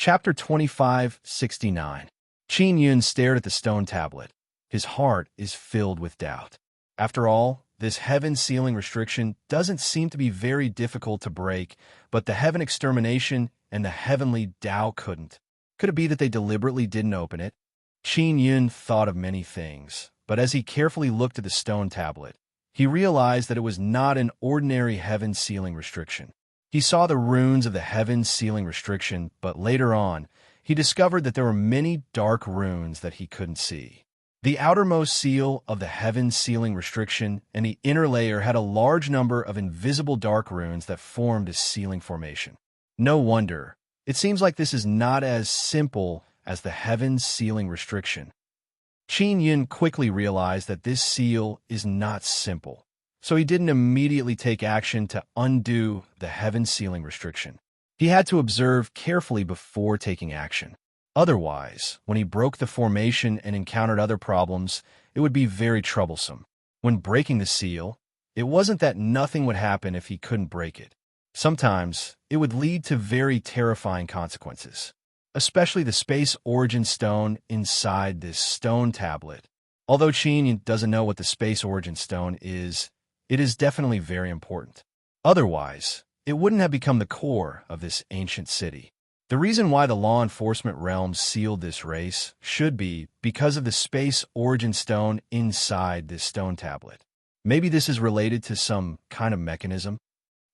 Chapter 2569. Qin Yun stared at the stone tablet. His heart is filled with doubt. After all, this heaven sealing restriction doesn't seem to be very difficult to break, but the heaven extermination and the heavenly Tao couldn't. Could it be that they deliberately didn't open it? Qin Yun thought of many things, but as he carefully looked at the stone tablet, he realized that it was not an ordinary heaven sealing restriction. He saw the runes of the heaven sealing restriction, but later on, he discovered that there were many dark runes that he couldn't see. The outermost seal of the heaven sealing restriction and the inner layer had a large number of invisible dark runes that formed a sealing formation. No wonder. It seems like this is not as simple as the heaven sealing restriction. Qin Yun quickly realized that this seal is not simple, so he didn't immediately take action to undo the heaven sealing restriction. He had to observe carefully before taking action. Otherwise, when he broke the formation and encountered other problems, it would be very troublesome. When breaking the seal, it wasn't that nothing would happen if he couldn't break it. Sometimes, it would lead to very terrifying consequences, especially the space origin stone inside this stone tablet. Although Qin Yun doesn't know what the space origin stone is, it is definitely very important. Otherwise, it wouldn't have become the core of this ancient city. The reason why the law enforcement realm sealed this race should be because of the space origin stone inside this stone tablet. Maybe this is related to some kind of mechanism.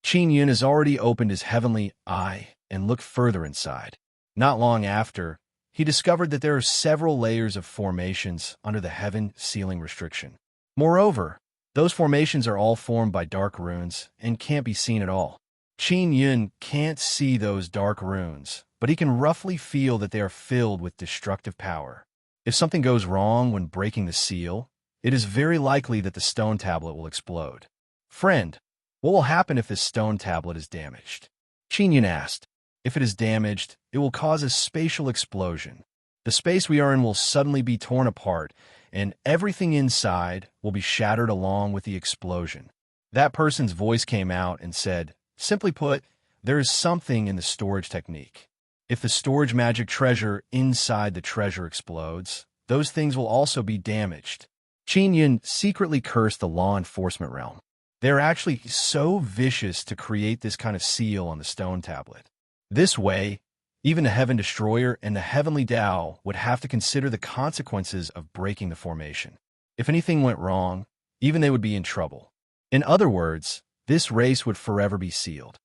Qin Yun has already opened his heavenly eye and looked further inside. Not long after, he discovered that there are several layers of formations under the heaven sealing restriction. Moreover, those formations are all formed by dark runes and can't be seen at all. Qin Yun can't see those dark runes, but he can roughly feel that they are filled with destructive power. If something goes wrong when breaking the seal, it is very likely that the stone tablet will explode. Friend, what will happen if this stone tablet is damaged? Qin Yun asked. If it is damaged, it will cause a spatial explosion. The space we are in will suddenly be torn apart, and everything inside will be shattered along with the explosion. That person's voice came out and said, simply put, there is something in the storage technique. If the storage magic treasure inside the treasure explodes, those things will also be damaged. Qin Yun secretly cursed the law enforcement realm. They're actually so vicious to create this kind of seal on the stone tablet. This way, even the Heaven Destroyer and the Heavenly Tao would have to consider the consequences of breaking the formation. If anything went wrong, even they would be in trouble. In other words, this race would forever be sealed.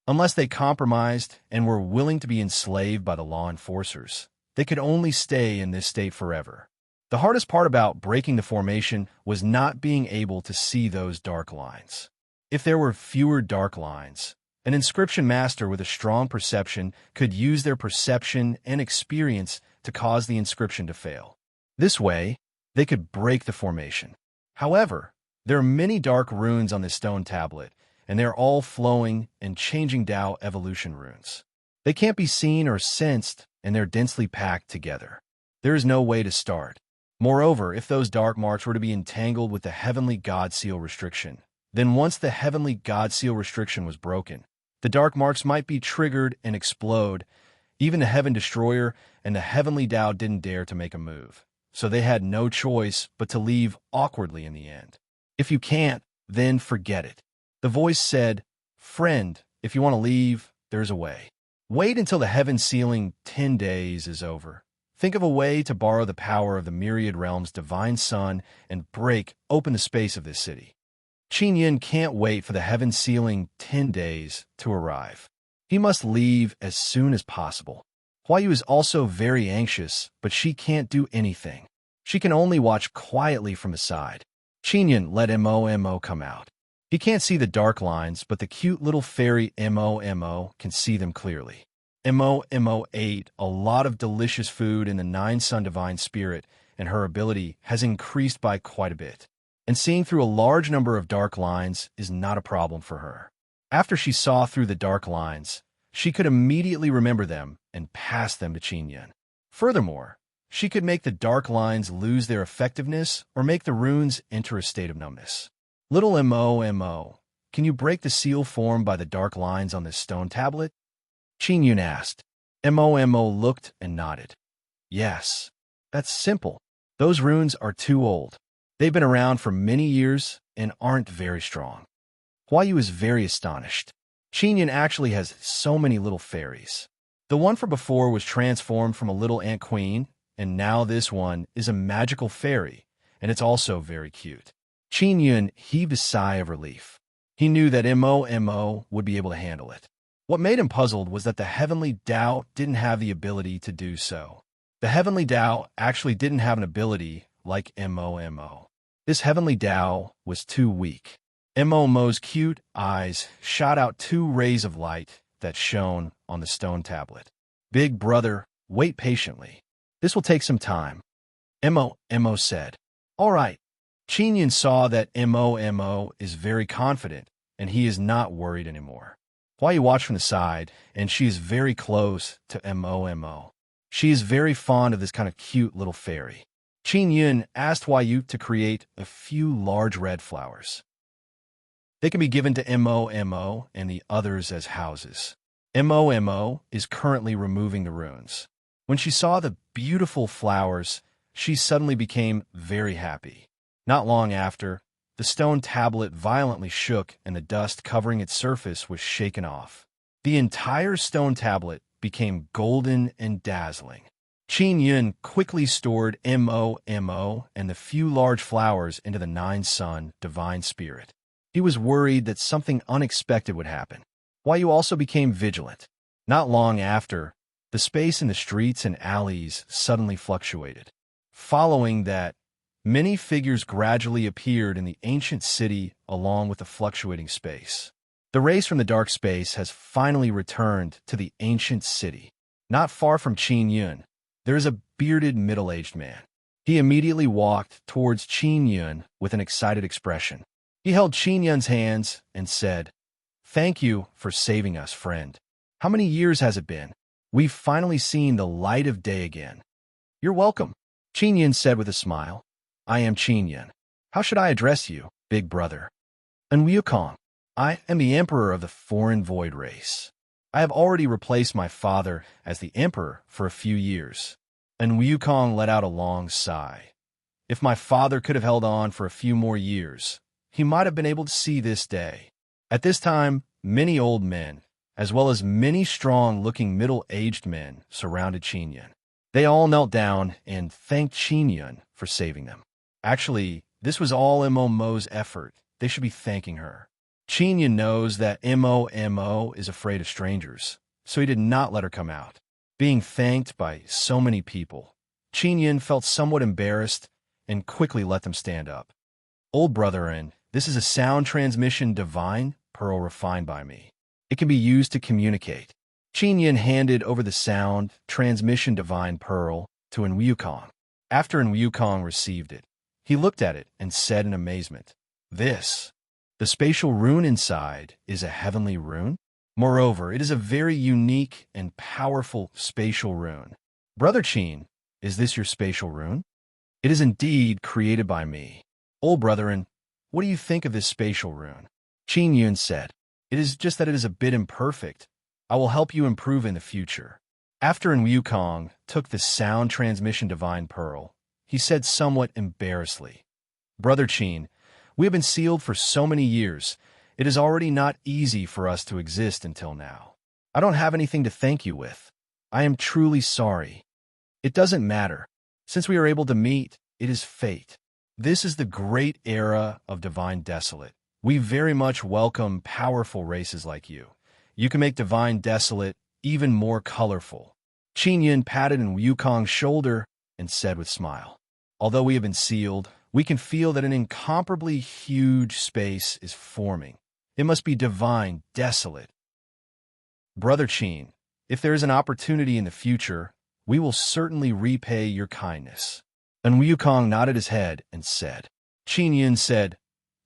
Unless they compromised and were willing to be enslaved by the law enforcers, they could only stay in this state forever. The hardest part about breaking the formation was not being able to see those dark lines. If there were fewer dark lines, an inscription master with a strong perception could use their perception and experience to cause the inscription to fail. This way, they could break the formation. However, there are many dark runes on this stone tablet, and they're all flowing and changing Tao evolution runes. They can't be seen or sensed, and they're densely packed together. There is no way to start. Moreover, if those dark marks were to be entangled with the Heavenly God Seal restriction, then once the Heavenly God Seal restriction was broken, the dark marks might be triggered and explode. Even the Heaven Destroyer and the Heavenly Tao didn't dare to make a move, so they had no choice but to leave awkwardly in the end. If you can't, then forget it. The voice said, friend, if you want to leave, there's a way. Wait until the heaven sealing 10 days is over. Think of a way to borrow the power of the myriad realms' divine sun and break open the space of this city. Qin Yun can't wait for the heaven sealing 10 days to arrive. He must leave as soon as possible. Huayu is also very anxious, but she can't do anything. She can only watch quietly from the side. Qin Yun let Mo come out. He can't see the dark lines, but the cute little fairy Mo can see them clearly. Mo ate a lot of delicious food in the Nine Sun Divine Spirit, and her ability has increased by quite a bit. And seeing through a large number of dark lines is not a problem for her. After she saw through the dark lines, she could immediately remember them and pass them to Qin Yun. Furthermore, she could make the dark lines lose their effectiveness or make the runes enter a state of numbness. Little Mo, can you break the seal formed by the dark lines on this stone tablet? Qin Yun asked. Mo looked and nodded. Yes, that's simple. Those runes are too old. They've been around for many years and aren't very strong. Huayu is very astonished. Qingyun actually has so many little fairies. The one from before was transformed from a little ant queen, and now this one is a magical fairy, and it's also very cute. Qingyun heaved a sigh of relief. He knew that Mo would be able to handle it. What made him puzzled was that the Heavenly Tao didn't have the ability to do so. The Heavenly Tao actually didn't have an ability like Mo. This Heavenly Tao was too weak. Mo's cute eyes shot out two rays of light that shone on the stone tablet. Big brother, wait patiently. This will take some time. Mo said. All right. Qingyun saw that Mo is very confident, and he is not worried anymore. Huayu watched from the side, and she is very close to Mo. She is very fond of this kind of cute little fairy. Qingyun asked Huayu to create a few large red flowers. They can be given to Mo and the others as houses. Mo is currently removing the runes. When she saw the beautiful flowers, she suddenly became very happy. Not long after, the stone tablet violently shook and the dust covering its surface was shaken off. The entire stone tablet became golden and dazzling. Qingyun quickly stored Mo and the few large flowers into the Nine-Sun Divine Spirit. He was worried that something unexpected would happen. Huayu also became vigilant. Not long after, the space in the streets and alleys suddenly fluctuated. Following that, many figures gradually appeared in the ancient city along with the fluctuating space. The race from the dark space has finally returned to the ancient city. Not far from Qingyun, there is a bearded middle-aged man. He immediately walked towards Qingyun with an excited expression. He held Qingyun's hands and said, "Thank you for saving us, friend. How many years has it been? We've finally seen the light of day again." "You're welcome," Qingyun said with a smile. "I am Qingyun. How should I address you, big brother?" "And Wukong. I am the emperor of the foreign void race. I have already replaced my father as the emperor for a few years." And Wukong let out a long sigh. If my father could have held on for a few more years, he might have been able to see this day. At this time, many old men, as well as many strong-looking middle-aged men, surrounded Qingyun. They all knelt down and thanked Qingyun for saving them. Actually, this was all Mo's effort. They should be thanking her. Qingyun knows that Mo is afraid of strangers, so he did not let her come out. Being thanked by so many people, Qingyun felt somewhat embarrassed and quickly let them stand up. "Old brethren, this is a sound transmission divine pearl refined by me. It can be used to communicate." Qingyun handed over the sound transmission divine pearl to Wukong. After Wukong received it, he looked at it and said in amazement, "This, the spatial rune inside, is a heavenly rune? Moreover, it is a very unique and powerful spatial rune. Brother Qin, is this your spatial rune?" "It is indeed created by me." "Old brethren, what do you think of this spatial rune?" Qingyun said, "It is just that it is a bit imperfect. I will help you improve in the future." After Wukong took the sound transmission divine pearl, he said somewhat embarrassedly, "Brother Qin, we have been sealed for so many years. It is already not easy for us to exist until now. I don't have anything to thank you with. I am truly sorry." "It doesn't matter. Since we are able to meet, it is fate. This is the great era of Divine Desolate. We very much welcome powerful races like you. You can make Divine Desolate even more colorful." Qingyun patted Wukong's shoulder and said with a smile, "Although we have been sealed, we can feel that an incomparably huge space is forming. It must be Divine Desolate. Brother Qin, if there is an opportunity in the future, we will certainly repay your kindness." And Wukong nodded his head and said. Qingyun said,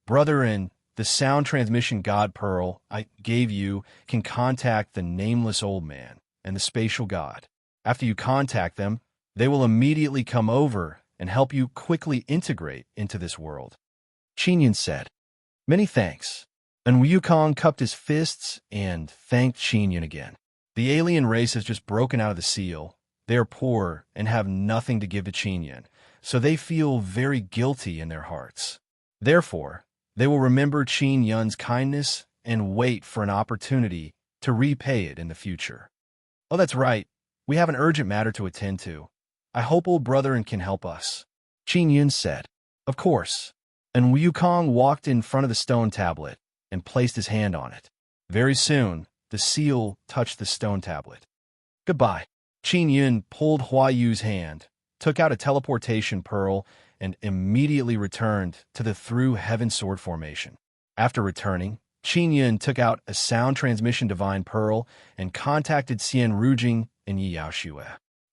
"Brethren, the sound transmission god pearl I gave you can contact the nameless old man and the spatial god. After you contact them, they will immediately come over and help you quickly integrate into this world." Qingyun said, "Many thanks." And Wukong cupped his fists and thanked Qingyun again. The alien race has just broken out of the seal. They are poor and have nothing to give to Qin Yun, so they feel very guilty in their hearts. Therefore, they will remember Qin Yun's kindness and wait for an opportunity to repay it in the future. Oh, that's right. We have an urgent matter to attend to. I hope old brother can help us. Qin Yun said. Of course. And Wukong walked in front of the stone tablet and placed his hand on it. Very soon, the seal touched the stone tablet. Goodbye. Qin Yun pulled Hua Yu's hand, took out a teleportation pearl, and immediately returned to the through heaven sword formation. After returning, Qin Yun took out a sound transmission divine pearl and contacted Xian Rujing and Yi Yaoxue.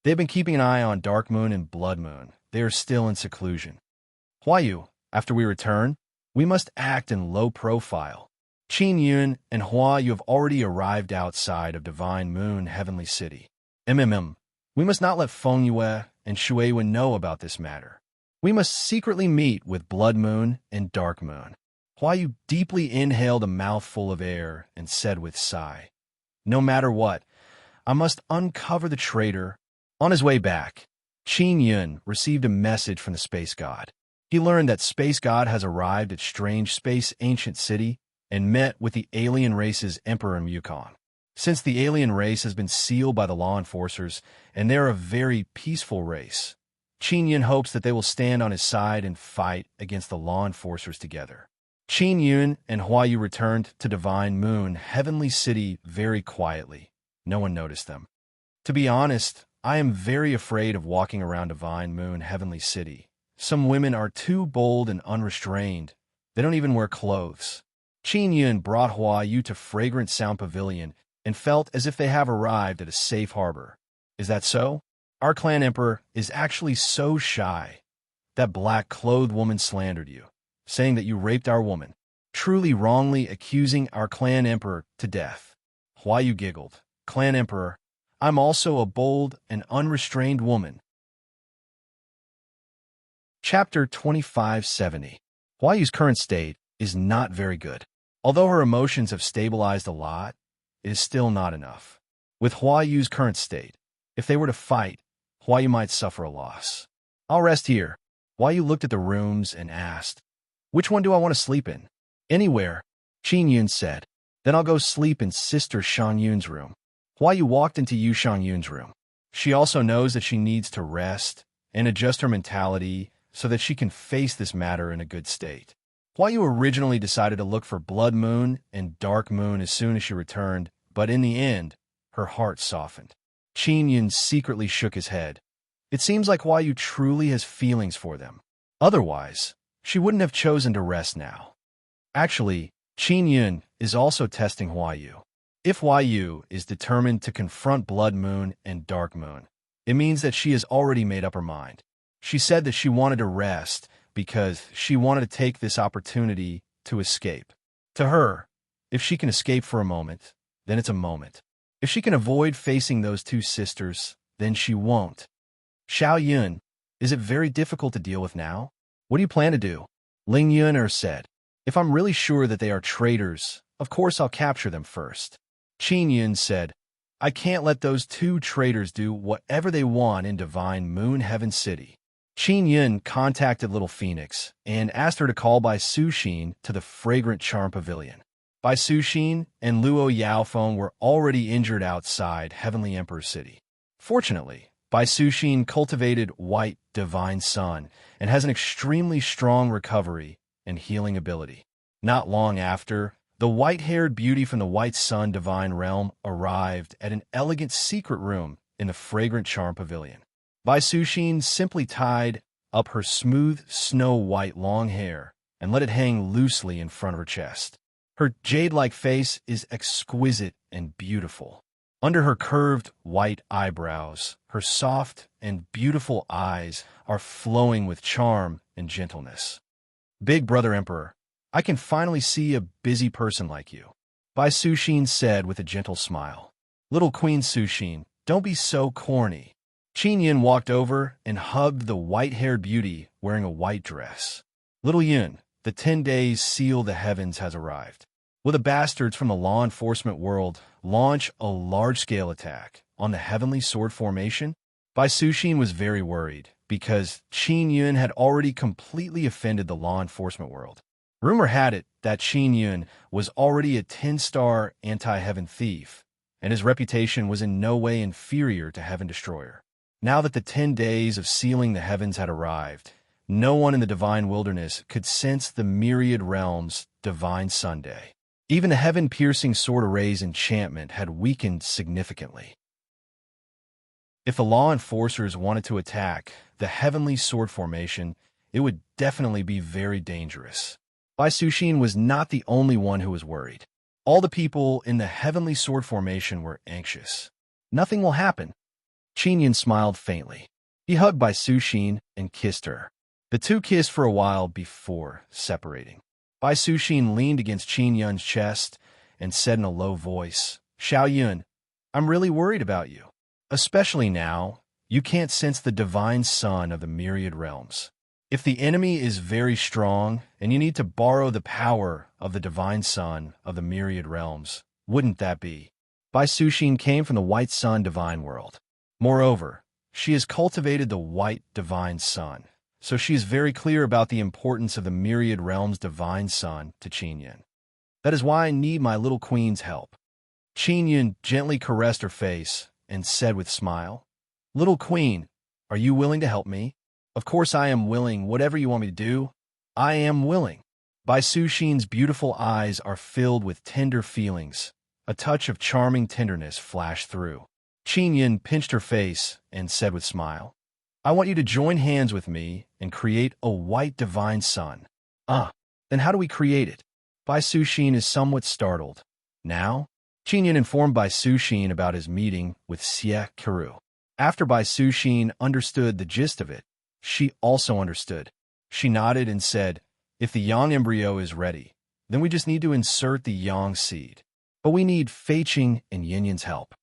They've been keeping an eye on Dark Moon and Blood Moon. They are still in seclusion. Hua Yu, after we return, we must act in low profile. Qin Yun and Hua Yu have already arrived outside of Divine Moon Heavenly City. We must not let Feng Yue and Shuewen know about this matter. We must secretly meet with Blood Moon and Dark Moon. Hua Yu deeply inhaled a mouthful of air and said with sigh, No matter what, I must uncover the traitor. On his way back, Qin Yun received a message from the Space God. He learned that Space God has arrived at strange space ancient city and met with the alien race's emperor in Yukon. Since the alien race has been sealed by the law enforcers and they're a very peaceful race, Qin Yun hopes that they will stand on his side and fight against the law enforcers together. Qin Yun and Hua Yu returned to Divine Moon Heavenly City very quietly. No one noticed them. To be honest, I am very afraid of walking around Divine Moon Heavenly City. Some women are too bold and unrestrained. They don't even wear clothes. Qin Yun brought Hua Yu to Fragrant Sound Pavilion and felt as if they have arrived at a safe harbor. Is that so? Our clan emperor is actually so shy. That black-clothed woman slandered you, saying that you raped our woman, truly wrongly accusing our clan emperor to death. Hua Yu giggled. Clan emperor, I'm also a bold and unrestrained woman. Chapter 2570. Hua Yu's current state is not very good. Although her emotions have stabilized a lot, it is still not enough. With Hua Yu's current state, if they were to fight, Hua Yu might suffer a loss. I'll rest here. Hua Yu looked at the rooms and asked, Which one do I want to sleep in? Anywhere, Qin Yun said. Then I'll go sleep in Sister Shan Yun's room. Hua Yu walked into Yu Shan Yun's room. She also knows that she needs to rest and adjust her mentality so that she can face this matter in a good state. Hua Yu originally decided to look for Blood Moon and Dark Moon as soon as she returned, but in the end, her heart softened. Qin Yun secretly shook his head. It seems like Hua Yu truly has feelings for them. Otherwise, she wouldn't have chosen to rest now. Actually, Qin Yun is also testing Hua Yu. If Hua Yu is determined to confront Blood Moon and Dark Moon, it means that she has already made up her mind. She said that she wanted to rest because she wanted to take this opportunity to escape. To her, if she can escape for a moment, then it's a moment. If she can avoid facing those two sisters, then she won't. Xiao Yun, is it very difficult to deal with now? What do you plan to do? Ling Yuner said. If I'm really sure that they are traitors, of course I'll capture them first. Qin Yun said, I can't let those two traitors do whatever they want in Divine Moon Heaven City. Qin Yun contacted Little Phoenix and asked her to call Bai Suxin to the Fragrant Charm Pavilion. Bai Suxin and Luo Yaofeng were already injured outside Heavenly Emperor City. Fortunately, Bai Suxin cultivated White Divine Sun and has an extremely strong recovery and healing ability. Not long after, the white-haired beauty from the White Sun Divine Realm arrived at an elegant secret room in the Fragrant Charm Pavilion. Bai Suxin simply tied up her smooth, snow-white long hair and let it hang loosely in front of her chest. Her jade-like face is exquisite and beautiful. Under her curved, white eyebrows, her soft and beautiful eyes are flowing with charm and gentleness. Big Brother Emperor, I can finally see a busy person like you, Bai Suxin said with a gentle smile. Little Queen Suxin, don't be so corny. Qin Yun walked over and hugged the white-haired beauty wearing a white dress. Little Yun, the 10 days seal the heavens has arrived. Will the bastards from the law enforcement world launch a large-scale attack on the Heavenly Sword formation? Bai Suxin was very worried because Qin Yun had already completely offended the law enforcement world. Rumor had it that Qin Yun was already a 10-star anti-heaven thief, and his reputation was in no way inferior to Heaven Destroyer. Now that the 10 days of sealing the heavens had arrived, no one in the divine wilderness could sense the myriad realms' divine Sunday. Even the heaven-piercing sword array's enchantment had weakened significantly. If the law enforcers wanted to attack the heavenly sword formation, it would definitely be very dangerous. Bai Suxin was not the only one who was worried. All the people in the heavenly sword formation were anxious. Nothing will happen. Qin Yun smiled faintly. He hugged Bai Suxin and kissed her. The two kissed for a while before separating. Bai Suxin leaned against Qin Yun's chest and said in a low voice, "Xiao Yun, I'm really worried about you. Especially now, you can't sense the divine sun of the myriad realms. If the enemy is very strong and you need to borrow the power of the divine sun of the myriad realms, wouldn't that be?" Bai Suxin came from the white sun divine world. Moreover, she has cultivated the white divine sun, so she is very clear about the importance of the myriad realms' divine sun to Qin Yun. That is why I need my little queen's help. Qin Yun gently caressed her face and said with smile, "Little queen, are you willing to help me?" "Of course I am willing. Whatever you want me to do, I am willing." Bai Suxin's beautiful eyes are filled with tender feelings. A touch of charming tenderness flashed through. Qin Yun pinched her face and said with smile, "I want you to join hands with me and create a white divine sun." Then how do we create it?" Bai Suxin is somewhat startled. Now? Qin Yun informed Bai Suxin about his meeting with Xie Kiru. After Bai Suxin understood the gist of it, she also understood. She nodded and said, "If the yang embryo is ready, then we just need to insert the yang seed. But we need Fei Qing and Yin Yun's help.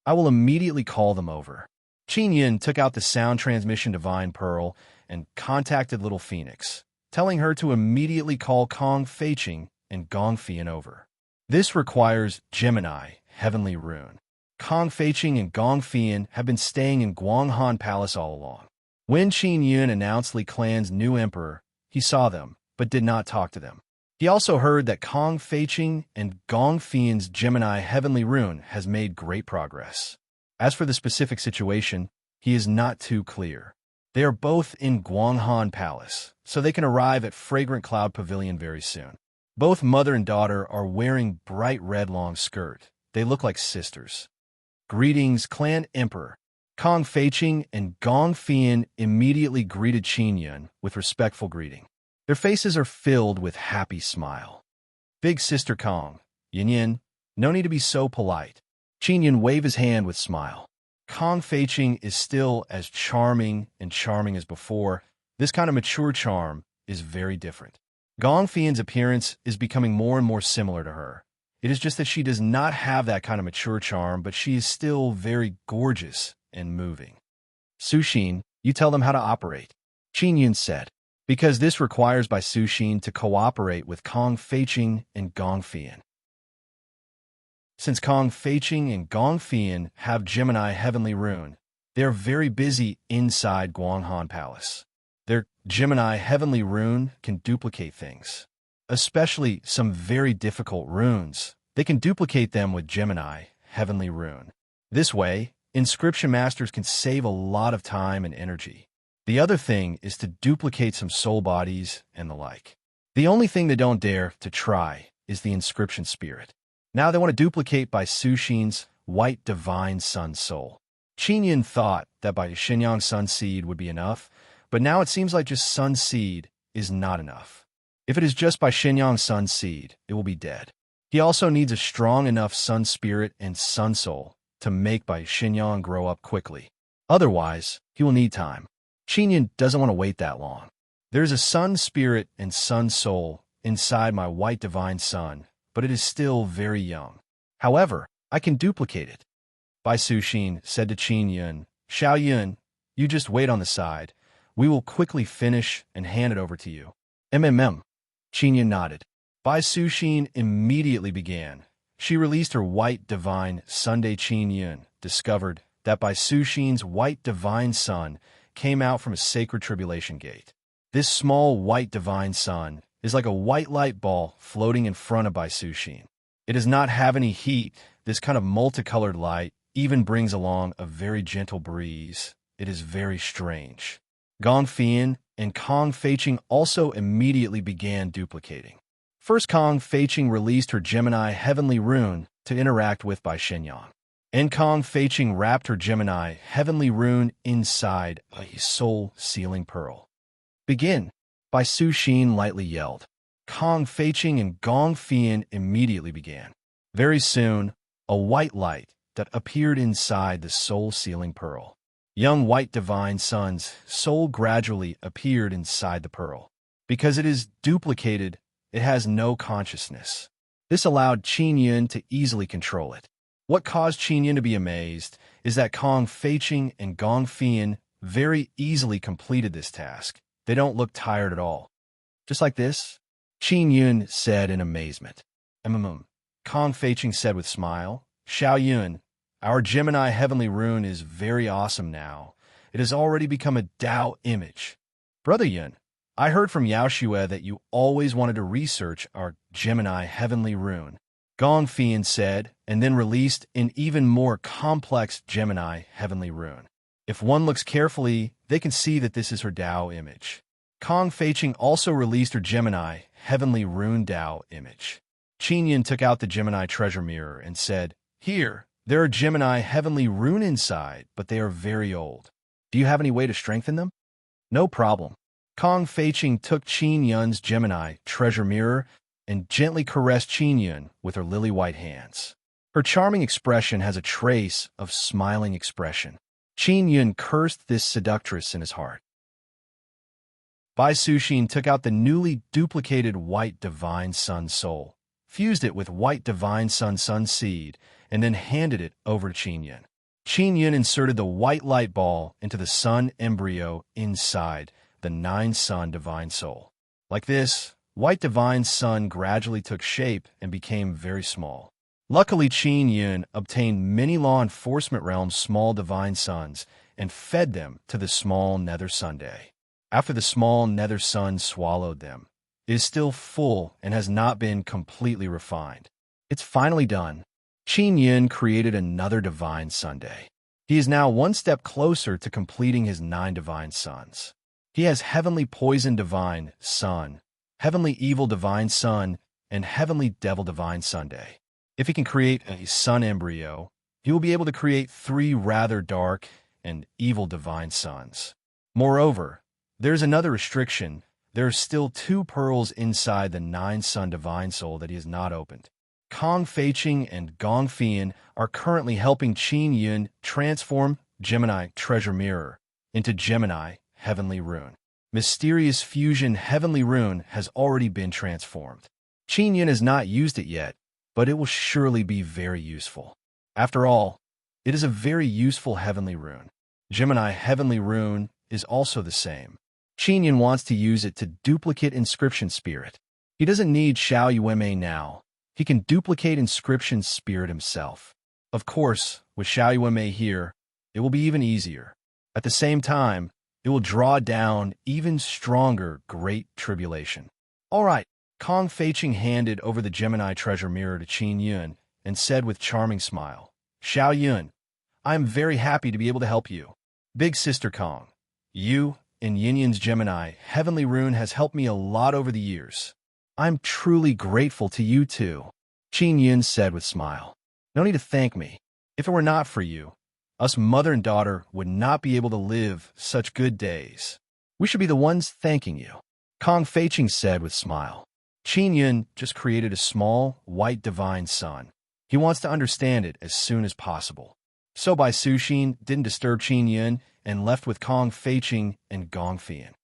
I will immediately call them over." Qin Yun took out the sound transmission divine pearl and contacted Little Phoenix, telling her to immediately call Kong Fei Qing and Gong Fian over. This requires Gemini, Heavenly Rune. Kong Fei Qing and Gong Fian have been staying in Guanghan Palace all along. When Qin Yun announced Li Clan's new emperor, he saw them, but did not talk to them. He also heard that Kong Fei Qing and Gong Fian's Gemini Heavenly Rune has made great progress. As for the specific situation, he is not too clear. They are both in Guanghan Palace, so they can arrive at Fragrant Cloud Pavilion very soon. Both mother and daughter are wearing bright red long skirt. They look like sisters. "Greetings, Clan Emperor." Kong Fei Qing and Gong Fian immediately greeted Qin Yun with respectful greeting. Their faces are filled with happy smile. "Big Sister Kong, Yin Yin, no need to be so polite." Qin Yun waved his hand with smile. Kong Fei Qing is still as charming as before. This kind of mature charm is very different. Gong Fian's appearance is becoming more and more similar to her. It is just that she does not have that kind of mature charm, but she is still very gorgeous and moving. "Suxin, you tell them how to operate," Qin Yun said, because this requires Bai Suxin to cooperate with Kong Fei Qing and Gong Fian. Since Kong Fei Qing and Gong Fian have Gemini Heavenly Rune, they are very busy inside Guanghan Palace. Their Gemini Heavenly Rune can duplicate things, especially some very difficult runes. They can duplicate them with Gemini Heavenly Rune. This way, inscription masters can save a lot of time and energy. The other thing is to duplicate some soul bodies and the like. The only thing they don't dare to try is the inscription spirit. Now they want to duplicate Bai Suxin's white divine sun soul. Qin Yun thought that Bai Shenyang sun seed would be enough, but now it seems like just sun seed is not enough. If it is just Bai Shenyang sun seed, it will be dead. He also needs a strong enough sun spirit and sun soul to make Bai Shenyang grow up quickly. Otherwise, he will need time. Qin Yun doesn't want to wait that long. There is a sun spirit and sun soul inside my white divine sun, but it is still very young. However, I can duplicate it. Bai Suxin said to Qin Yun, "Xiao Yun, you just wait on the side. We will quickly finish and hand it over to you." Qin Yun nodded. Bai Suxin immediately began. She released her white divine Sunday. Qin Yun discovered that Bai Suxin's white divine sun came out from a sacred tribulation gate. This small white divine sun is like a white light ball floating in front of Bai Suxin. It does not have any heat. This kind of multicolored light even brings along a very gentle breeze. It is very strange. Gong Fian and Kong Feiqing also immediately began duplicating. First, Kong Feiqing released her Gemini heavenly rune to interact with Bai Shenyang. And Kong Feiqing wrapped her Gemini heavenly rune inside a soul sealing pearl. Begin, Bai Suxin lightly yelled. Kong Feiqing and Gong Fian immediately began. Very soon, a white light that appeared inside the soul sealing pearl. Young white divine sun's soul gradually appeared inside the pearl. Because it is duplicated, it has no consciousness. This allowed Qin Yun to easily control it. What caused Qin Yun to be amazed is that Kong Feiqing and Gong Fian very easily completed this task. They don't look tired at all. Just like this, Qin Yun said in amazement. Kong Feiqing said with smile, Xiao Yun, our Gemini heavenly rune is very awesome now. It has already become a Tao image. Brother Yun, I heard from Yao Xue that you always wanted to research our Gemini heavenly rune. Gong Fian said, and then released an even more complex Gemini heavenly rune. If one looks carefully, they can see that this is her Tao image. Kong Feiqing also released her Gemini heavenly rune Tao image. Qin Yun took out the Gemini treasure mirror and said, Here, there are Gemini heavenly rune inside, but they are very old. Do you have any way to strengthen them? No problem. Kong Feiqing took Qin Yun's Gemini treasure mirror and gently caressed Qin Yun with her lily-white hands. Her charming expression has a trace of smiling expression. Qin Yun cursed this seductress in his heart. Bai Suxin took out the newly duplicated white divine sun soul, fused it with white divine sun seed, and then handed it over to Qin Yun. Qin Yun inserted the white light ball into the sun embryo inside the 9-sun divine soul. Like this, white divine sun gradually took shape and became very small. Luckily, Qin Yun obtained many law enforcement realms' small divine suns and fed them to the small nether Sunday. After the small nether sun swallowed them, it is still full and has not been completely refined. It's finally done. Qin Yun created another divine Sunday. He is now one step closer to completing his 9 divine suns. He has heavenly poison divine sun, heavenly evil divine sun, and heavenly devil divine Sunday. If he can create a sun embryo, he will be able to create 3 rather dark and evil divine suns. Moreover, there's another restriction. There are still 2 pearls inside the 9-sun divine soul that he has not opened. Kong Feiqing and Gong Fian are currently helping Qin Yun transform Gemini treasure mirror into Gemini heavenly rune. Mysterious fusion heavenly rune has already been transformed. Qin Yun has not used it yet, but it will surely be very useful. After all, it is a very useful heavenly rune. Gemini heavenly rune is also the same. Qin Yun wants to use it to duplicate inscription spirit. He doesn't need Xiao Yuanmei now. He can duplicate inscription spirit himself. Of course, with Xiao Yuanmei here, it will be even easier. At the same time, it will draw down even stronger great tribulation. All right, Kong Feiqing handed over the Gemini treasure mirror to Qin Yun and said with charming smile, Xiao Yun, I am very happy to be able to help you. Big Sister Kong, you and Yin Yun's Gemini heavenly rune has helped me a lot over the years. I'm truly grateful to you too, Qin Yun said with smile. No need to thank me. If it were not for you, us mother and daughter would not be able to live such good days. We should be the ones thanking you, Kong Feiqing said with smile. Qin Yun just created a small, white divine sun. He wants to understand it as soon as possible. So Bai Suxin didn't disturb Qin Yun and left with Kong Feiqing and Gong Fian.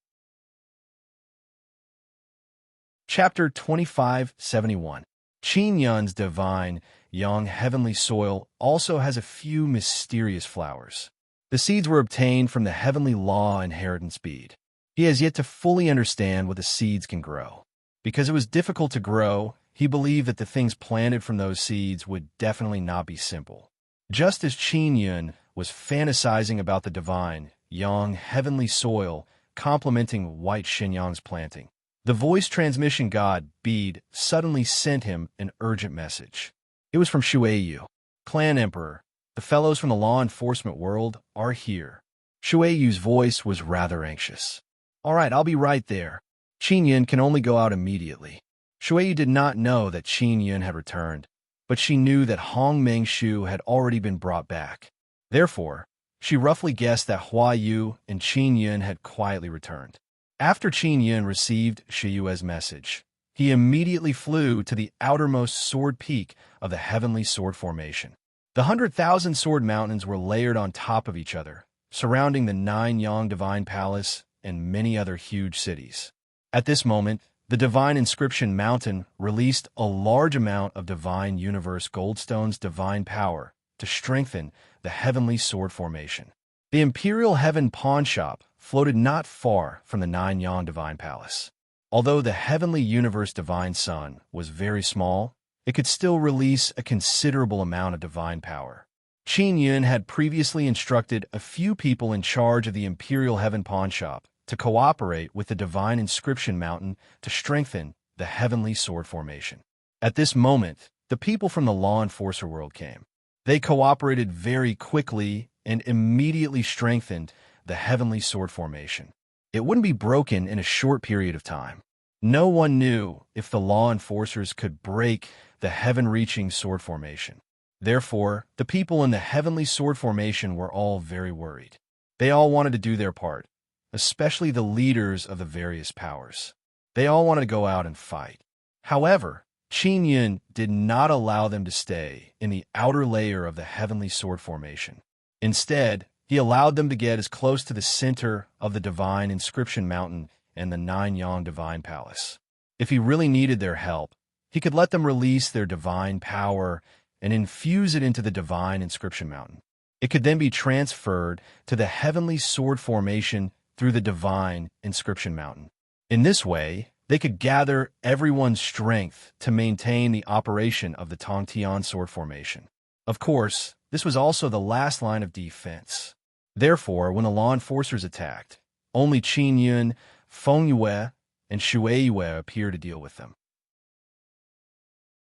Chapter 2571. Qin Yun's divine Yang heavenly soil also has a few mysterious flowers. The seeds were obtained from the heavenly law inheritance bead. He has yet to fully understand what the seeds can grow. Because it was difficult to grow, he believed that the things planted from those seeds would definitely not be simple. Just as Qin Yun was fantasizing about the divine, young, heavenly soil complementing White Xinyang's planting, the voice transmission god, Bede, suddenly sent him an urgent message. It was from Shuaiyu. Clan Emperor, the fellows from the law enforcement world are here. Shuaiyu's voice was rather anxious. All right, I'll be right there. Qin Yun can only go out immediately. Shuaiyu did not know that Qin Yun had returned, but she knew that Hong Mengshu had already been brought back. Therefore, she roughly guessed that Hua Yu and Qin Yun had quietly returned. After Qin Yun received Shiyue's message, he immediately flew to the outermost sword peak of the heavenly sword formation. The 100,000 sword mountains were layered on top of each other, surrounding the Nine Yang Divine Palace and many other huge cities. At this moment, the Divine Inscription Mountain released a large amount of Divine Universe Goldstone's divine power to strengthen the heavenly sword formation. The Imperial Heaven Pawn Shop floated not far from the Nine Yang Divine Palace. Although the Heavenly Universe Divine Sun was very small, it could still release a considerable amount of divine power. Qin Yun had previously instructed a few people in charge of the Imperial Heaven Pawn Shop to cooperate with the Divine Inscription Mountain to strengthen the heavenly sword formation. At this moment, the people from the law enforcer world came. They cooperated very quickly and immediately strengthened the heavenly sword formation. It wouldn't be broken in a short period of time. No one knew if the law enforcers could break the heaven-reaching sword formation. Therefore, the people in the heavenly sword formation were all very worried. They all wanted to do their part, especially the leaders of the various powers. They all wanted to go out and fight. However, Qin Yun did not allow them to stay in the outer layer of the heavenly sword formation. Instead, he allowed them to get as close to the center of the Divine Inscription Mountain and the Nine Yang Divine Palace. If he really needed their help, he could let them release their divine power and infuse it into the Divine Inscription Mountain. It could then be transferred to the heavenly sword formation through the Divine Inscription Mountain. In this way, they could gather everyone's strength to maintain the operation of the Tongtian sword formation. Of course, this was also the last line of defense. Therefore, when the law enforcers attacked, only Qin Yun, Feng Yue, and Shuaiyue appeared to deal with them.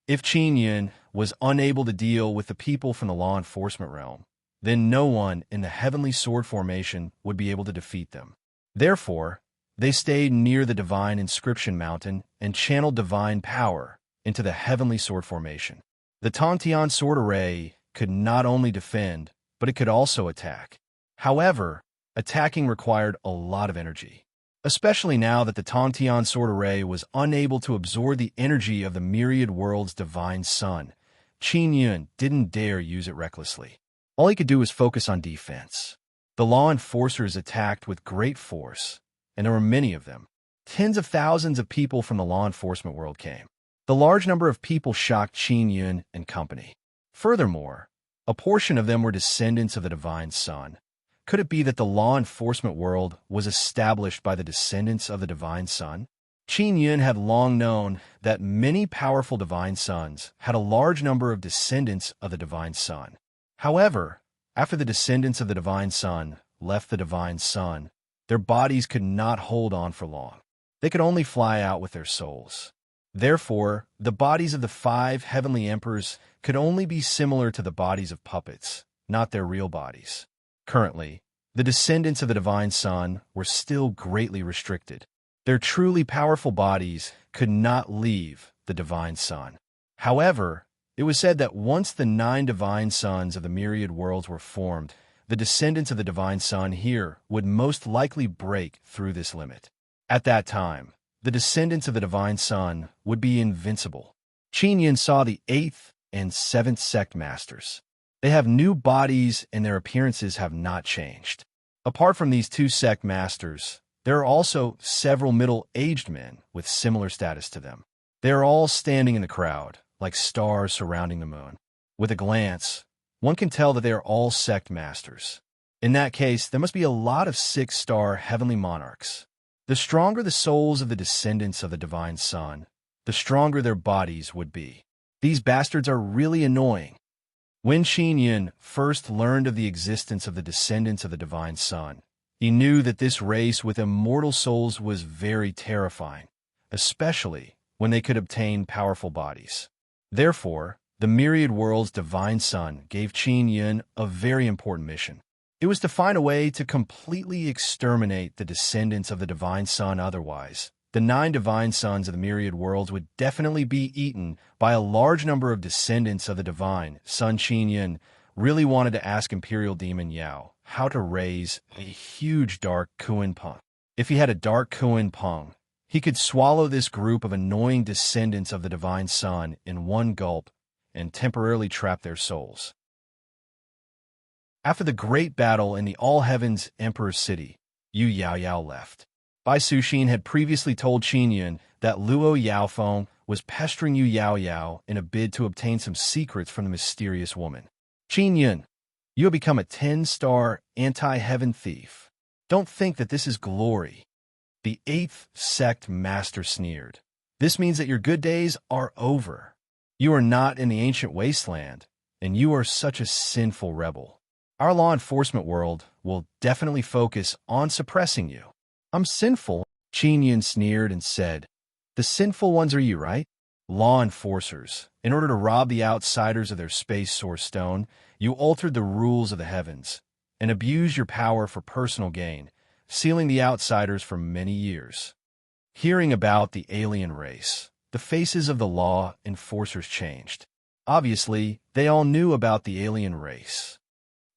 If Qin Yun was unable to deal with the people from the law enforcement realm, then no one in the heavenly sword formation would be able to defeat them. Therefore, they stayed near the Divine Inscription Mountain and channeled divine power into the heavenly sword formation. The Tongtian sword array could not only defend, but it could also attack. However, attacking required a lot of energy, especially now that the Tongtian sword array was unable to absorb the energy of the myriad world's divine sun. Qin Yun didn't dare use it recklessly. All he could do was focus on defense. The law enforcers attacked with great force, and there were many of them. Tens of thousands of people from the law enforcement world came. The large number of people shocked Qin Yun and company. Furthermore, a portion of them were descendants of the divine sun. Could it be that the law enforcement world was established by the descendants of the divine sun? Qin Yun had long known that many powerful divine sons had a large number of descendants of the divine sun. However, after the descendants of the divine sun left the divine sun, their bodies could not hold on for long. They could only fly out with their souls. Therefore, the bodies of the 5 heavenly emperors could only be similar to the bodies of puppets, not their real bodies. Currently, the descendants of the divine sun were still greatly restricted. Their truly powerful bodies could not leave the divine sun. However, it was said that once the 9 divine suns of the myriad worlds were formed, the descendants of the divine sun here would most likely break through this limit. At that time, the descendants of the divine sun would be invincible. Qin Yun saw the 8th and 7th sect masters. They have new bodies and their appearances have not changed. Apart from these 2 sect masters, there are also several middle-aged men with similar status to them. They are all standing in the crowd, like stars surrounding the moon. With a glance, one can tell that they are all sect masters. In that case, there must be a lot of 6-star heavenly monarchs. The stronger the souls of the descendants of the Divine Sun, the stronger their bodies would be. These bastards are really annoying. When Qin Yun first learned of the existence of the descendants of the Divine Sun, he knew that this race with immortal souls was very terrifying, especially when they could obtain powerful bodies. Therefore, the Myriad World's Divine Sun gave Qin Yun a very important mission. It was to find a way to completely exterminate the descendants of the Divine Sun. Otherwise, the 9 Divine Sons of the Myriad Worlds would definitely be eaten by a large number of descendants of the Divine Sun. Qin Yun really wanted to ask Imperial Demon Yao how to raise a huge dark Kuan Peng. If he had a dark Kuan Peng, he could swallow this group of annoying descendants of the Divine Sun in one gulp and temporarily trap their souls. After the great battle in the All Heavens Emperor's City, Yu Yaoyao left. Bai Suxin had previously told Qin Yun that Luo Yaofeng was pestering Yu Yaoyao in a bid to obtain some secrets from the mysterious woman. Qin Yun, you have become a 10-star anti-heaven thief. Don't think that this is glory. The 8th sect master sneered. This means that your good days are over. You are not in the ancient wasteland, and you are such a sinful rebel. Our law enforcement world will definitely focus on suppressing you. I'm sinful, Qin Yun sneered and said. The sinful ones are you, right? Law enforcers. In order to rob the outsiders of their space source stone, you altered the rules of the heavens and abused your power for personal gain, sealing the outsiders for many years. Hearing about the alien race, the faces of the law enforcers changed. Obviously, they all knew about the alien race.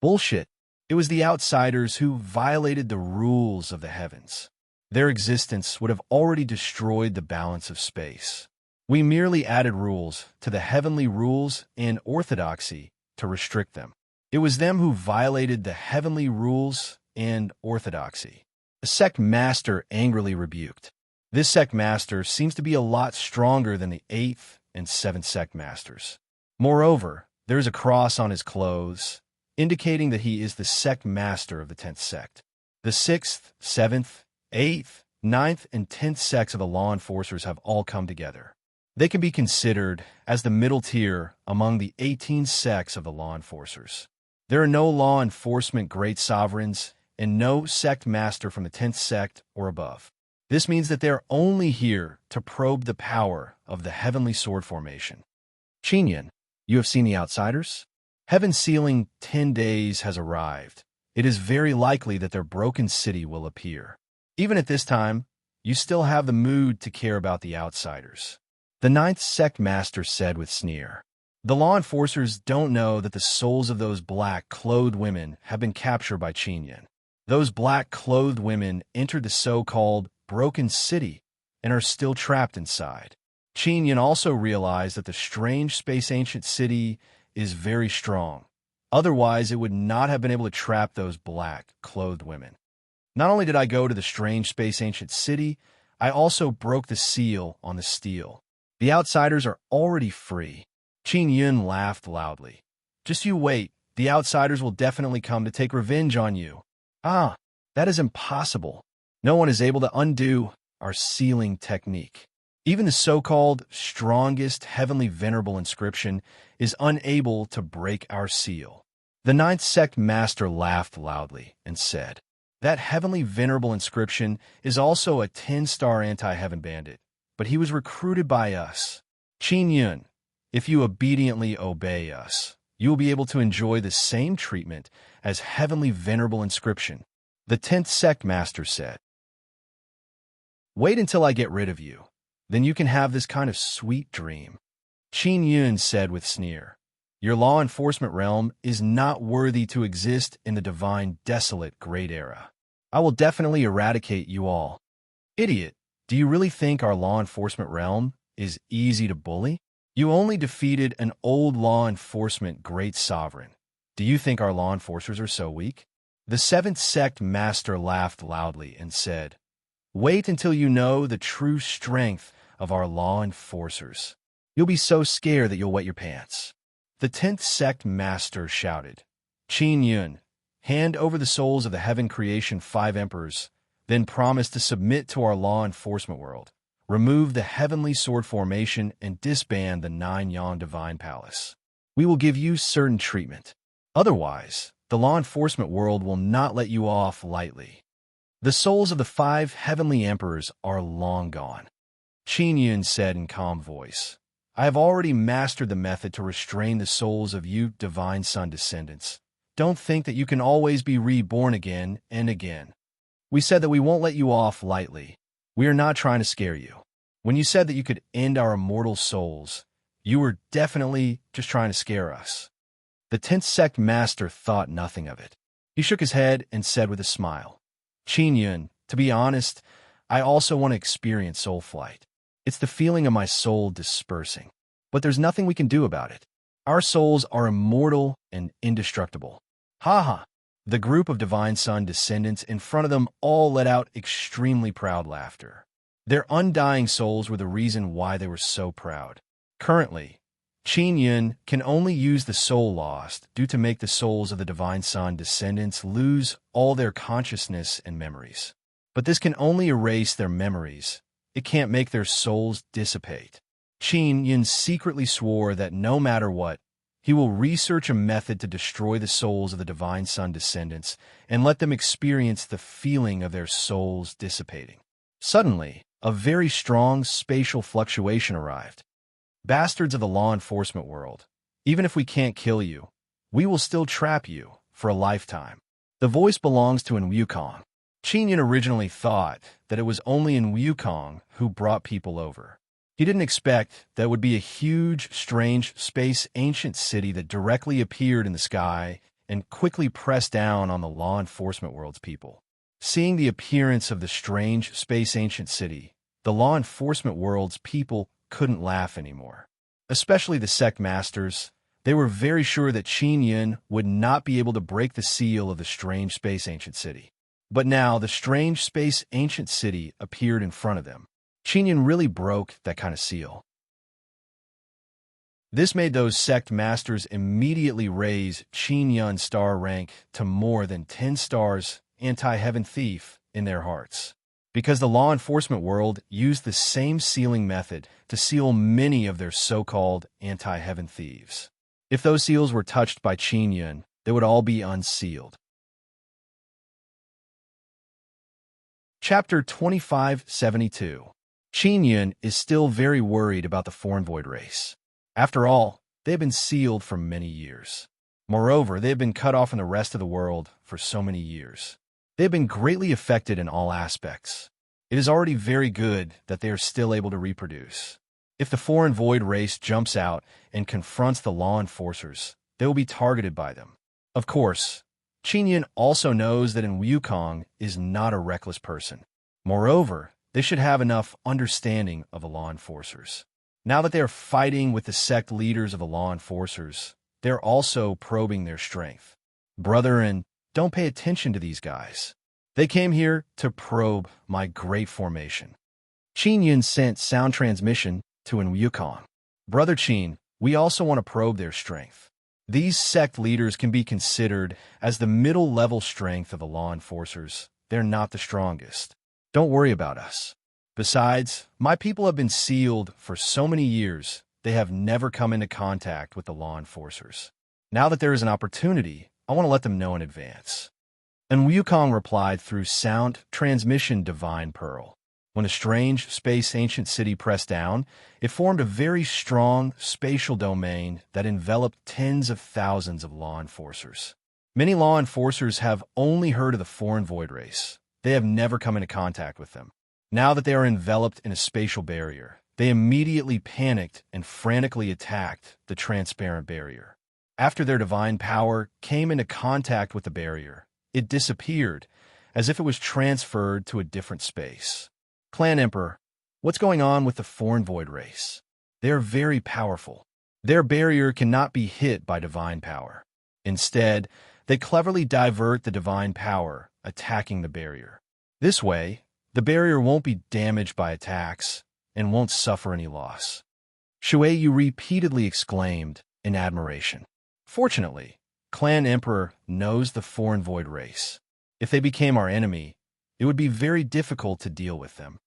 Bullshit. It was the outsiders who violated the rules of the heavens. Their existence would have already destroyed the balance of space. We merely added rules to the heavenly rules and orthodoxy to restrict them. It was them who violated the heavenly rules and orthodoxy. A sect master angrily rebuked. This sect master seems to be a lot stronger than the 8th and 7th sect masters. Moreover, there is a cross on his clothes, indicating that he is the sect master of the 10th sect. The 6th, 7th, 8th, 9th, and 10th sects of the law enforcers have all come together. They can be considered as the middle tier among the 18 sects of the law enforcers. There are no law enforcement great sovereigns and no sect master from the 10th sect or above. This means that they are only here to probe the power of the heavenly sword formation. Qin Yun, you have seen the outsiders? Heaven's sealing 10 days has arrived. It is very likely that their broken city will appear. Even at this time, you still have the mood to care about the outsiders. The 9th sect master said with sneer. The law enforcers don't know that the souls of those black-clothed women have been captured by Qin Yun. Those black-clothed women entered the so-called broken city and are still trapped inside. Qin Yun also realized that the strange space ancient city is very strong. Otherwise, it would not have been able to trap those black-clothed women. Not only did I go to the strange space ancient city, I also broke the seal on the steel. The outsiders are already free. Qin Yun laughed loudly. Just you wait. The outsiders will definitely come to take revenge on you. Ah, that is impossible. No one is able to undo our sealing technique. Even the so-called strongest heavenly venerable inscription is unable to break our seal. The 9th sect master laughed loudly and said, that heavenly venerable inscription is also a 10-star anti-heaven bandit, but he was recruited by us. Qin Yun, if you obediently obey us, you will be able to enjoy the same treatment as heavenly venerable inscription, the 10th sect master said. Wait until I get rid of you. Then you can have this kind of sweet dream. Qin Yun said with sneer, your law enforcement realm is not worthy to exist in the divine desolate great era. I will definitely eradicate you all. Idiot, do you really think our law enforcement realm is easy to bully? You only defeated an old law enforcement great sovereign. Do you think our law enforcers are so weak? The 7th sect master laughed loudly and said, wait until you know the true strength of our law enforcers. You'll be so scared that you'll wet your pants. The 10th sect master shouted, Qin Yun, hand over the souls of the heaven creation 5 emperors, then promise to submit to our law enforcement world, remove the heavenly sword formation, and disband the 9-Yang divine palace. We will give you certain treatment. Otherwise, the law enforcement world will not let you off lightly. The souls of the 5 heavenly emperors are long gone. Qin Yun said in calm voice, I have already mastered the method to restrain the souls of you divine son descendants. Don't think that you can always be reborn again and again. We said that we won't let you off lightly. We are not trying to scare you. When you said that you could end our immortal souls, you were definitely just trying to scare us. The 10th sect master thought nothing of it. He shook his head and said with a smile, Qin Yun, to be honest, I also want to experience soul flight. It's the feeling of my soul dispersing. But there's nothing we can do about it. Our souls are immortal and indestructible. Ha ha! The group of Divine Son descendants in front of them all let out extremely proud laughter. Their undying souls were the reason why they were so proud. Currently, Qin Yun can only use the soul lost due to make the souls of the Divine Son descendants lose all their consciousness and memories. But this can only erase their memories. It can't make their souls dissipate. Qin Yun secretly swore that no matter what, he will research a method to destroy the souls of the Divine Son descendants and let them experience the feeling of their souls dissipating. Suddenly, a very strong spatial fluctuation arrived. Bastards of the law enforcement world, even if we can't kill you, we will still trap you for a lifetime. The voice belongs to Wukong. Qin Yun originally thought that it was only Wukong who brought people over. He didn't expect that it would be a huge, strange, space ancient city that directly appeared in the sky and quickly pressed down on the law enforcement world's people. Seeing the appearance of the strange, space ancient city, the law enforcement world's people couldn't laugh anymore. Especially the sect masters. They were very sure that Qin Yun would not be able to break the seal of the strange space ancient city. But now the strange space ancient city appeared in front of them. Qin Yun really broke that kind of seal. This made those sect masters immediately raise Qin Yun's star rank to more than 10 stars, anti-heaven thief, in their hearts. Because the law enforcement world used the same sealing method to seal many of their so-called anti-heaven thieves. If those seals were touched by Qin Yun, they would all be unsealed. Chapter 2572. Qin Yun is still very worried about the foreign void race. After all, they have been sealed for many years. Moreover, they have been cut off from the rest of the world for so many years. They have been greatly affected in all aspects. It is already very good that they are still able to reproduce. If the foreign void race jumps out and confronts the law enforcers, they will be targeted by them. Of course, Qin Yun also knows that Wukong is not a reckless person. Moreover, they should have enough understanding of the law enforcers. Now that they are fighting with the sect leaders of the law enforcers, they're also probing their strength. Brethren, don't pay attention to these guys. They came here to probe my great formation. Qin Yun sent sound transmission to Wukong. Brother Qin, we also want to probe their strength. These sect leaders can be considered as the middle-level strength of the law enforcers. They're not the strongest. Don't worry about us. Besides, my people have been sealed for so many years, they have never come into contact with the law enforcers. Now that there is an opportunity, I want to let them know in advance. And Wukong replied through sound transmission divine pearl. When a strange space ancient city pressed down, it formed a very strong spatial domain that enveloped tens of thousands of law enforcers. Many law enforcers have only heard of the foreign void race. They have never come into contact with them. Now that they are enveloped in a spatial barrier, they immediately panicked and frantically attacked the transparent barrier. After their divine power came into contact with the barrier, it disappeared, as if it was transferred to a different space. Clan Emperor, what's going on with the foreign void race? They are very powerful. Their barrier cannot be hit by divine power. Instead, they cleverly divert the divine power, attacking the barrier. This way, the barrier won't be damaged by attacks and won't suffer any loss. Shui Yu repeatedly exclaimed in admiration. Fortunately, Clan Emperor knows the foreign void race. If they became our enemy, it would be very difficult to deal with them.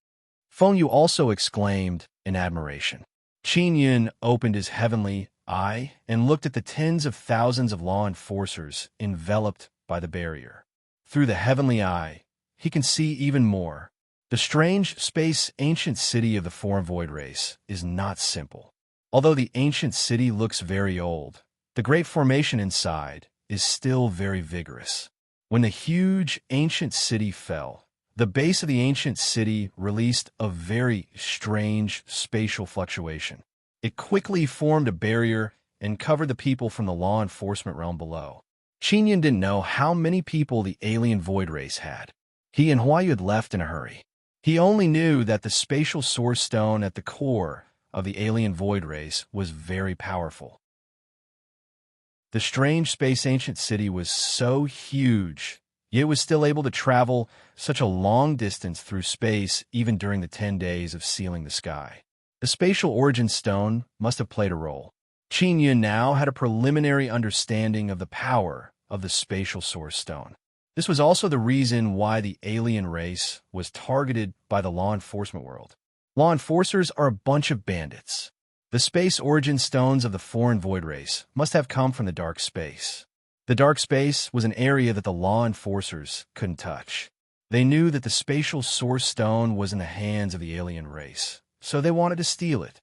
Feng Yu also exclaimed in admiration. Qin Yun opened his heavenly eye and looked at the tens of thousands of law enforcers enveloped by the barrier. Through the heavenly eye, he can see even more. The strange space ancient city of the foreign void race is not simple. Although the ancient city looks very old, the great formation inside is still very vigorous. When the huge ancient city fell, the base of the ancient city released a very strange spatial fluctuation. It quickly formed a barrier and covered the people from the law enforcement realm below. Qin Yun didn't know how many people the alien void race had. He and Huayu had left in a hurry. He only knew that the spatial source stone at the core of the alien void race was very powerful. The strange space ancient city was so huge, yet it was still able to travel such a long distance through space even during the 10 days of sealing the sky. The spatial origin stone must have played a role. Qin Yun now had a preliminary understanding of the power of the spatial source stone. This was also the reason why the alien race was targeted by the law enforcement world. Law enforcers are a bunch of bandits. The space origin stones of the foreign void race must have come from the dark space. The dark space was an area that the law enforcers couldn't touch. They knew that the spatial source stone was in the hands of the alien race, so they wanted to steal it.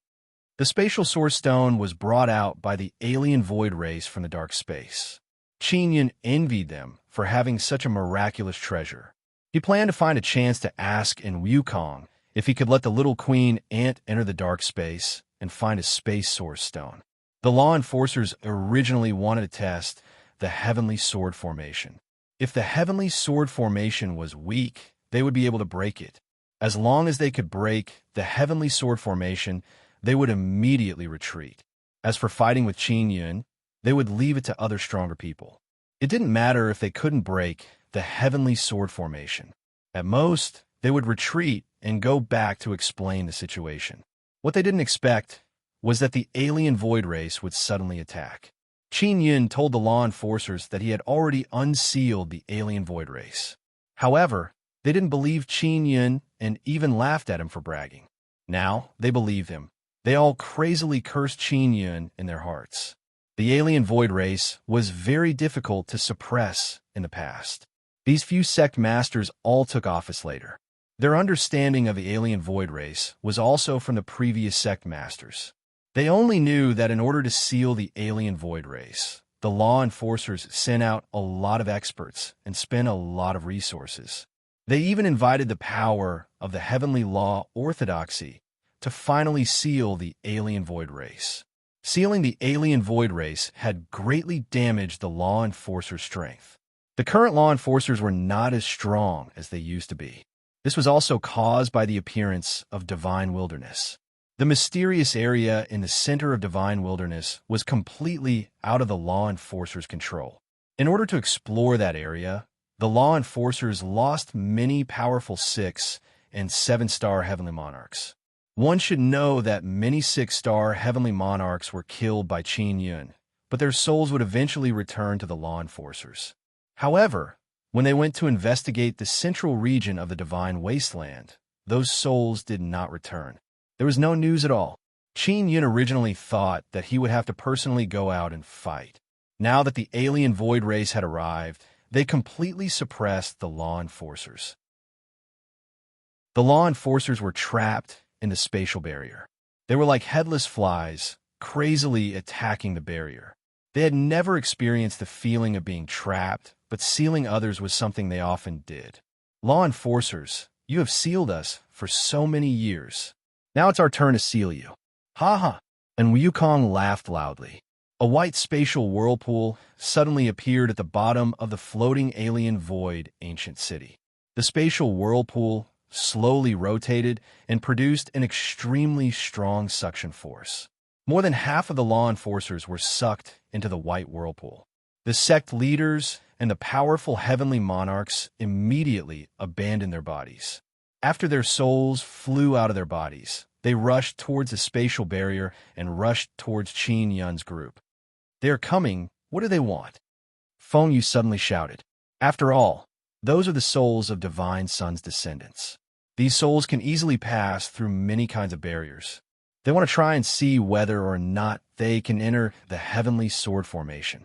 The spatial source stone was brought out by the alien void race from the dark space. Qin Yun envied them for having such a miraculous treasure. He planned to find a chance to ask in Wukong if he could let the little queen ant enter the dark space and find a space source stone. The law enforcers originally wanted to test the heavenly sword formation. If the heavenly sword formation was weak, they would be able to break it. As long as they could break the heavenly sword formation, they would immediately retreat. As for fighting with Qin Yun, they would leave it to other stronger people. It didn't matter if they couldn't break the heavenly sword formation. At most, they would retreat and go back to explain the situation. What they didn't expect was that the alien void race would suddenly attack. Qin Yun told the law enforcers that he had already unsealed the alien void race. However, they didn't believe Qin Yun and even laughed at him for bragging. Now, they believed him. They all crazily cursed Qin Yun in their hearts. The alien void race was very difficult to suppress in the past. These few sect masters all took office later. Their understanding of the alien void race was also from the previous sect masters. They only knew that in order to seal the alien void race, the law enforcers sent out a lot of experts and spent a lot of resources. They even invited the power of the heavenly law orthodoxy to finally seal the alien void race. Sealing the alien void race had greatly damaged the law enforcers' strength. The current law enforcers were not as strong as they used to be. This was also caused by the appearance of Divine Wilderness. The mysterious area in the center of Divine Wilderness was completely out of the law enforcers' control. In order to explore that area, the law enforcers lost many powerful 6- and 7-star heavenly monarchs. One should know that many 6-star heavenly monarchs were killed by Qin Yun, but their souls would eventually return to the law enforcers. However, when they went to investigate the central region of the Divine Wasteland, those souls did not return. There was no news at all. Qin Yun originally thought that he would have to personally go out and fight. Now that the alien void race had arrived, they completely suppressed the law enforcers. The law enforcers were trapped in the spatial barrier. They were like headless flies, crazily attacking the barrier. They had never experienced the feeling of being trapped, but sealing others was something they often did. Law enforcers, you have sealed us for so many years. Now it's our turn to seal you. Ha ha! And Wukong laughed loudly. A white spatial whirlpool suddenly appeared at the bottom of the floating alien void ancient city. The spatial whirlpool slowly rotated and produced an extremely strong suction force. More than half of the law enforcers were sucked into the white whirlpool. The sect leaders and the powerful heavenly monarchs immediately abandoned their bodies. After their souls flew out of their bodies, they rushed towards the spatial barrier and rushed towards Qin Yun's group. They are coming. What do they want? Feng Yu suddenly shouted. After all, Those are the souls of Divine Son's descendants. These souls can easily pass through many kinds of barriers. They want to try and see whether or not they can enter the heavenly sword formation.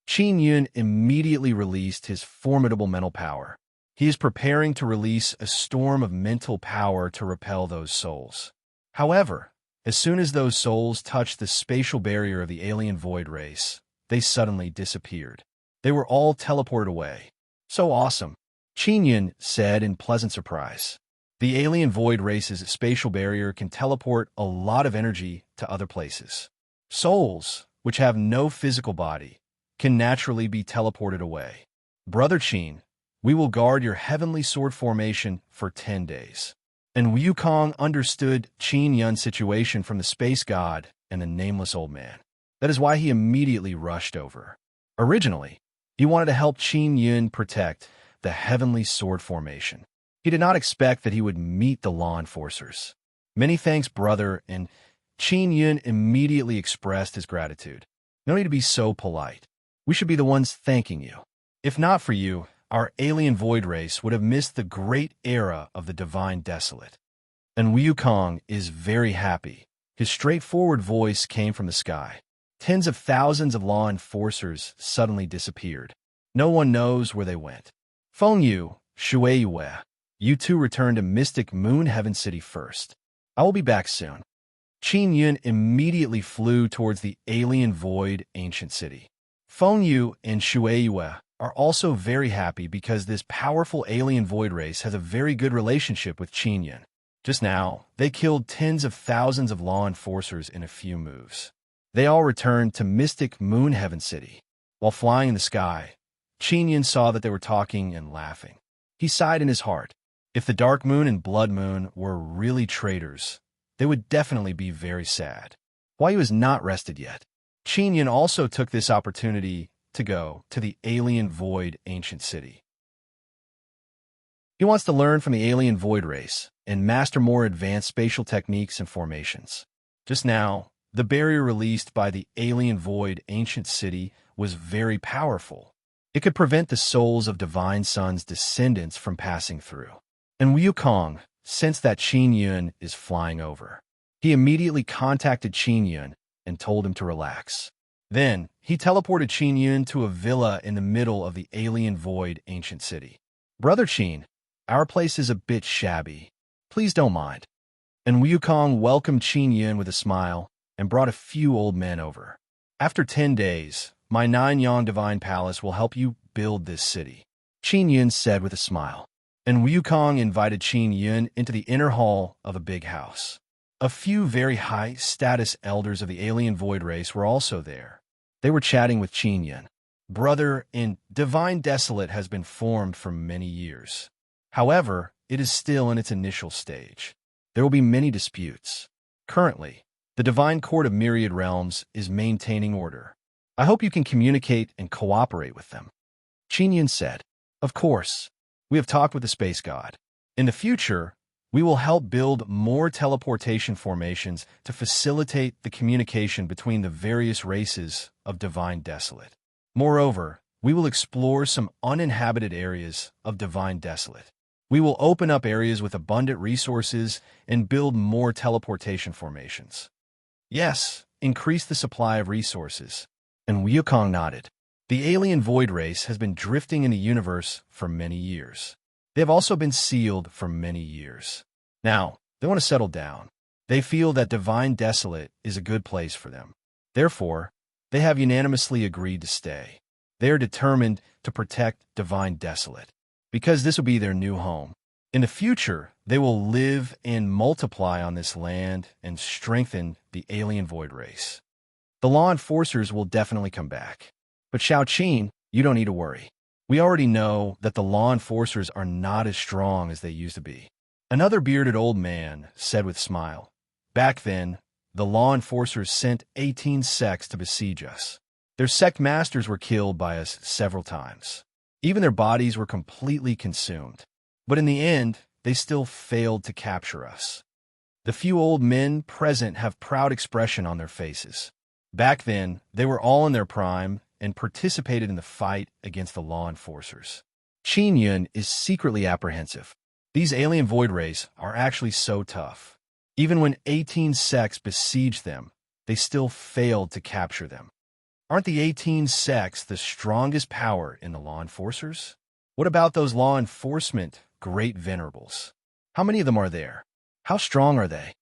Qin Yun immediately released his formidable mental power. He is preparing to release a storm of mental power to repel those souls. However, as soon as those souls touched the spatial barrier of the alien void race, they suddenly disappeared. They were all teleported away. So awesome, Qin Yun said in pleasant surprise. The alien void race's spatial barrier can teleport a lot of energy to other places. Souls, which have no physical body, can naturally be teleported away. Brother Qin, we will guard your heavenly sword formation for 10 days. And Wukong understood Qin Yun's situation from the space god and the nameless old man. That is why he immediately rushed over. Originally, he wanted to help Qin Yun protect the heavenly sword formation. He did not expect that he would meet the law enforcers. Many thanks, brother, and Qin Yun immediately expressed his gratitude. No need to be so polite. We should be the ones thanking you. If not for you, our alien void race would have missed the great era of the Divine Desolate. And Wukong is very happy. His straightforward voice came from the sky. Tens of thousands of law enforcers suddenly disappeared. No one knows where they went. Feng Yu, Shui Yue, you two return to Mystic Moon Heaven City first. I will be back soon. Qin Yun immediately flew towards the alien void ancient city. Feng Yu and Shui Yue are also very happy because this powerful alien void race has a very good relationship with Qin Yun. Just now, they killed tens of thousands of law enforcers in a few moves. They all returned to Mystic Moon Heaven City. While flying in the sky, Qin Yun saw that they were talking and laughing. He sighed in his heart. If the Dark Moon and Blood Moon were really traitors, they would definitely be very sad. While he was not rested yet, Qin Yun also took this opportunity to go to the alien void ancient city. He wants to learn from the alien void race and master more advanced spatial techniques and formations. Just now, the barrier released by the alien void ancient city was very powerful. It could prevent the souls of Divine Son's descendants from passing through. And Wukong sensed that Qin Yun is flying over. He immediately contacted Qin Yun and told him to relax. Then, he teleported Qin Yun to a villa in the middle of the alien void ancient city. Brother Qin, our place is a bit shabby. Please don't mind. And Wukong welcomed Qin Yun with a smile and brought a few old men over. After 10 days, my 9-yang divine palace will help you build this city, Qin Yun said with a smile. And Wukong invited Qin Yun into the inner hall of a big house. A few very high-status elders of the alien void race were also there. They were chatting with Qin Yun. Brother, in Divine Desolate has been formed for many years. However, it is still in its initial stage. There will be many disputes. Currently, the Divine Court of Myriad Realms is maintaining order. I hope you can communicate and cooperate with them. Qin Yun said, Of course. We have talked with the space god. In the future, we will help build more teleportation formations to facilitate the communication between the various races of Divine Desolate. Moreover, we will explore some uninhabited areas of Divine Desolate. We will open up areas with abundant resources and build more teleportation formations. Yes, increase the supply of resources. And Wukong nodded. The alien void race has been drifting in the universe for many years. They have also been sealed for many years. Now, they want to settle down. They feel that Divine Desolate is a good place for them. Therefore, they have unanimously agreed to stay. They are determined to protect Divine Desolate, because this will be their new home. In the future, they will live and multiply on this land and strengthen the alien void race. The law enforcers will definitely come back. But Xiao Qin, you don't need to worry. We already know that the law enforcers are not as strong as they used to be. Another bearded old man said with a smile, Back then, the law enforcers sent 18 sects to besiege us. Their sect masters were killed by us several times. Even their bodies were completely consumed. But in the end, they still failed to capture us. The few old men present have proud expression on their faces. Back then, they were all in their prime and participated in the fight against the law enforcers. Qin Yun is secretly apprehensive. These alien void rays are actually so tough. Even when 18 sects besieged them, they still failed to capture them. Aren't the 18 sects the strongest power in the law enforcers? What about those law enforcement great venerables? How many of them are there? How strong are they?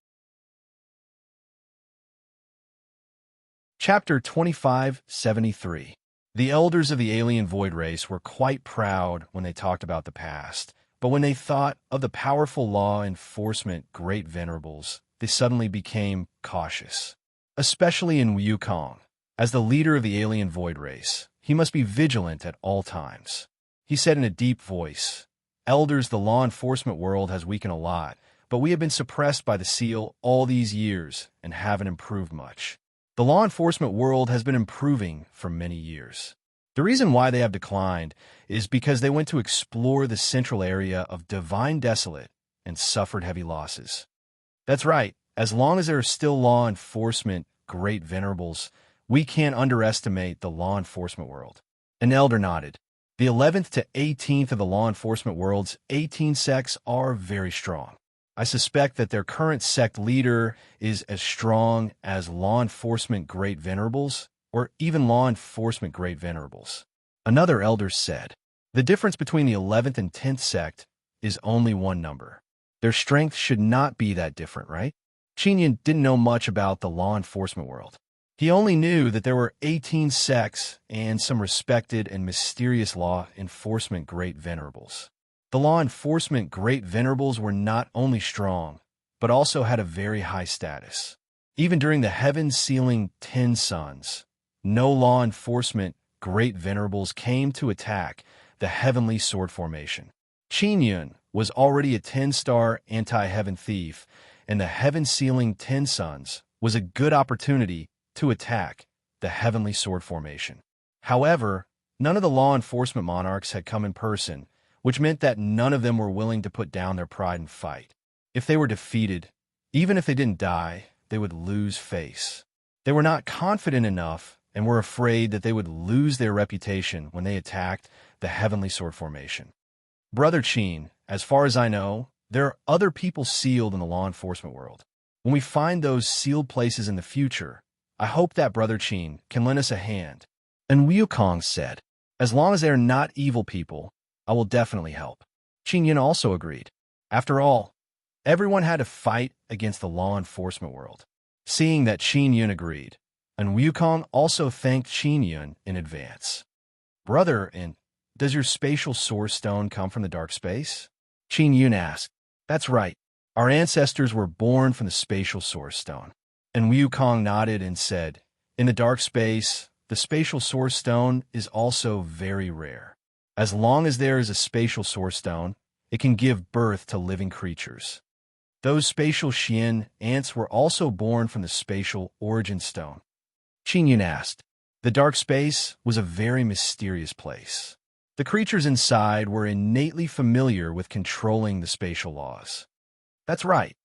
Chapter 2573. The elders of the alien void race were quite proud when they talked about the past, but when they thought of the powerful law enforcement great venerables, they suddenly became cautious. Especially in Wukong. As the leader of the alien void race, he must be vigilant at all times. He said in a deep voice, "Elders, the law enforcement world has weakened a lot, but we have been suppressed by the seal all these years and haven't improved much. The law enforcement world has been improving for many years. The reason why they have declined is because they went to explore the central area of Divine Desolate and suffered heavy losses." That's right. As long as there are still law enforcement great venerables, we can't underestimate the law enforcement world. An elder nodded. The 11th to 18th of the law enforcement world's 18 sects are very strong. I suspect that their current sect leader is as strong as law enforcement great venerables, or even law enforcement great venerables. Another elder said, "The difference between the 11th and 10th sect is only one number. Their strength should not be that different, right?" Qin Yun didn't know much about the law enforcement world. He only knew that there were 18 sects and some respected and mysterious law enforcement great venerables. The law enforcement great venerables were not only strong, but also had a very high status. Even during the heaven-sealing 10 suns, no law enforcement great venerables came to attack the heavenly sword formation. Qin Yun was already a 10-star anti-heaven thief, and the heaven-sealing 10 suns was a good opportunity to attack the heavenly sword formation. However, none of the law enforcement monarchs had come in person, which meant that none of them were willing to put down their pride and fight. If they were defeated, even if they didn't die, they would lose face. They were not confident enough and were afraid that they would lose their reputation when they attacked the heavenly sword formation. Brother Qin, as far as I know, there are other people sealed in the law enforcement world. When we find those sealed places in the future, I hope that Brother Qin can lend us a hand. And Wukong said, "As long as they are not evil people, I will definitely help." Qin Yun also agreed. After all, everyone had to fight against the law enforcement world. Seeing that Qin Yun agreed, and Wukong also thanked Qin Yun in advance. "Brother, and does your spatial source stone come from the dark space?" Qin Yun asked. "That's right. Our ancestors were born from the spatial source stone." And Wukong nodded and said, "In the dark space, the spatial source stone is also very rare. As long as there is a spatial source stone, it can give birth to living creatures. Those spatial Xian ants were also born from the spatial origin stone." Qin Yun asked. The dark space was a very mysterious place. The creatures inside were innately familiar with controlling the spatial laws. That's right.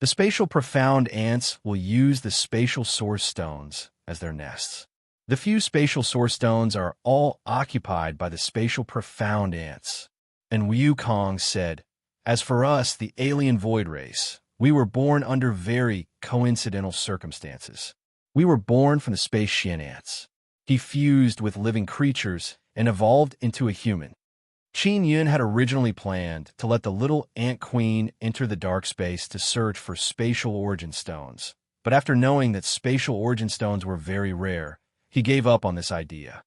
The spatial profound ants will use the spatial source stones as their nests. The few spatial source stones are all occupied by the spatial profound ants. And Wukong said, "As for us, the alien void race, we were born under very coincidental circumstances. We were born from the space Xian ants. He fused with living creatures and evolved into a human." Qin Yun had originally planned to let the little ant queen enter the dark space to search for spatial origin stones, but after knowing that spatial origin stones were very rare, he gave up on this idea.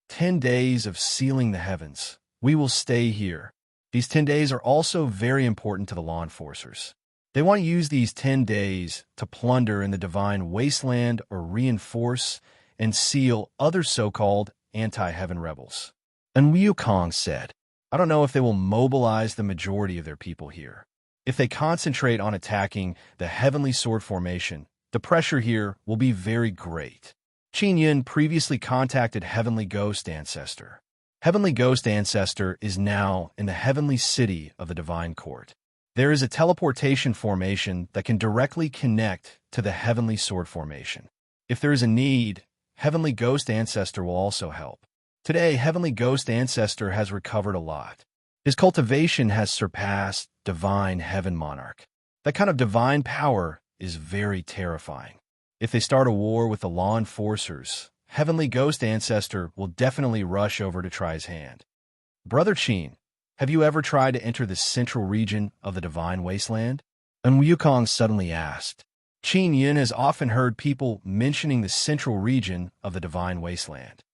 10 days of sealing the heavens. We will stay here. These 10 days are also very important to the law enforcers. They want to use these 10 days to plunder in the divine wasteland or reinforce and seal other so-called anti-heaven rebels. And Wukong said, "I don't know if they will mobilize the majority of their people here. If they concentrate on attacking the heavenly sword formation, the pressure here will be very great." Qin Yun previously contacted Heavenly Ghost Ancestor. Heavenly Ghost Ancestor is now in the heavenly city of the Divine Court. There is a teleportation formation that can directly connect to the heavenly sword formation. If there is a need, Heavenly Ghost Ancestor will also help. Today, Heavenly Ghost Ancestor has recovered a lot. His cultivation has surpassed divine heaven monarch. That kind of divine power is very terrifying. If they start a war with the law enforcers, Heavenly Ghost Ancestor will definitely rush over to try his hand. Brother Qin, have you ever tried to enter the central region of the Divine Wasteland? And Wukong suddenly asked. Qin Yun has often heard people mentioning the central region of the Divine Wasteland.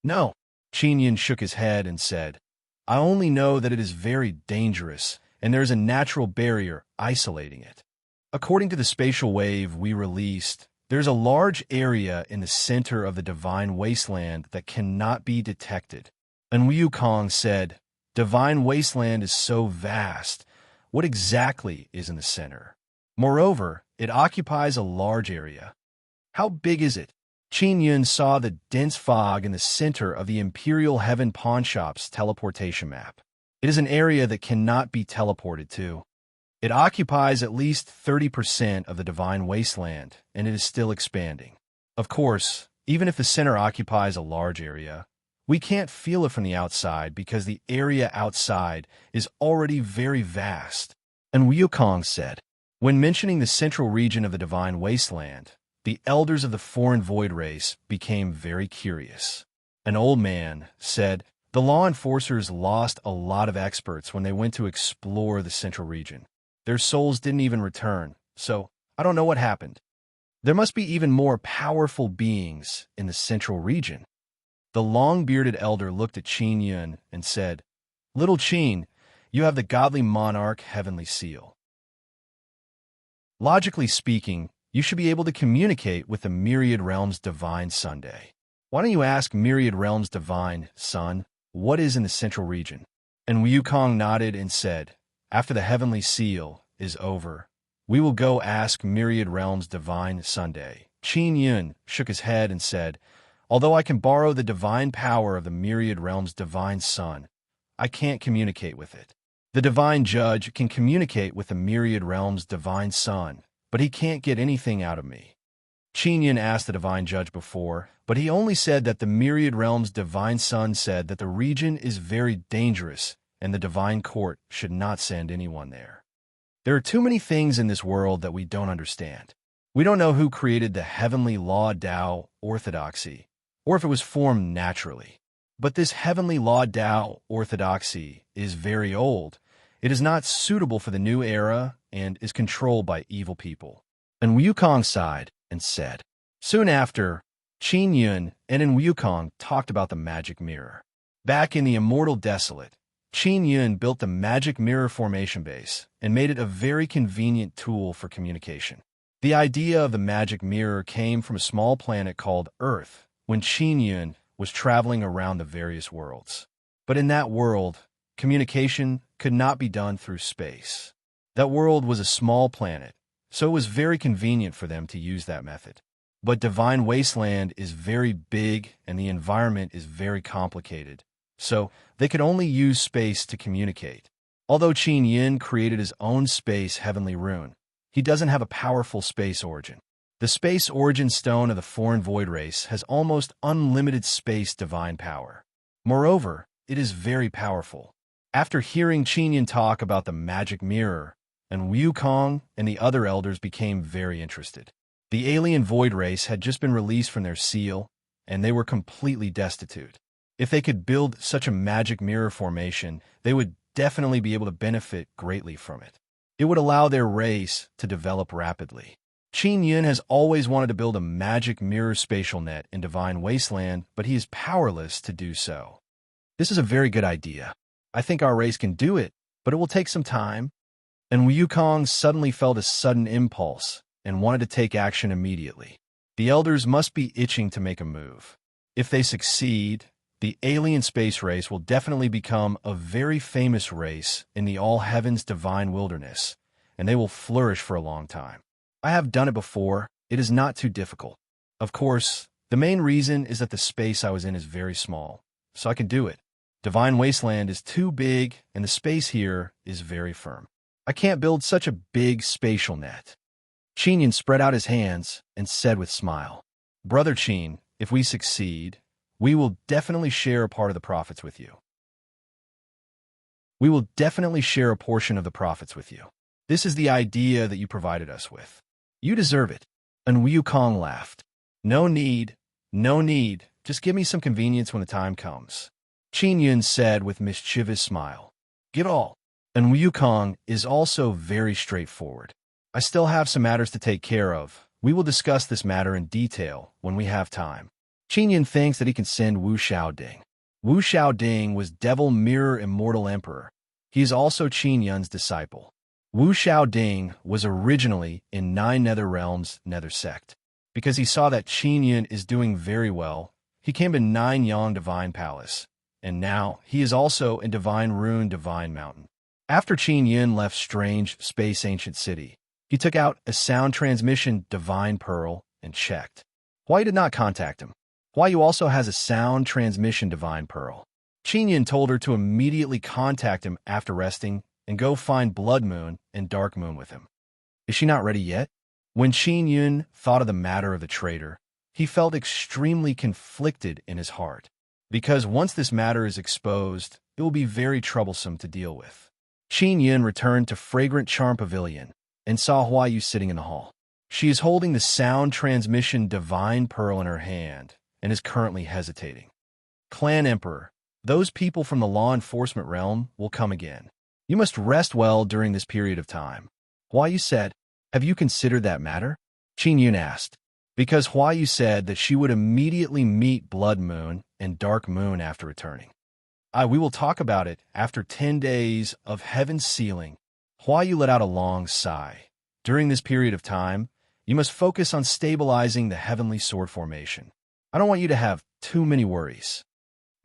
No. Qin Yun shook his head and said, I only know that it is very dangerous, and there is a natural barrier isolating it. According to the spatial wave we released, there's a large area in the center of the Divine Wasteland that cannot be detected. And Wukong said, Divine Wasteland is so vast. What exactly is in the center? Moreover, it occupies a large area. How big is it? Qin Yun saw the dense fog in the center of the Imperial Heaven Pawnshop's teleportation map. It is an area that cannot be teleported to. It occupies at least 30% of the Divine Wasteland, and it is still expanding. Of course, even if the center occupies a large area, we can't feel it from the outside because the area outside is already very vast. And Wukong said, when mentioning the central region of the Divine Wasteland, the elders of the foreign void race became very curious. An old man said, the law enforcers lost a lot of experts when they went to explore the central region. Their souls didn't even return, so I don't know what happened. There must be even more powerful beings in the central region. The long-bearded elder looked at Qin Yun and said, Little Qin, you have the godly monarch heavenly seal. Logically speaking, you should be able to communicate with the Myriad Realms Divine Sunday. Why don't you ask Myriad Realms Divine Sun, what is in the central region? And Wukong nodded and said, after the heavenly seal is over, we will go ask Myriad Realms Divine Sunday. Qin Yun shook his head and said, although I can borrow the divine power of the Myriad Realms Divine Sun, I can't communicate with it. The Divine Judge can communicate with the Myriad Realms Divine Sun, but he can't get anything out of me. Qin Yun asked the Divine Judge before, but he only said that the Myriad Realms Divine Sun said that the region is very dangerous and the Divine Court should not send anyone there. There are too many things in this world that we don't understand. We don't know who created the heavenly law Tao orthodoxy, or if it was formed naturally. But this heavenly law Tao orthodoxy is very old. It is not suitable for the new era and is controlled by evil people. And Wukong sighed and said. Soon after, Qin Yun and Wukong talked about the magic mirror. Back in the Immortal Desolate, Qin Yun built the magic mirror formation base and made it a very convenient tool for communication. The idea of the magic mirror came from a small planet called Earth when Qin Yun was traveling around the various worlds. But in that world, communication could not be done through space. That world was a small planet, so it was very convenient for them to use that method. But Divine Wasteland is very big and the environment is very complicated, so they could only use space to communicate. Although Qin Yin created his own space heavenly rune, he doesn't have a powerful space origin. The space origin stone of the foreign void race has almost unlimited space divine power. Moreover, it is very powerful. After hearing Qin Yin talk about the magic mirror, and Wukong and the other elders became very interested. The alien void race had just been released from their seal, and they were completely destitute. If they could build such a magic mirror formation, they would definitely be able to benefit greatly from it. It would allow their race to develop rapidly. Qin Yin has always wanted to build a magic mirror spatial net in Divine Wasteland, but he is powerless to do so. This is a very good idea. I think our race can do it, but it will take some time. And Wukong suddenly felt a sudden impulse and wanted to take action immediately. The elders must be itching to make a move. If they succeed, the alien space race will definitely become a very famous race in the all heavens divine wilderness, and they will flourish for a long time. I have done it before. It is not too difficult. Of course, the main reason is that the space I was in is very small, so I can do it. Divine Wasteland is too big, and the space here is very firm. I can't build such a big spatial net. Qin spread out his hands and said with smile, Brother Qin, if we succeed, We will definitely share a part of the profits with you. We will definitely share a portion of the profits with you. This is the idea that you provided us with. You deserve it. And Wukong laughed. No need. No need. Just give me some convenience when the time comes. Qin Yun said with mischievous smile. Get all. And Wukong is also very straightforward. I still have some matters to take care of. We will discuss this matter in detail when we have time. Qin Yun thinks that he can send Wu Xiaoding. Wu Xiaoding was Devil Mirror Immortal Emperor. He is also Qin Yun's disciple. Wu Xiaoding was originally in Nine Nether Realms Nether Sect. Because he saw that Qin Yun is doing very well, he came to Nine Yang Divine Palace, and now he is also in Divine Rune Divine Mountain. After Qin Yun left Strange Space Ancient City, he took out a sound transmission Divine Pearl and checked. Why did not contact him? Why you also has a sound transmission Divine Pearl? Qin Yun told her to immediately contact him after resting and go find Blood Moon and Dark Moon with him. Is she not ready yet? When Qin Yun thought of the matter of the traitor, he felt extremely conflicted in his heart, because once this matter is exposed, it will be very troublesome to deal with. Qin Yun returned to Fragrant Charm Pavilion and saw Huayu sitting in the hall. She is holding the sound transmission Divine Pearl in her hand and is currently hesitating. Clan Emperor, those people from the law enforcement realm will come again. You must rest well during this period of time. Huayu said, have you considered that matter? Qin Yun asked, because Huayu said that she would immediately meet Blood Moon and Dark Moon after returning. We will talk about it after 10 days of heaven's sealing. Huayu let out a long sigh. During this period of time, you must focus on stabilizing the heavenly sword formation. I don't want you to have too many worries.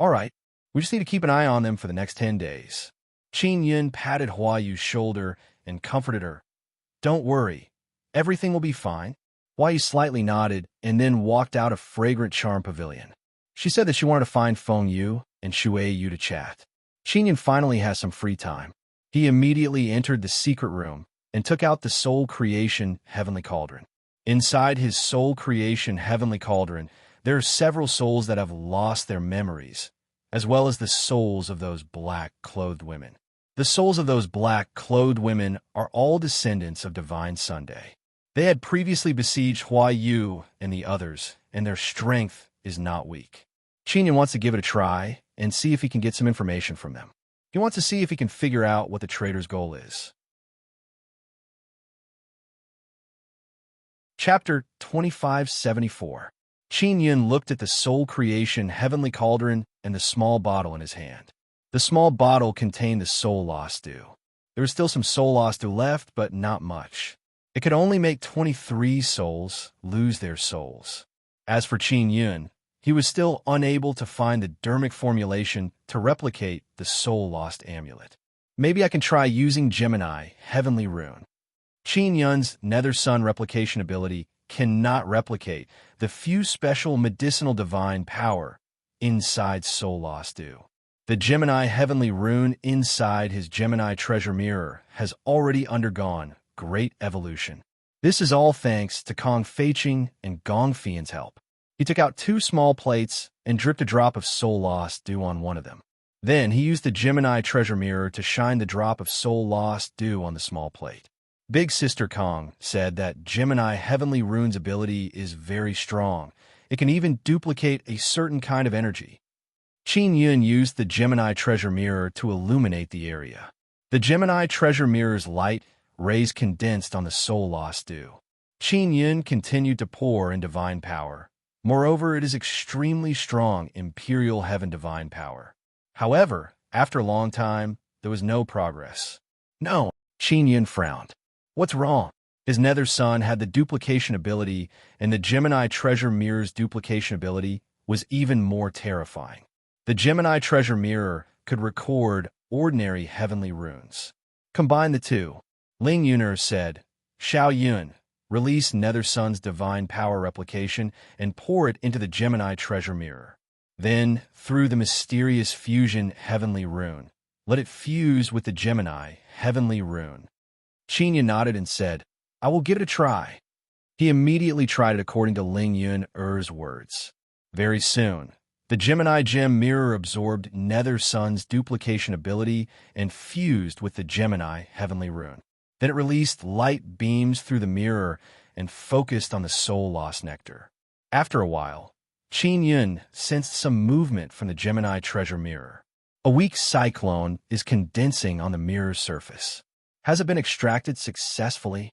All right, we just need to keep an eye on them for the next 10 days. Qin Yun patted Huayu's shoulder and comforted her. Don't worry, everything will be fine. Huayu slightly nodded and then walked out of Fragrant Charm Pavilion. She said that she wanted to find Feng Yu and Shuei Yu to chat. Qin Yun finally has some free time. He immediately entered the secret room and took out the Soul Creation Heavenly Cauldron. Inside his Soul Creation Heavenly Cauldron, there are several souls that have lost their memories, as well as the souls of those black-clothed women. The souls of those black-clothed women are all descendants of Divine Sunday. They had previously besieged Huayu and the others, and their strength is not weak. Qin Yun wants to give it a try and see if he can get some information from them. He wants to see if he can figure out what the traitor's goal is. Chapter 2574. Qin Yun looked at the Soul Creation Heavenly Cauldron and the small bottle in his hand. The small bottle contained the Soul Lost Dew. There was still some Soul Lost Dew left, but not much. It could only make 23 souls lose their souls. As for Qin Yun, he was still unable to find the dermic formulation to replicate the Soul Lost Amulet. Maybe I can try using Gemini Heavenly Rune. Qin Yun's Nether Sun replication ability cannot replicate the few special medicinal divine power inside Soul Lost Dew. The Gemini Heavenly Rune inside his Gemini Treasure Mirror has already undergone great evolution. This is all thanks to Kong Feiqing and Gong Fian's help. He took out 2 small plates and dripped a drop of Soul Lost Dew on one of them. Then he used the Gemini Treasure Mirror to shine the drop of Soul Lost Dew on the small plate. Big Sister Kong said that Gemini Heavenly Rune's ability is very strong. It can even duplicate a certain kind of energy. Qin Yun used the Gemini Treasure Mirror to illuminate the area. The Gemini Treasure Mirror's light rays condensed on the Soul Lost Dew. Qin Yun continued to pour in divine power. Moreover, it is extremely strong Imperial Heaven divine power. However, after a long time, there was no progress. No, Qin Yun frowned. What's wrong? His Nether Sun had the duplication ability, and the Gemini Treasure Mirror's duplication ability was even more terrifying. The Gemini Treasure Mirror could record ordinary heavenly runes. Combine the two. Ling Yuner said, Xiao Yun, release Nether Sun's divine power replication and pour it into the Gemini Treasure Mirror. Then, through the mysterious fusion heavenly rune, let it fuse with the Gemini heavenly rune. Qin Yun nodded and said, I will give it a try. He immediately tried it according to Ling Yun Er's words. Very soon, The Gemini gem mirror absorbed Nether Sun's duplication ability and fused with the Gemini heavenly rune. Then it released light beams through the mirror and focused on the soul-lost nectar. After a while, Qin Yun sensed some movement from the Gemini treasure mirror. A weak cyclone is condensing on the mirror's surface. Has it been extracted successfully?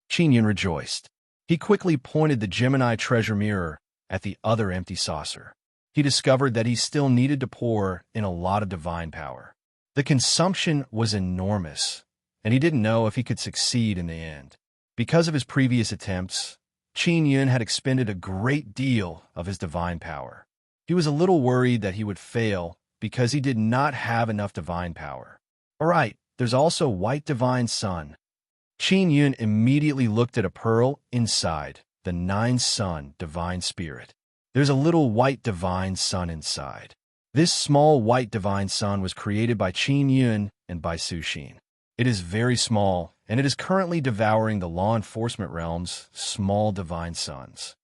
Qin Yun rejoiced. He quickly pointed the Gemini treasure mirror at the other empty saucer. He discovered that he still needed to pour in a lot of divine power. The consumption was enormous, and he didn't know if he could succeed in the end. Because of his previous attempts, Qin Yun had expended a great deal of his divine power. He was a little worried that he would fail because he did not have enough divine power. All right, there's also white divine sun. Qin Yun immediately looked at a pearl inside the 9-sun divine spirit. There's a little white divine sun inside. This small white divine sun was created by Qin Yun and by Su Xin. It is very small, and it is currently devouring the law enforcement realm's small divine suns.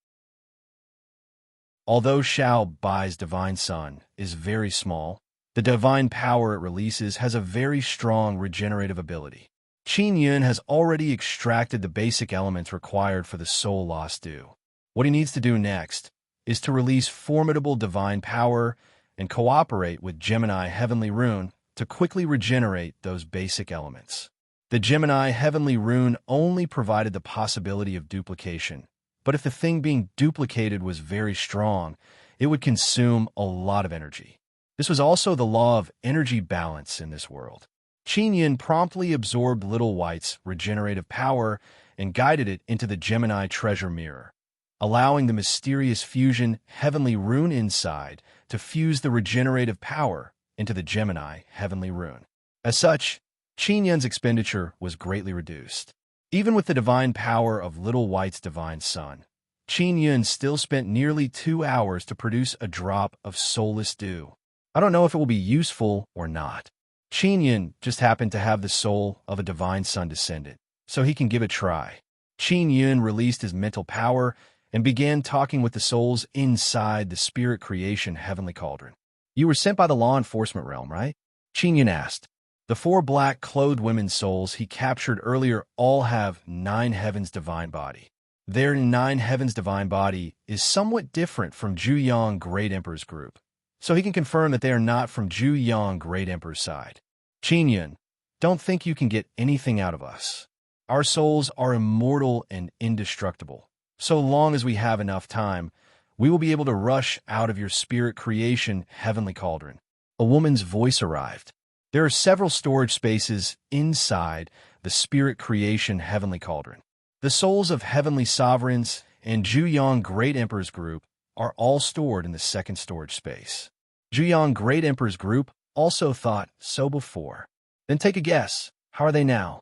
Although Xiao Bai's divine sun is very small, the divine power it releases has a very strong regenerative ability. Qin Yun has already extracted the basic elements required for the soul-lost dew. What he needs to do next is to release formidable divine power and cooperate with Gemini heavenly rune to quickly regenerate those basic elements. The Gemini heavenly rune only provided the possibility of duplication, but if the thing being duplicated was very strong, it would consume a lot of energy. This was also the law of energy balance in this world. Qin Yun promptly absorbed Little White's regenerative power and guided it into the Gemini treasure mirror, allowing the mysterious fusion heavenly rune inside to fuse the regenerative power into the Gemini heavenly rune. As such, Qin Yun's expenditure was greatly reduced. Even with the divine power of Little White's divine sun, Qin Yun still spent nearly 2 hours to produce a drop of soulless dew. I don't know if it will be useful or not. Qin Yun just happened to have the soul of a divine sun descendant, so he can give it a try. Qin Yun released his mental power and began talking with the souls inside the spirit creation heavenly cauldron. You were sent by the law enforcement realm, right? Qin Yun asked. The 4 black clothed women's souls he captured earlier all have 9 heavens divine body. Their 9 heavens divine body is somewhat different from Zhu Yang Great Emperor's group, so he can confirm that they are not from Zhu Yang Great Emperor's side. Qin Yun, don't think you can get anything out of us. Our souls are immortal and indestructible. So long as we have enough time, we will be able to rush out of your spirit creation heavenly cauldron. A woman's voice arrived. There are several storage spaces inside the spirit creation heavenly cauldron. The souls of heavenly sovereigns and Zhu Yang Great Emperor's group are all stored in the second storage space. Zhu Yang Great Emperor's group also thought so before. Then take a guess. How are they now?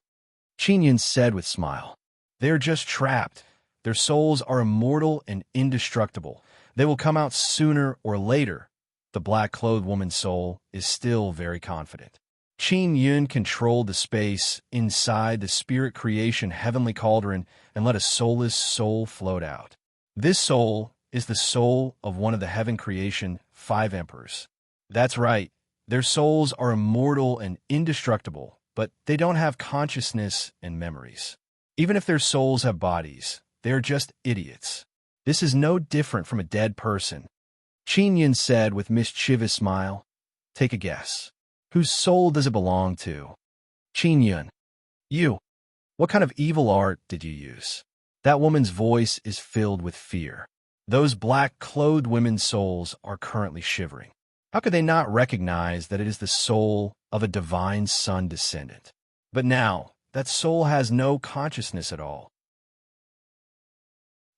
Qin Yun said with a smile. They're just trapped. Their souls are immortal and indestructible. They will come out sooner or later. The black-clothed woman's soul is still very confident. Qin Yun controlled the space inside the spirit creation heavenly cauldron and let a soulless soul float out. This soul is the soul of one of the heaven creation 5 emperors. That's right. Their souls are immortal and indestructible, but they don't have consciousness and memories. Even if their souls have bodies, they are just idiots. This is no different from a dead person. Qin Yun said with mischievous smile. Take a guess. Whose soul does it belong to? Qin Yun. You. What kind of evil art did you use? That woman's voice is filled with fear. Those black-clothed women's souls are currently shivering. How could they not recognize that it is the soul of a divine sun descendant? But now, that soul has no consciousness at all.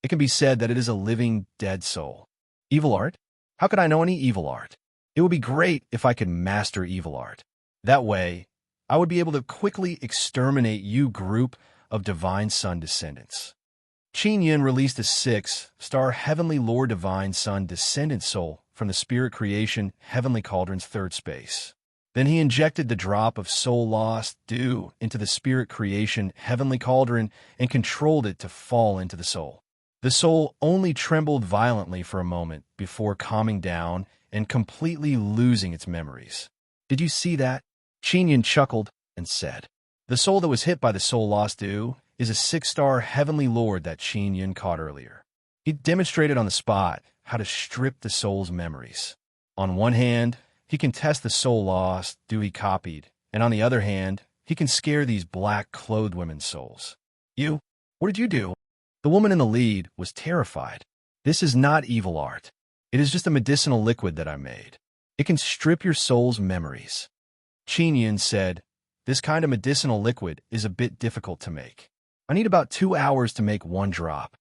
It can be said that it is a living, dead soul. Evil art? How could I know any evil art? It would be great if I could master evil art. That way, I would be able to quickly exterminate you group of divine sun descendants. Qin Yun released a 6-star heavenly lore divine sun descendant soul from the spirit creation heavenly cauldron's 3rd space. Then he injected the drop of soul-lost dew into the spirit creation heavenly cauldron and controlled it to fall into the soul. The soul only trembled violently for a moment before calming down and completely losing its memories. Did you see that? Qin Yun chuckled and said, the soul that was hit by the soul lost due is a 6-star heavenly lord that Qin Yun caught earlier. He demonstrated on the spot how to strip the soul's memories. On one hand, he can test the soul lost due he copied, and on the other hand, he can scare these black-clothed women's souls. You? What did you do? The woman in the lead was terrified. This is not evil art. It is just a medicinal liquid that I made. It can strip your soul's memories. Qin Yun said, this kind of medicinal liquid is a bit difficult to make. I need about 2 hours to make 1 drop.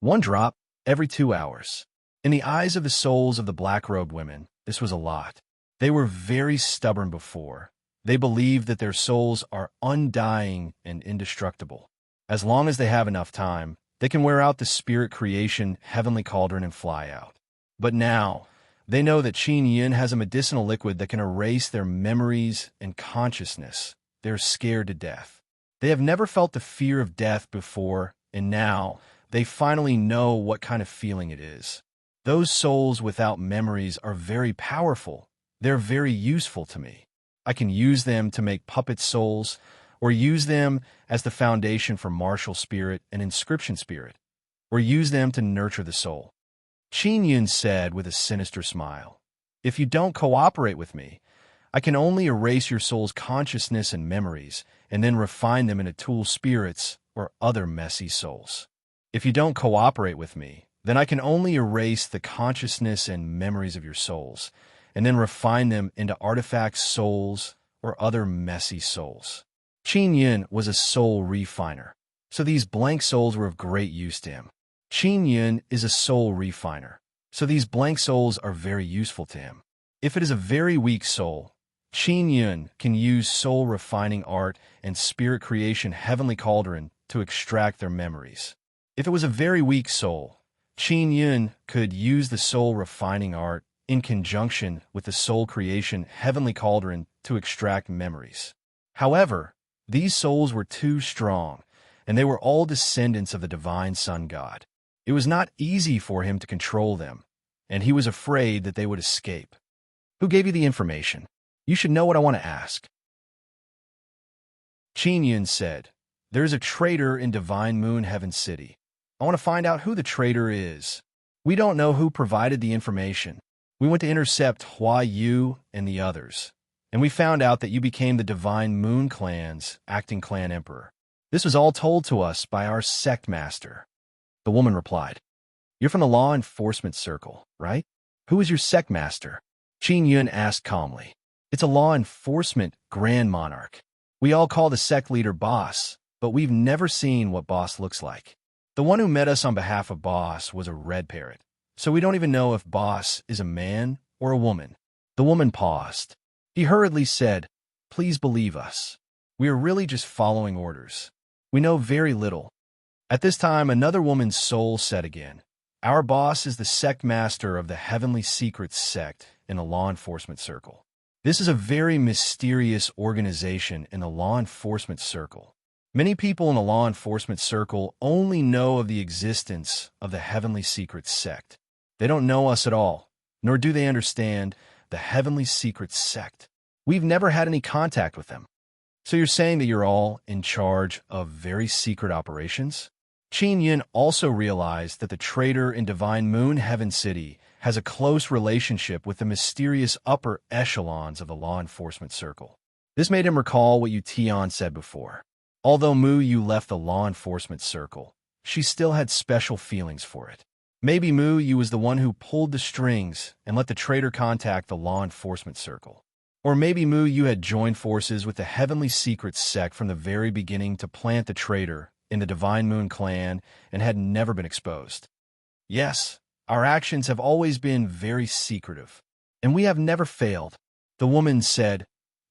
1 drop every 2 hours. In the eyes of the souls of the black-robed women, this was a lot. They were very stubborn before. They believed that their souls are undying and indestructible. As long as they have enough time, they can wear out the spirit creation heavenly cauldron and fly out. But now, they know that Qin Yun has a medicinal liquid that can erase their memories and consciousness. They're scared to death. They have never felt the fear of death before, and now they finally know what kind of feeling it is. Those souls without memories are very powerful. They're very useful to me. I can use them to make puppet souls, or use them as the foundation for martial spirit and inscription spirit, or use them to nurture the soul. Qin Yun said with a sinister smile, if you don't cooperate with me, I can only erase your soul's consciousness and memories, and then refine them into tool spirits or other messy souls. If you don't cooperate with me, then I can only erase the consciousness and memories of your souls, and then refine them into artifact souls or other messy souls. Qin Yun was a soul refiner, so these blank souls were of great use to him. Qin Yun is a soul refiner, so these blank souls are very useful to him. If it is a very weak soul, Qin Yun can use soul refining art and spirit creation heavenly cauldron to extract their memories. If it was a very weak soul, Qin Yun could use the soul refining art in conjunction with the soul creation heavenly cauldron to extract memories. However, these souls were too strong, and they were all descendants of the divine sun god. It was not easy for him to control them, and he was afraid that they would escape. Who gave you the information? You should know what I want to ask. Qin Yun said, there is a traitor in Divine Moon Heaven City. I want to find out who the traitor is. We don't know who provided the information. We went to intercept Hua Yu and the others, and we found out that you became the Divine Moon Clan's acting clan emperor. This was all told to us by our sect master. The woman replied, you're from the law enforcement circle, right? Who is your sect master? Qin Yun asked calmly. It's a law enforcement Grand Monarch. We all call the sect leader Boss, but we've never seen what Boss looks like. The one who met us on behalf of Boss was a red parrot, so we don't even know if Boss is a man or a woman. The woman paused. He hurriedly said, please believe us. We are really just following orders. We know very little. At this time, another woman's soul said again, our boss is the sect master of the Heavenly Secrets sect in the law enforcement circle. This is a very mysterious organization in the law enforcement circle. Many people in the law enforcement circle only know of the existence of the Heavenly Secrets sect. They don't know us at all, nor do they understand the Heavenly Secrets sect. We've never had any contact with them. So you're saying that you're all in charge of very secret operations? Qin Yun also realized that the traitor in Divine Moon Heaven City has a close relationship with the mysterious upper echelons of the law enforcement circle. This made him recall what Yu Tian said before. Although Mu Yu left the law enforcement circle, she still had special feelings for it. Maybe Mu Yu was the one who pulled the strings and let the traitor contact the law enforcement circle. Or maybe Mu Yu had joined forces with the Heavenly Secrets sect from the very beginning to plant the traitor in the Divine Moon clan and had never been exposed. Yes, our actions have always been very secretive, and we have never failed. The woman said,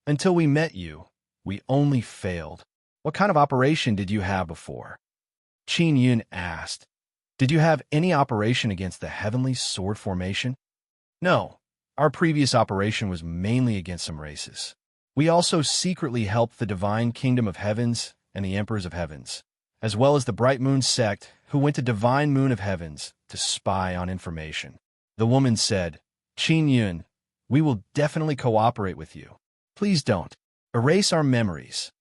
until we met you, we only failed. What kind of operation did you have before? Qin Yun asked, did you have any operation against the Heavenly Sword Formation? No, our previous operation was mainly against some races. We also secretly helped the Divine Kingdom of Heavens and the Emperors of Heavens, as well as the Bright Moon sect who went to Divine Moon of Heavens to spy on information. The woman said, Qin Yun, we will definitely cooperate with you. Please don't erase our memories.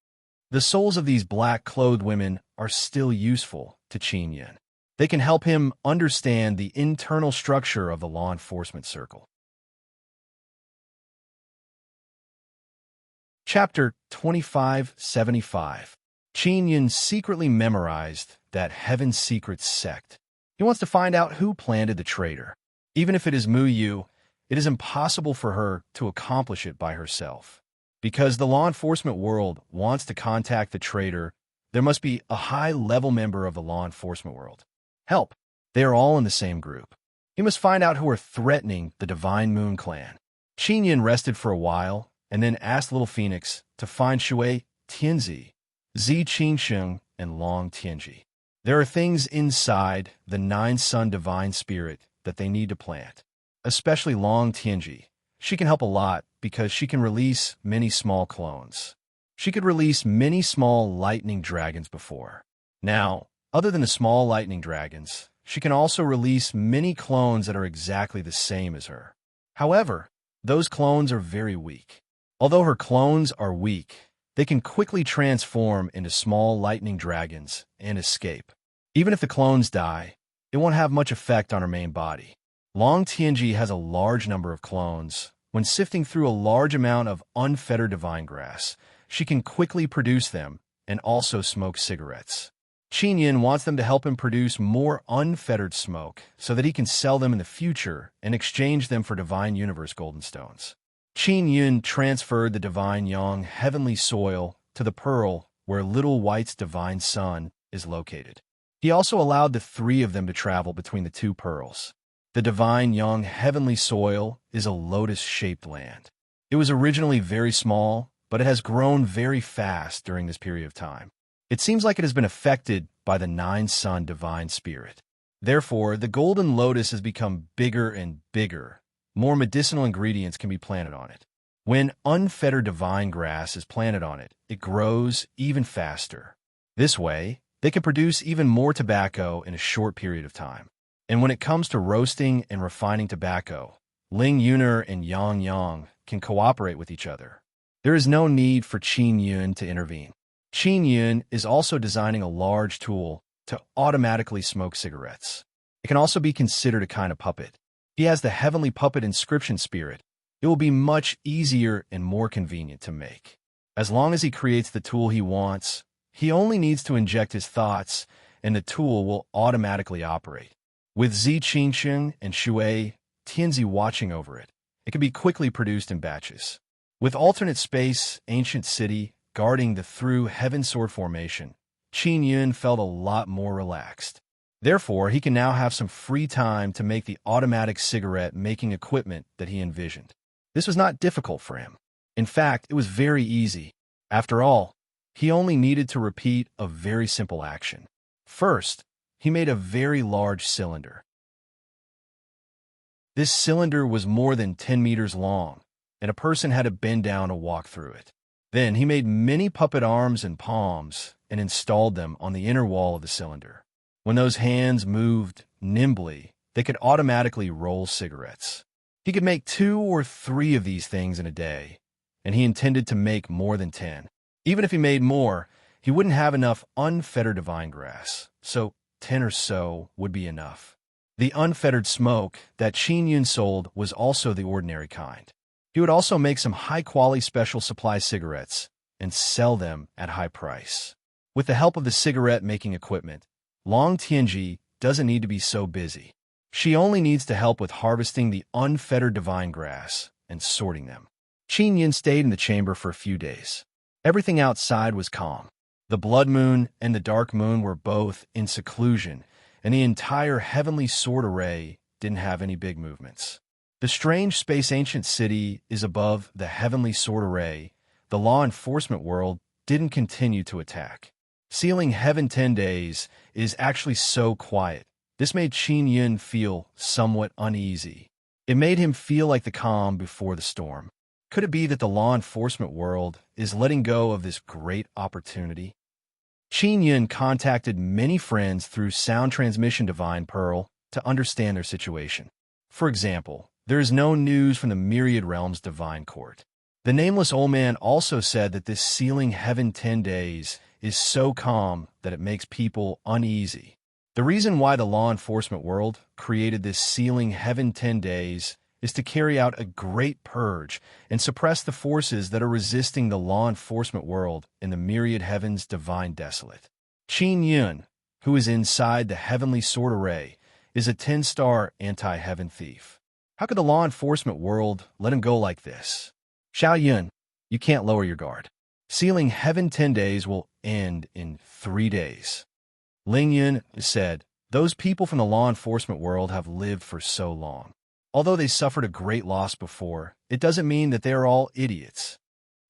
The souls of these black-clothed women are still useful to Qin Yun. They can help him understand the internal structure of the law enforcement circle. Chapter 2575. Qin Yun secretly memorized that Heaven Secrets sect. He wants to find out who planted the traitor. Even if it is Mu Yu, it is impossible for her to accomplish it by herself. Because the law enforcement world wants to contact the traitor, there must be a high-level member of the law enforcement world. Help! They are all in the same group. He must find out who are threatening the Divine Moon clan. Qin Yun rested for a while, and then asked Little Phoenix to find Shui, Tianzi, Zi Qingsheng, and Long Tianji. There are things inside the Nine-Sun Divine Spirit that they need to plant, especially Long Tianji. She can help a lot because she can release many small clones. She could release many small lightning dragons before. Now, other than the small lightning dragons, she can also release many clones that are exactly the same as her. However, those clones are very weak. Although her clones are weak, they can quickly transform into small lightning dragons and escape. Even if the clones die, it won't have much effect on her main body. Long Tianji has a large number of clones. When sifting through a large amount of unfettered divine grass, she can quickly produce them and also smoke cigarettes. Qin Yun wants them to help him produce more unfettered smoke so that he can sell them in the future and exchange them for Divine Universe Golden Stones. Qin Yun transferred the Divine Yang heavenly soil to the pearl where Little White's Divine Sun is located. He also allowed the three of them to travel between the two pearls. The Divine Yang heavenly soil is a lotus-shaped land. It was originally very small, but it has grown very fast during this period of time. It seems like it has been affected by the Nine-Sun Divine Spirit. Therefore, the golden lotus has become bigger and bigger. More medicinal ingredients can be planted on it. When unfettered divine grass is planted on it, it grows even faster. This way, they can produce even more tobacco in a short period of time. And when it comes to roasting and refining tobacco, Ling Yuner and Yang Yang can cooperate with each other. There is no need for Qin Yun to intervene. Qin Yun is also designing a large tool to automatically smoke cigarettes. It can also be considered a kind of puppet. He has the heavenly puppet inscription spirit. It will be much easier and more convenient to make. As long as he creates the tool he wants, he only needs to inject his thoughts, and the tool will automatically operate. With Zi Qingsheng and Shui Tianzi watching over it, it can be quickly produced in batches. With alternate space, ancient city, guarding the through heaven sword formation, Qin Yun felt a lot more relaxed. Therefore, he can now have some free time to make the automatic cigarette-making equipment that he envisioned. This was not difficult for him. In fact, it was very easy. After all, he only needed to repeat a very simple action. First, he made a very large cylinder. This cylinder was more than 10 meters long, and a person had to bend down to walk through it. Then he made many puppet arms and palms and installed them on the inner wall of the cylinder. When those hands moved nimbly, they could automatically roll cigarettes. He could make 2 or 3 of these things in a day, and he intended to make more than 10. Even if he made more, he wouldn't have enough unfettered divine grass, so 10 or so would be enough. The unfettered smoke that Qin Yun sold was also the ordinary kind. He would also make some high-quality special supply cigarettes and sell them at high price. With the help of the cigarette-making equipment, Long Tianji doesn't need to be so busy. She only needs to help with harvesting the unfettered divine grass and sorting them. Qin Yun stayed in the chamber for a few days. Everything outside was calm. The blood moon and the dark moon were both in seclusion, and the entire heavenly sword array didn't have any big movements. The strange space ancient city is above the heavenly sword array. The law enforcement world didn't continue to attack. Sealing heaven 10 days is actually so quiet. This made Qin Yun feel somewhat uneasy. It made him feel like the calm before the storm. Could it be that the law enforcement world is letting go of this great opportunity? Qin Yun contacted many friends through sound transmission Divine Pearl to understand their situation. For example, There is no news from the myriad realms' divine court. The nameless old man also said that this sealing heaven 10 days is so calm that it makes people uneasy. The reason why the law enforcement world created this sealing heaven 10 days is to carry out a great purge and suppress the forces that are resisting the law enforcement world in the myriad heavens divine desolate. Qin Yun, who is inside the heavenly sword array, is a 10-star anti-heaven thief. How could the law enforcement world let him go like this? Xiao Yun, you can't lower your guard. Sealing heaven 10 days will end in 3 days. Ling Yun said, those people from the law enforcement world have lived for so long. Although they suffered a great loss before, it doesn't mean that they are all idiots.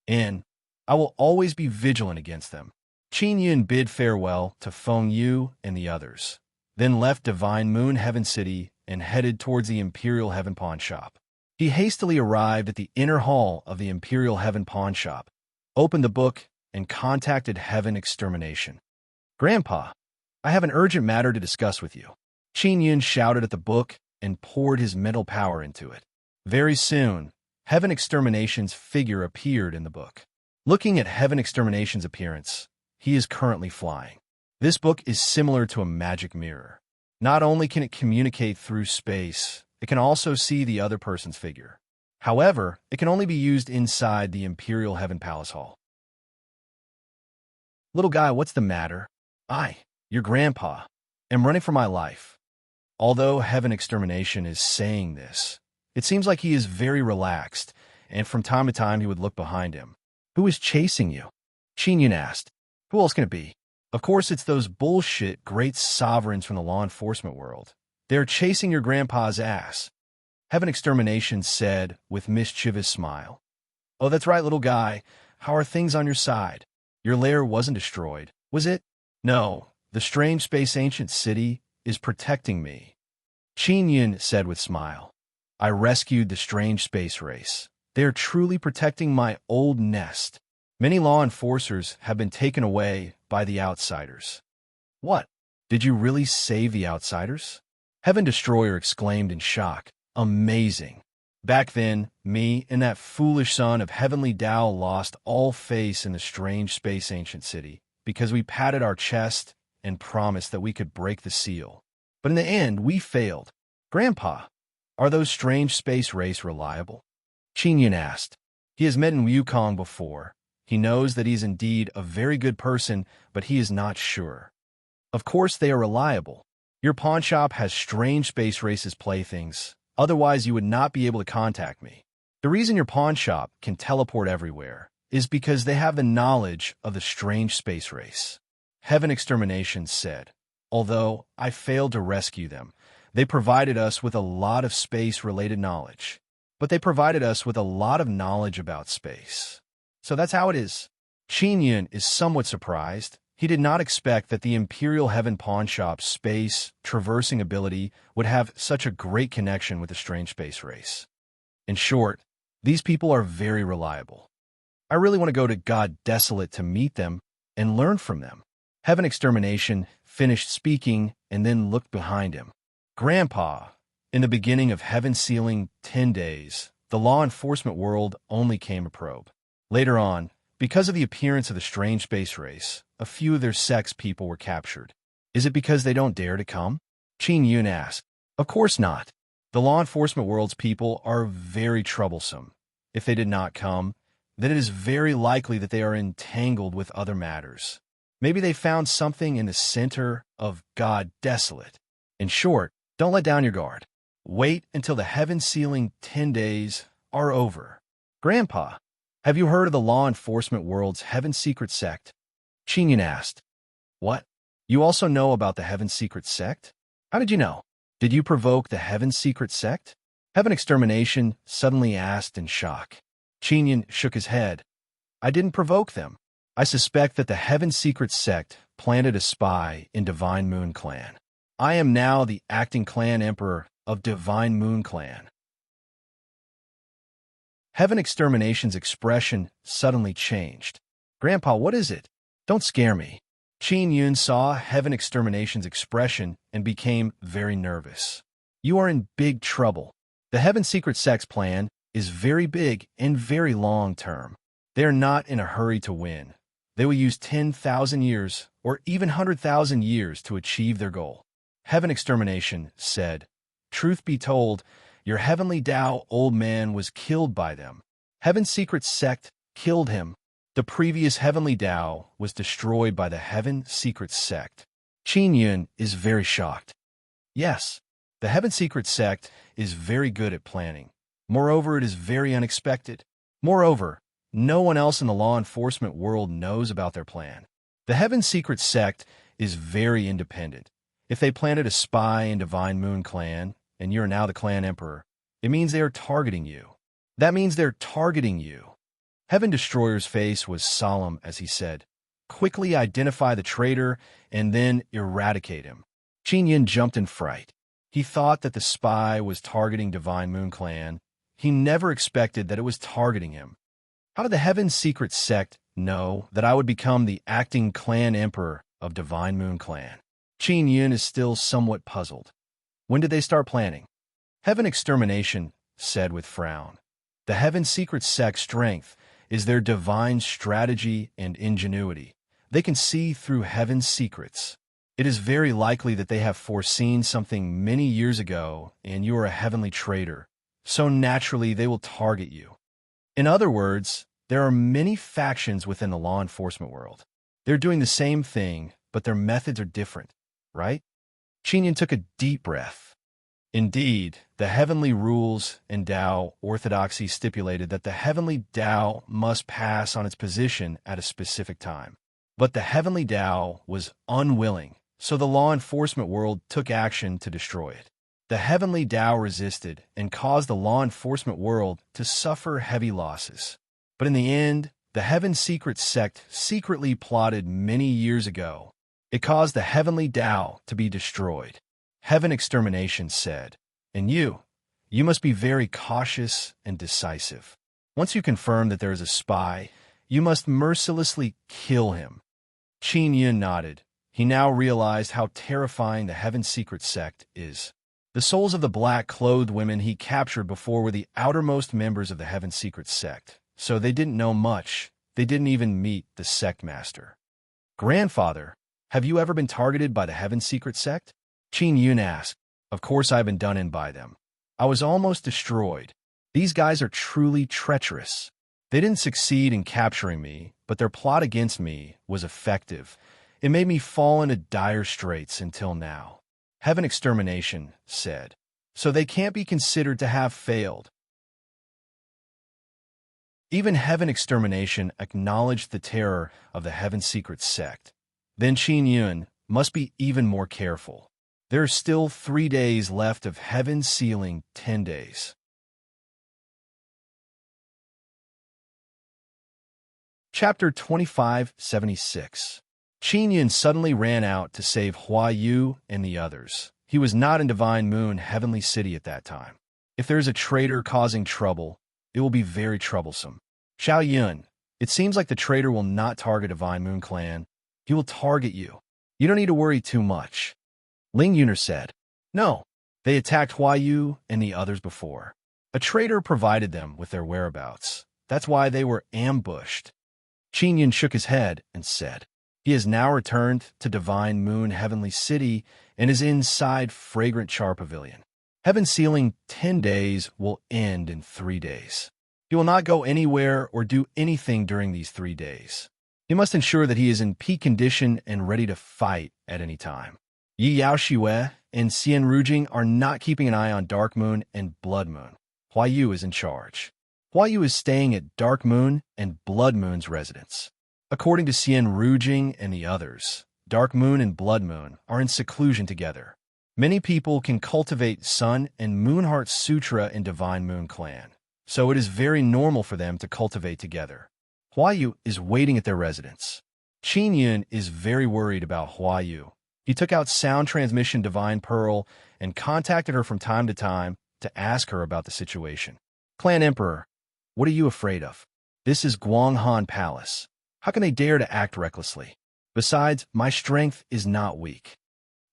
And I will always be vigilant against them. Qin Yun bid farewell to Feng Yu and the others, then left Divine Moon Heaven City and headed towards the Imperial Heaven Pawn Shop. He hastily arrived at the inner hall of the Imperial Heaven Pawn Shop, opened the book, and contacted Heaven Extermination. Grandpa, I have an urgent matter to discuss with you. Qin Yun shouted at the book and poured his mental power into it. Very soon, Heaven Extermination's figure appeared in the book. Looking at Heaven Extermination's appearance, he is currently flying. This book is similar to a magic mirror. Not only can it communicate through space, it can also see the other person's figure. However, it can only be used inside the Imperial Heaven Palace Hall. Little guy, what's the matter? Your grandpa, am running for my life. Although Heaven Extermination is saying this, it seems like he is very relaxed, and from time to time he would look behind him. Who is chasing you? Qin Yun asked. Who else can it be? Of course, it's those bullshit great sovereigns from the law enforcement world. They're chasing your grandpa's ass. Heaven Extermination said with mischievous smile. Oh, that's right, little guy. How are things on your side? Your lair wasn't destroyed, was it? No, the strange space ancient city is protecting me. Qin Yun said with smile. I rescued the strange space race. They are truly protecting my old nest. Many law enforcers have been taken away by the outsiders. What? Did you really save the outsiders? Heaven Destroyer exclaimed in shock. Amazing. Back then, me and that foolish son of Heavenly Tao lost all face in the strange space ancient city because we patted our chest and promised that we could break the seal. But in the end, we failed. Grandpa, are those strange space race reliable? Qin Yun asked. He has met in Wukong before. He knows that he's indeed a very good person, but he is not sure. Of course they are reliable. Your pawn shop has strange space races playthings. Otherwise, you would not be able to contact me. The reason your pawn shop can teleport everywhere is because they have the knowledge of the strange space race. Heaven Extermination said, although I failed to rescue them, they provided us with a lot of space-related knowledge. But they provided us with a lot of knowledge about space. So that's how it is. Qin Yun is somewhat surprised. He did not expect that the Imperial Heaven Pawn Shop's space traversing ability would have such a great connection with the strange space race. In short, these people are very reliable. I really want to go to God Desolate to meet them and learn from them. Heaven Extermination finished speaking and then looked behind him. Grandpa, in the beginning of Heaven Sealing 10 days, the law enforcement world only came a probe. Later on, because of the appearance of the strange space race, a few of their sex people were captured. Is it because they don't dare to come? Qin Yun asked. Of course not. The law enforcement world's people are very troublesome. If they did not come, then it is very likely that they are entangled with other matters. Maybe they found something in the center of God Desolate. In short, don't let down your guard. Wait until the Heaven Sealing 10 days are over. Grandpa, have you heard of the law enforcement world's Heaven Secret Sect? Qin Yun asked. What? You also know about the Heaven Secret Sect? How did you know? Did you provoke the Heaven Secret Sect? Heaven Extermination suddenly asked in shock. Qin Yun shook his head. I didn't provoke them. I suspect that the Heaven Secret Sect planted a spy in Divine Moon Clan. I am now the acting clan emperor of Divine Moon Clan. Heaven Extermination's expression suddenly changed. Grandpa, what is it? Don't scare me. Qin Yun saw Heaven Extermination's expression and became very nervous. You are in big trouble. The Heaven Secret Sect's plan is very big and very long-term. They are not in a hurry to win. They will use 10,000 years or even 100,000 years to achieve their goal. Heaven Extermination said, "Truth be told, your heavenly Tao old man was killed by them. Heaven's Secret Sect killed him. The previous heavenly Tao was destroyed by the Heaven Secret Sect." Qin Yun is very shocked. Yes, the Heaven Secret Sect is very good at planning. Moreover, it is very unexpected. Moreover, no one else in the law enforcement world knows about their plan. The Heaven Secret Sect is very independent. If they planted a spy in Divine Moon Clan, and you're now the clan emperor, it means they are targeting you. That means they're targeting you. Heaven Destroyer's face was solemn as he said, "Quickly identify the traitor and then eradicate him." Qin Yin jumped in fright. He thought that the spy was targeting Divine Moon Clan. He never expected that it was targeting him. How did the Heaven Secret Sect know that I would become the acting clan emperor of Divine Moon Clan? Qin Yun is still somewhat puzzled. When did they start planning? Heaven Extermination said with frown. The Heaven Secret Sect's strength is their divine strategy and ingenuity. They can see through Heaven's secrets. It is very likely that they have foreseen something many years ago and you are a heavenly traitor, so naturally they will target you. In other words, there are many factions within the law enforcement world. They're doing the same thing, but their methods are different, right? Qin Yin took a deep breath. Indeed, the heavenly rules and Tao orthodoxy stipulated that the heavenly Tao must pass on its position at a specific time. But the heavenly Tao was unwilling, so the law enforcement world took action to destroy it. The heavenly Tao resisted and caused the law enforcement world to suffer heavy losses. But in the end, the Heaven Secret Sect secretly plotted many years ago. It caused the heavenly Tao to be destroyed. Heaven Extermination said, "And you must be very cautious and decisive. Once you confirm that there is a spy, you must mercilessly kill him." Qin Yun nodded. He now realized how terrifying the Heaven Secret Sect is. The souls of the black-clothed women he captured before were the outermost members of the Heaven Secret Sect, so they didn't know much. They didn't even meet the sect master. "Grandfather, have you ever been targeted by the Heaven Secret Sect?" Qin Yun asked. "Of course I've been done in by them. I was almost destroyed. These guys are truly treacherous. They didn't succeed in capturing me, but their plot against me was effective. It made me fall into dire straits until now." Heaven Extermination said, "So they can't be considered to have failed." Even Heaven Extermination acknowledged the terror of the Heaven Secret Sect. Then Qin Yun must be even more careful. There are still 3 days left of Heaven sealing 10 days. Chapter 2576. Qin Yun suddenly ran out to save Hua Yu and the others. He was not in Divine Moon Heavenly City at that time. If there is a traitor causing trouble, it will be very troublesome. Xiao Yun, it seems like the traitor will not target Divine Moon Clan. He will target you. You don't need to worry too much. Ling Yuner said, "No, they attacked Hua Yu and the others before. A traitor provided them with their whereabouts. That's why they were ambushed." Qin Yun shook his head and said, "He has now returned to Divine Moon Heavenly City and is inside Fragrant Char Pavilion. Heaven sealing 10 days will end in 3 days. He will not go anywhere or do anything during these 3 days. He must ensure that he is in peak condition and ready to fight at any time. Yi Yao Shiwei and Xian Rujing are not keeping an eye on Dark Moon and Blood Moon. Hua Yu is in charge. Hua Yu is staying at Dark Moon and Blood Moon's residence. According to Xian Rujing and the others, Dark Moon and Blood Moon are in seclusion together. Many people can cultivate Sun and Moonheart Sutra in Divine Moon Clan, so it is very normal for them to cultivate together. Hua Yu is waiting at their residence. Qin Yun is very worried about Hua Yu. He took out Sound Transmission Divine Pearl and contacted her from time to ask her about the situation. "Clan Emperor, what are you afraid of? This is Guanghan Palace. How can they dare to act recklessly? Besides, my strength is not weak."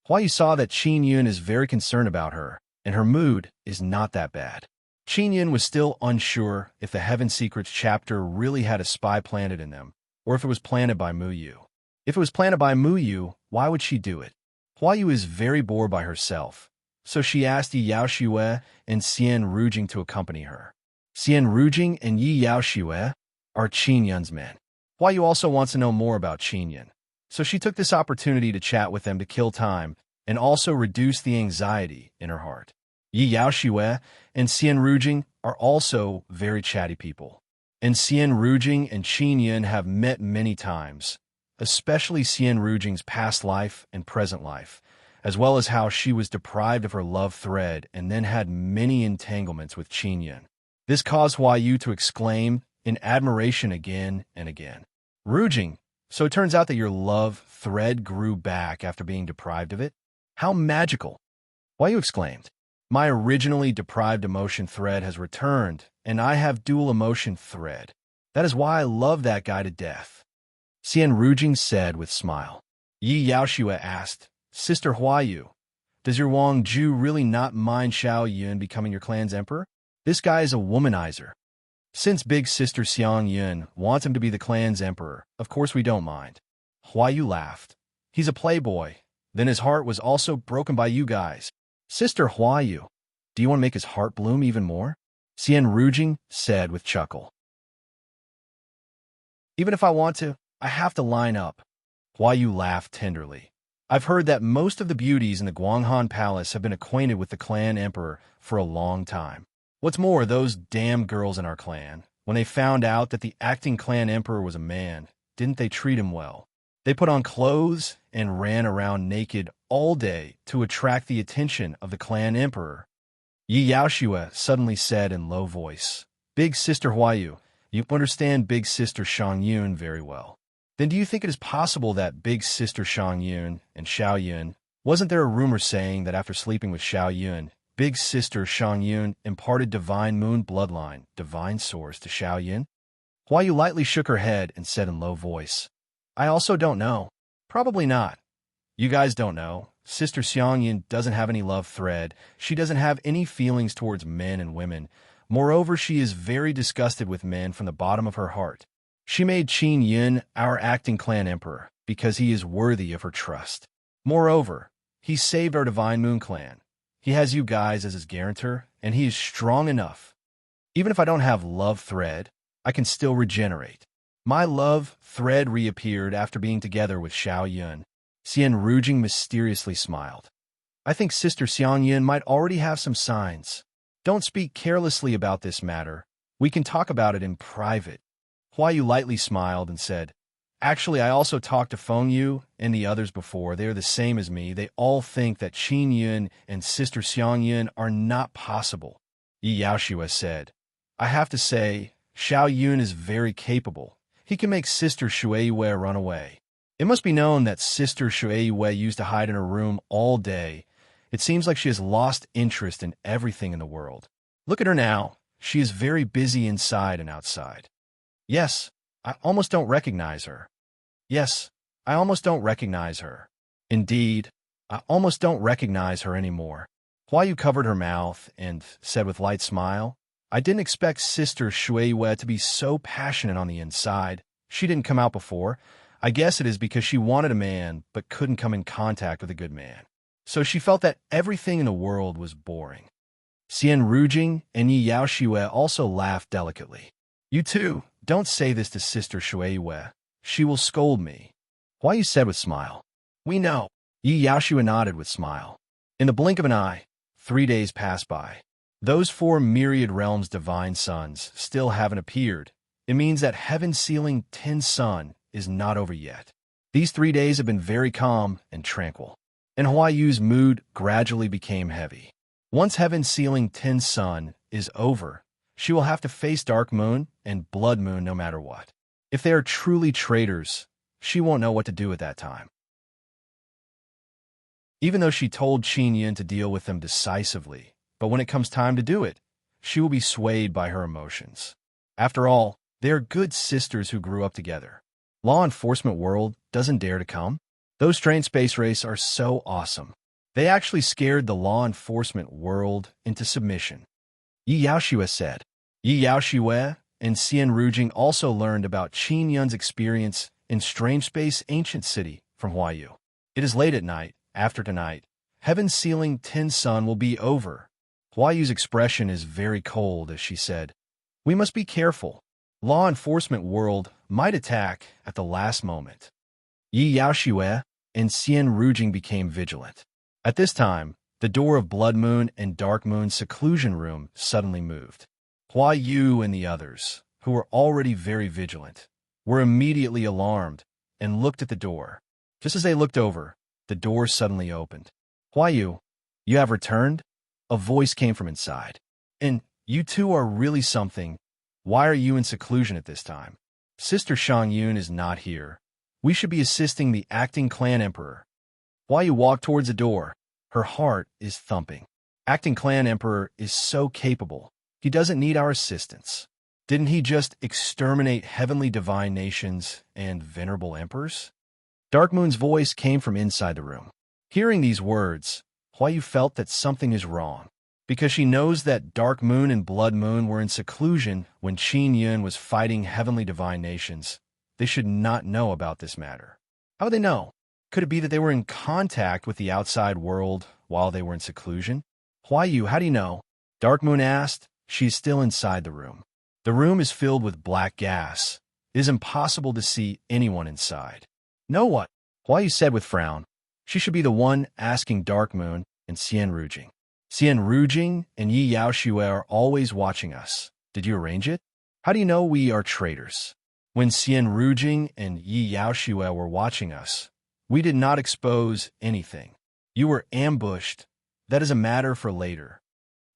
Hua Yu saw that Qin Yun is very concerned about her, and her mood is not that bad. Qin Yun was still unsure if the Heaven Secrets chapter really had a spy planted in them, or if it was planted by Mu Yu. If it was planted by Mu Yu, why would she do it? Hua Yu is very bored by herself, so she asked Yi Yaoshue and Xian Rujing to accompany her. Xian Rujing and Yi Yaoshue are Qin Yun's men. Hua Yu also wants to know more about Qin Yun, so she took this opportunity to chat with them to kill time and also reduce the anxiety in her heart. Yi Yaoshue and Xian Rujing are also very chatty people, and Xian Rujing and Qin Yun have met many times, especially Xian Rujing's past life and present life, as well as how she was deprived of her love thread and then had many entanglements with Qin Yun. This caused Hua Yu to exclaim in admiration again and again. Rujing, so it turns out that your love thread grew back after being deprived of it? How magical! Hua Yu exclaimed. My originally deprived emotion thread has returned, and I have dual emotion thread. That is why I love that guy to death. Xian Rujing said with smile. Yi Yaoshue asked, Sister Hua Yu, does your Wang Ju really not mind Xiao Yun becoming your clan's emperor? This guy is a womanizer. Since big sister Xiang Yun wants him to be the clan's emperor, of course we don't mind. Hua Yu laughed. He's a playboy. Then his heart was also broken by you guys. Sister Hua Yu, do you want to make his heart bloom even more? Xian Rujing said with chuckle. Even if I want to, I have to line up. Hua Yu laughed tenderly. I've heard that most of the beauties in the Guanghan Palace have been acquainted with the clan emperor for a long time. What's more, those damn girls in our clan, when they found out that the acting clan emperor was a man, didn't they treat him well? They put on clothes and ran around naked all day to attract the attention of the clan emperor. Yi Yaoshue suddenly said in low voice, Big Sister Hua Yu, you understand Big Sister Shang Yun very well. Then do you think it is possible that Big Sister Shang Yun and Xiao Yun, wasn't there a rumor saying that after sleeping with Xiao Yun, Big Sister Shang Yun imparted divine moon bloodline, divine source to Xiao Yun? Hua Yu lightly shook her head and said in low voice, I also don't know. Probably not. You guys don't know. Sister Xiang Yun doesn't have any love thread. She doesn't have any feelings towards men and women. Moreover, she is very disgusted with men from the bottom of her heart. She made Qin Yun our acting clan emperor because he is worthy of her trust. Moreover, he saved our Divine Moon clan. He has you guys as his guarantor, and he is strong enough. Even if I don't have love thread, I can still regenerate. My love thread reappeared after being together with Xiao Yun. Xian Rujing mysteriously smiled. I think Sister Xiang Yun might already have some signs. Don't speak carelessly about this matter. We can talk about it in private. Hua Yu lightly smiled and said, Actually, I also talked to Feng Yu and the others before. They are the same as me. They all think that Qin Yun and Sister Xiang Yun are not possible. Yi Yaoshue said, I have to say, Xiao Yun is very capable. He can make Sister Shueiyue run away. It must be known that Sister Shueiyue used to hide in her room all day. It seems like she has lost interest in everything in the world. Look at her now. She is very busy inside and outside. Yes, I almost don't recognize her. Yes, I almost don't recognize her. Indeed, I almost don't recognize her anymore. Hua Yu covered her mouth and said with light smile, I didn't expect Sister Shueiyue to be so passionate on the inside. She didn't come out before. I guess it is because she wanted a man but couldn't come in contact with a good man. So she felt that everything in the world was boring. Xian Rujing and Yi Yaoshue also laughed delicately. You too, don't say this to Sister Shueiyue. She will scold me. Hua Yu said with smile. We know. Yi Yaoshue nodded with smile. In the blink of an eye, 3 days passed by. Those 4 myriad realms' divine suns still haven't appeared. It means that Heaven's Sealing 10 Sun is not over yet. These 3 days have been very calm and tranquil, and Hua Yu's mood gradually became heavy. Once Heaven's Sealing 10 Sun is over, she will have to face Dark Moon and Blood Moon no matter what. If they are truly traitors, she won't know what to do at that time. Even though she told Qin Yun to deal with them decisively, but when it comes time to do it, she will be swayed by her emotions. After all, they are good sisters who grew up together. Law enforcement world doesn't dare to come. Those trained space race are so awesome. They actually scared the law enforcement world into submission. Yi Yaoshue said. Yi Yaoshue and Xian Rujing also learned about Qin Yun's experience in Strange Space Ancient City from Huayu. It is late at night. After tonight, Heaven's Sealing Tin Sun will be over. Huayu's expression is very cold as she said, "We must be careful. Law enforcement world might attack at the last moment." Yi Yaoshue and Xian Rujing became vigilant. At this time, the door of Blood Moon and Dark Moon's seclusion room suddenly moved. Huayu and the others, who were already very vigilant, were immediately alarmed and looked at the door. Just as they looked over, the door suddenly opened. "Huayu, you have returned?" A voice came from inside. "And you two are really something. Why are you in seclusion at this time? Sister Shangyun is not here. We should be assisting the acting clan emperor." Huayu walked towards the door. Her heart is thumping. Acting clan emperor is so capable. He doesn't need our assistance. Didn't he just exterminate heavenly divine nations and venerable emperors? Dark Moon's voice came from inside the room. Hearing these words, Huayu felt that something is wrong, because she knows that Dark Moon and Blood Moon were in seclusion when Qin Yun was fighting heavenly divine nations. They should not know about this matter. How would they know? Could it be that they were in contact with the outside world while they were in seclusion? "Huayu, how do you know?" Dark Moon asked. She is still inside the room. The room is filled with black gas. It is impossible to see anyone inside. "Know what?" Huayu said with frown. She should be the one asking Dark Moon and Xian Rujing. "Xian Rujing and Yi Yaoshue are always watching us. Did you arrange it? How do you know we are traitors?" "When Xian Rujing and Yi Yaoshue were watching us, we did not expose anything. You were ambushed. That is a matter for later."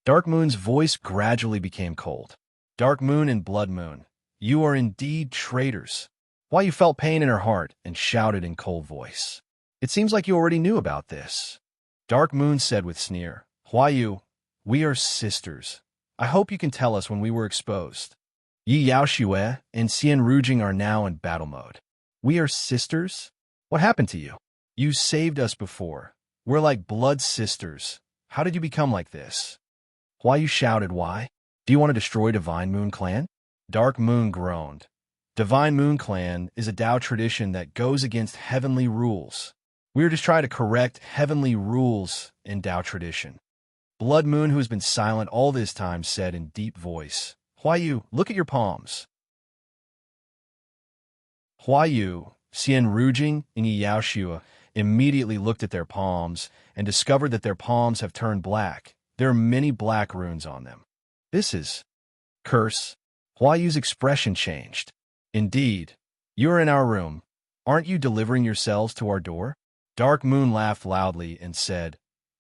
Dark Moon's voice gradually became cold. "Dark Moon and Blood Moon, you are indeed traitors." Huayu felt pain in her heart and shouted in cold voice, "It seems like you already knew about this." Dark Moon said with sneer, "Huayu, we are sisters. I hope you can tell us when we were exposed." Yi Yaoshue and Xian Rujing are now in battle mode. "We are sisters? What happened to you? You saved us before. We're like blood sisters. How did you become like this?" Huayu shouted, "Why? Do you want to destroy Divine Moon Clan?" Dark Moon groaned. Divine Moon Clan is a Tao tradition that goes against heavenly rules. We are just trying to correct heavenly rules in Tao tradition. Blood Moon, who has been silent all this time, said in deep voice, "Huayu, look at your palms." Huayu, Xian Rujing, and Yi Yaoshue immediately looked at their palms and discovered that their palms have turned black. There are many black runes on them. "This is curse." Huayu's expression changed. "Indeed, you are in our room. Aren't you delivering yourselves to our door?" Dark Moon laughed loudly and said,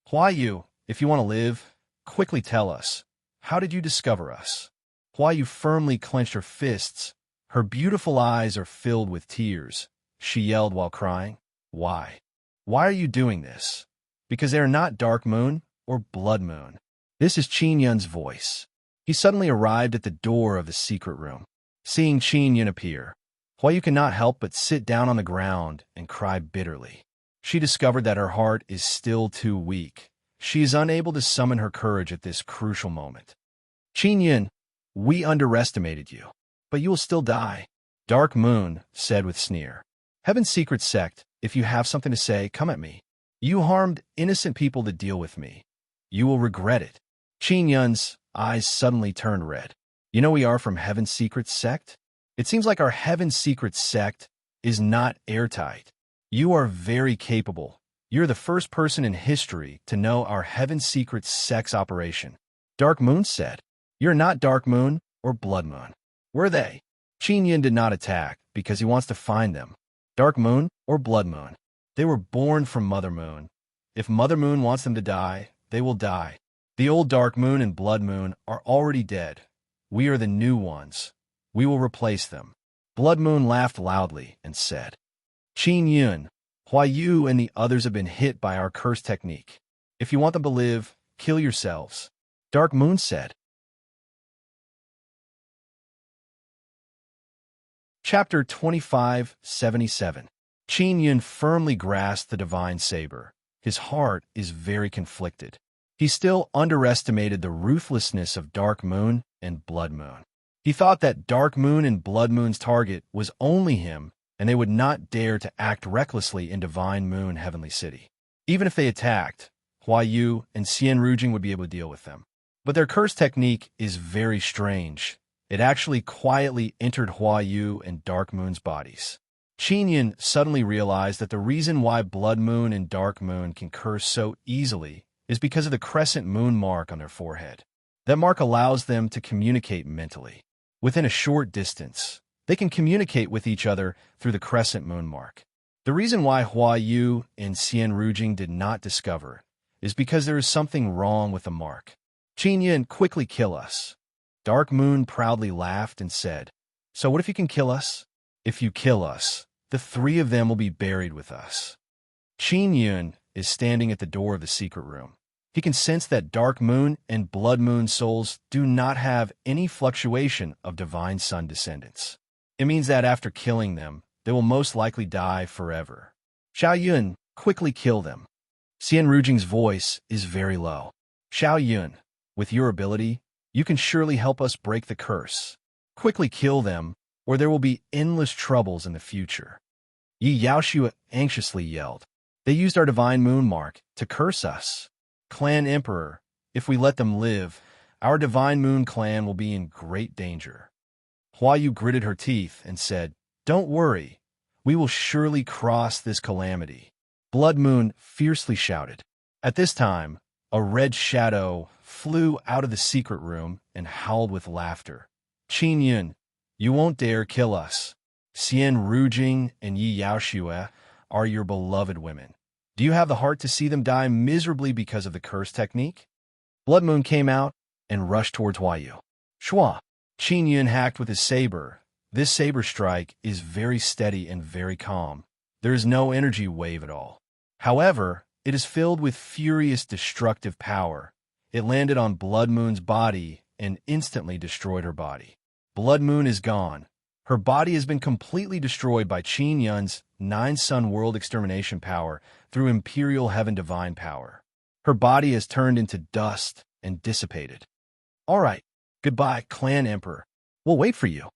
"Huayu, if you want to live, quickly tell us. How did you discover us?" Huayu firmly clenched her fists. Her beautiful eyes are filled with tears. She yelled while crying, "Why? Why are you doing this?" "Because they are not Dark Moon or Blood Moon." This is Qin Yun's voice. He suddenly arrived at the door of the secret room. Seeing Qin Yun appear, Huayu cannot help but sit down on the ground and cry bitterly. She discovered that her heart is still too weak. She is unable to summon her courage at this crucial moment. "Qin Yun, we underestimated you, but you will still die," Dark Moon said with sneer. "Heaven's secret sect, if you have something to say, come at me. You harmed innocent people to deal with me. You will regret it." Qin Yun's eyes suddenly turned red. "You know we are from Heaven's secret sect? It seems like our Heaven's secret sect is not airtight. You are very capable. You're the first person in history to know our Heaven's secret sect's operation." Dark Moon said, "You're not Dark Moon or Blood Moon." "Were they?" Qin Yun did not attack because he wants to find them. Dark Moon or Blood Moon. They were born from Mother Moon. If Mother Moon wants them to die, they will die. The old Dark Moon and Blood Moon are already dead. We are the new ones. We will replace them." Blood Moon laughed loudly and said, "Qin Yun, Huayu and the others have been hit by our curse technique. If you want them to live, kill yourselves." Dark Moon said. Chapter 2577. Qin Yun firmly grasped the divine saber. his heart is very conflicted. He still underestimated the ruthlessness of Dark Moon and Blood Moon. He thought that Dark Moon and Blood Moon's target was only him, and they would not dare to act recklessly in Divine Moon Heavenly City. Even if they attacked, Hua Yu and Xian Rujing would be able to deal with them. But their curse technique is very strange. It actually quietly entered Hua Yu and Dark Moon's bodies. Qin Yun suddenly realized that the reason why Blood Moon and Dark Moon can curse so easily is because of the crescent moon mark on their forehead. That mark allows them to communicate mentally. Within a short distance, they can communicate with each other through the crescent moon mark. The reason why Hua Yu and Xian Rujing did not discover is because there is something wrong with the mark. Qin Yun, quickly kill us. Dark Moon proudly laughed and said, "So what if you can kill us? If you kill us, the three of them will be buried with us." Qin Yun is standing at the door of the secret room. He can sense that Dark Moon and Blood Moon souls do not have any fluctuation of Divine Sun descendants. It means that after killing them, they will most likely die forever. Xiao Yun, quickly kill them. Xian Rujing's voice is very low. Xiao Yun, with your ability, you can surely help us break the curse. Quickly kill them, or there will be endless troubles in the future. Yi Yaoxue anxiously yelled. They used our Divine Moon mark to curse us. Clan Emperor, if we let them live, our Divine Moon clan will be in great danger. Hua Yu gritted her teeth and said, "Don't worry, we will surely cross this calamity." Blood Moon fiercely shouted. At this time, a red shadow flew out of the secret room and howled with laughter. Qin Yun, you won't dare kill us. Xian Rujing and Yi Yaoxue are your beloved women. Do you have the heart to see them die miserably because of the curse technique? Blood Moon came out and rushed towards Hua Yu. Shua. Qin Yun hacked with his saber. This saber strike is very steady and very calm. There is no energy wave at all. However, it is filled with furious destructive power. It landed on Blood Moon's body and instantly destroyed her body. Blood Moon is gone. Her body has been completely destroyed by Qin Yun's 9-Sun World Extermination power through Imperial Heaven Divine power. Her body has turned into dust and dissipated. All right, goodbye, Clan Emperor. We'll wait for you,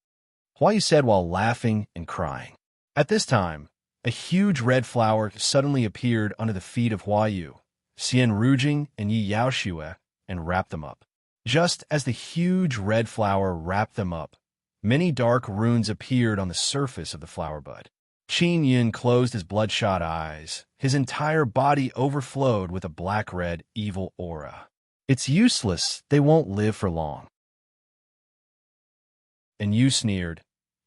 Hua Yu said while laughing and crying. At this time, a huge red flower suddenly appeared under the feet of Hua Yu, Xian Rujing, and Yi Yaoxue, and wrapped them up. Just as the huge red flower wrapped them up, many dark runes appeared on the surface of the flower bud. Qin Yun closed his bloodshot eyes. His entire body overflowed with a black-red, evil aura. It's useless. They won't live for long. And Yu sneered.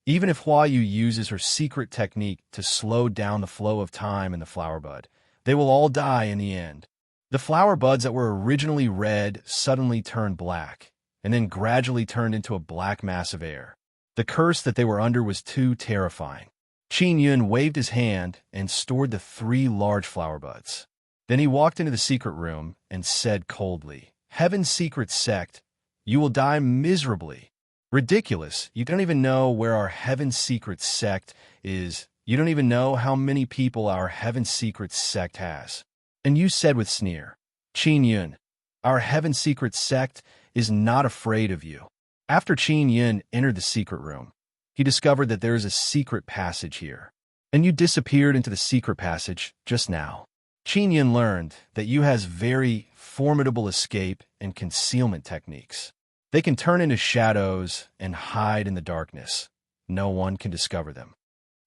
Even if Hua Yu uses her secret technique to slow down the flow of time in the flower bud, they will all die in the end. The flower buds that were originally red suddenly turned black, and then gradually turned into a black mass of air. The curse that they were under was too terrifying. Qin Yun waved his hand and stored the 3 large flower buds. Then he walked into the secret room and said coldly, "Heaven's secret sect, you will die miserably." Ridiculous. You don't even know where our Heaven's secret sect is. You don't even know how many people our Heaven's secret sect has. And you said with sneer, "Qin Yun, our Heaven's secret sect is not afraid of you." After Qin Yun entered the secret room, he discovered that there is a secret passage here. And you disappeared into the secret passage just now. Qin Yun learned that Yu has very formidable escape and concealment techniques. They can turn into shadows and hide in the darkness. No one can discover them.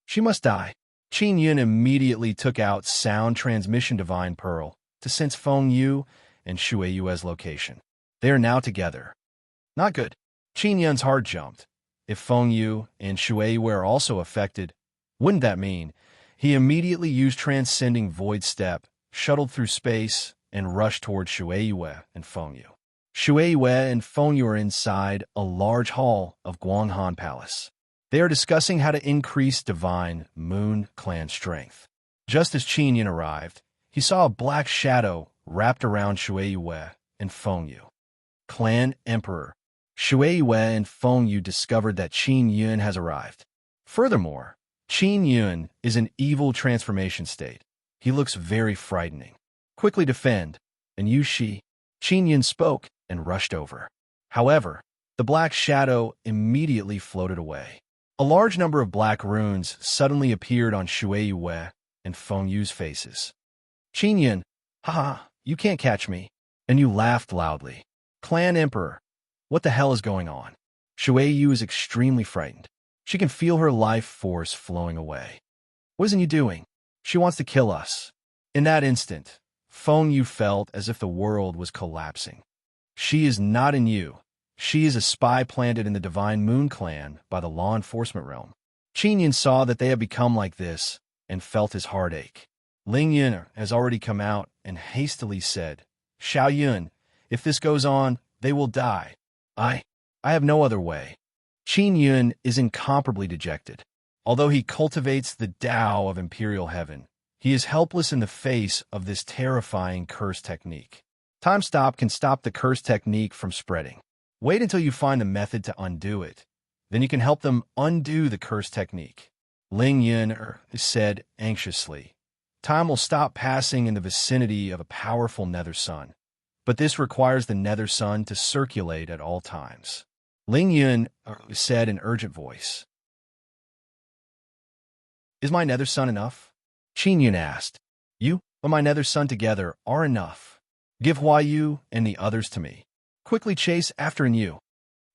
She must die. Qin Yun immediately took out Sound Transmission Divine Pearl to sense Feng Yu and Shui Yue's location. They are now together. Not good. Qin Yun's heart jumped. If Feng Yu and Shui Yu are also affected, wouldn't that mean he immediately used Transcending Void Step, shuttled through space, and rushed towards Shui Yu and Feng Yu. Shui Yu and Feng Yu are inside a large hall of Guanghan Palace. They are discussing how to increase Divine Moon clan strength. Just as Qin Yun arrived, he saw a black shadow wrapped around Shui Yu and Feng Yu. Clan Emperor. Shui Yu and Feng Yu discovered that Qin Yun has arrived. Furthermore, Qin Yun is an evil transformation state. He looks very frightening. Quickly defend. And you Qin Yun spoke and rushed over. However, the black shadow immediately floated away. A large number of black runes suddenly appeared on Shui Yue and Feng Yu's faces. Qin Yun, haha, you can't catch me. And you laughed loudly. Clan Emperor, what the hell is going on? Shui Yu is extremely frightened. She can feel her life force flowing away. What isn't you doing? She wants to kill us. In that instant, Feng Yu felt as if the world was collapsing. She is not in you. She is a spy planted in the Divine Moon Clan by the law enforcement realm. Qin Yun saw that they had become like this and felt his heart ache. Ling Yun has already come out and hastily said, Xiao Yun, if this goes on, they will die. I have no other way. Qin Yun is incomparably dejected. Although he cultivates the Tao of Imperial Heaven, he is helpless in the face of this terrifying curse technique. Time Stop can stop the curse technique from spreading. Wait until you find the method to undo it. Then you can help them undo the curse technique. Ling Yun said anxiously. Time will stop passing in the vicinity of a powerful nether sun. But this requires the nether sun to circulate at all times. Ling Yun said in urgent voice. Is my nether sun enough? Qin Yun asked. You and my nether sun together are enough. Give Hua Yu and the others to me. Quickly chase after Yu.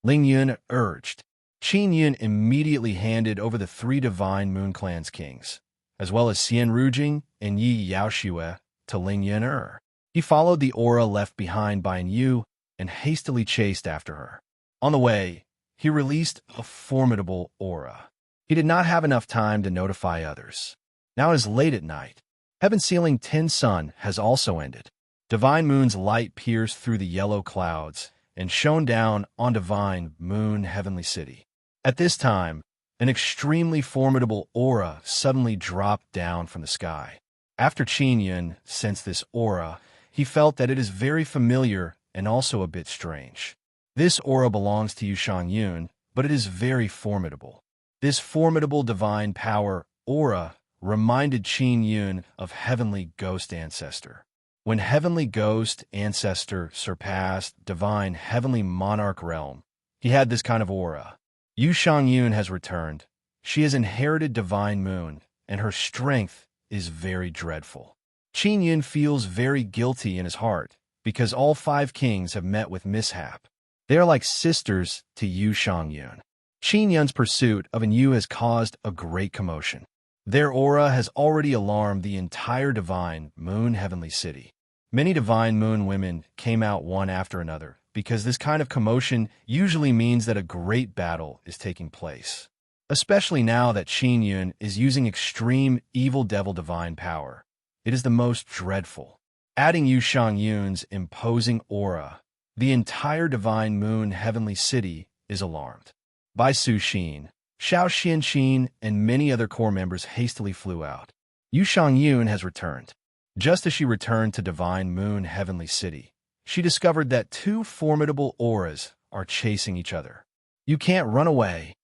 Ling Yun urged. Qin Yun immediately handed over the 3 Divine Moon Clan's kings, as well as Xian Rujing and Yi Yaoxue, to Ling Yun. He followed the aura left behind by Yu and hastily chased after her. On the way, he released a formidable aura. He did not have enough time to notify others. Now it is late at night. Heaven Sealing 10 Sun has also ended. Divine Moon's light pierced through the yellow clouds and shone down on Divine Moon Heavenly City. At this time, an extremely formidable aura suddenly dropped down from the sky. After Qin Yun sensed this aura, he felt that it is very familiar and also a bit strange. This aura belongs to Yushang Yun, but it is very formidable. This formidable divine power aura reminded Qin Yun of Heavenly Ghost Ancestor. When Heavenly Ghost Ancestor surpassed Divine Heavenly Monarch realm, he had this kind of aura. Yushang Yun has returned. She has inherited Divine Moon, and her strength is very dreadful. Qin Yun feels very guilty in his heart because all 5 kings have met with mishap. They are like sisters to Yushang Yun. Qin Yun's pursuit of Yu has caused a great commotion. Their aura has already alarmed the entire Divine Moon Heavenly City. Many Divine Moon women came out one after another because this kind of commotion usually means that a great battle is taking place. Especially now that Qin Yun is using extreme evil devil divine power. It is the most dreadful. Adding Yushang Yun's imposing aura, the entire Divine Moon Heavenly City is alarmed. Bai Su Xin, Xiao Xianqin, and many other core members hastily flew out. Yushang Yun has returned. Just as she returned to Divine Moon Heavenly City, she discovered that 2 formidable auras are chasing each other. You can't run away.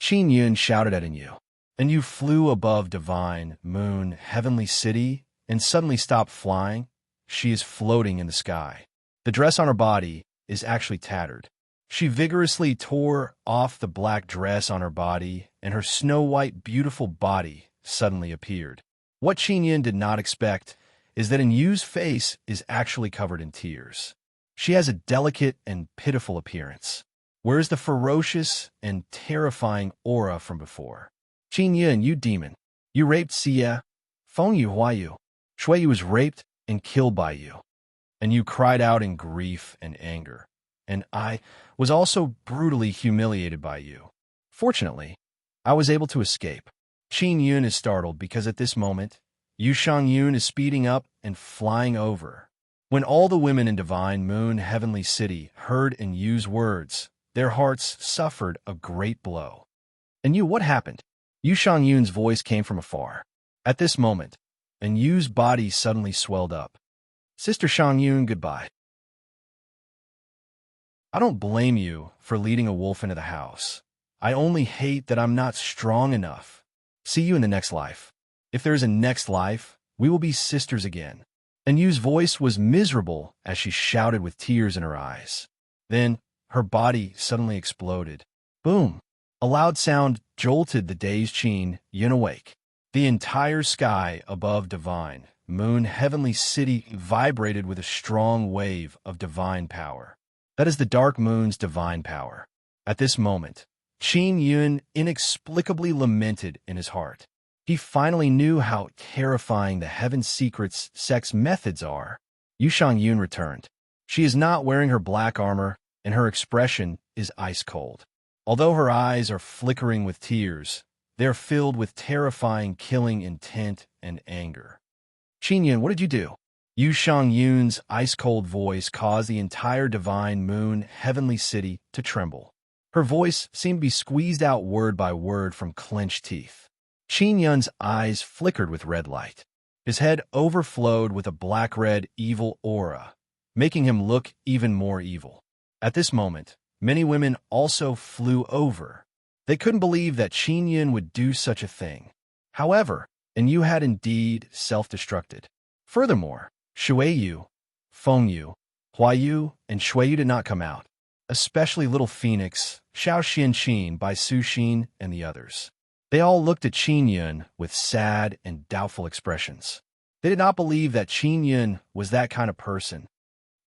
Qin Yun shouted at Yu. Yu flew above Divine Moon Heavenly City and suddenly stopped flying. She is floating in the sky. The dress on her body is actually tattered. She vigorously tore off the black dress on her body, and her snow-white, beautiful body suddenly appeared. What Qin Yun did not expect is that Yu's face is actually covered in tears. She has a delicate and pitiful appearance. Where is the ferocious and terrifying aura from before? Qin Yun, you demon. You raped Xie. Feng Yu Hua Yu. Shui Yu was raped and killed by you. And you cried out in grief and anger. And I was also brutally humiliated by you. Fortunately, I was able to escape. Qin Yun is startled because at this moment, Yushang Yun is speeding up and flying over. When all the women in Divine Moon Heavenly City heard Yu's words, their hearts suffered a great blow. And Yu, what happened? Yushang Yun's voice came from afar. At this moment, Yu's body suddenly swelled up. Sister Shang Yun, goodbye. I don't blame you for leading a wolf into the house. I only hate that I'm not strong enough. See you in the next life. If there is a next life, we will be sisters again. and Yu's voice was miserable as she shouted with tears in her eyes. Then, her body suddenly exploded. Boom! A loud sound jolted the dazed Qin Yun awake. The entire sky above Divine Moon Heavenly City vibrated with a strong wave of divine power. That is the Dark Moon's divine power. At this moment, Qin Yun inexplicably lamented in his heart. He finally knew how terrifying the Heaven Secret's sex methods are. Yu Yun returned. She is not wearing her black armor, and her expression is ice cold. Although her eyes are flickering with tears, they're filled with terrifying killing intent and anger. Qin Yun, what did you do? Yu Yun's ice-cold voice caused the entire Divine Moon Heavenly City to tremble. Her voice seemed to be squeezed out word by word from clenched teeth. Qin Yun's eyes flickered with red light. His head overflowed with a black-red evil aura, making him look even more evil. At this moment, many women also flew over. They couldn't believe that Qin Yun would do such a thing. However, Yu had indeed self-destructed. Furthermore, Shuiyu, Fengyu, Huayu, and Shuiyu did not come out, especially Little Phoenix, Xiao Xianqin, Bai Su Xin, and the others. They all looked at Qin Yun with sad and doubtful expressions. They did not believe that Qin Yun was that kind of person.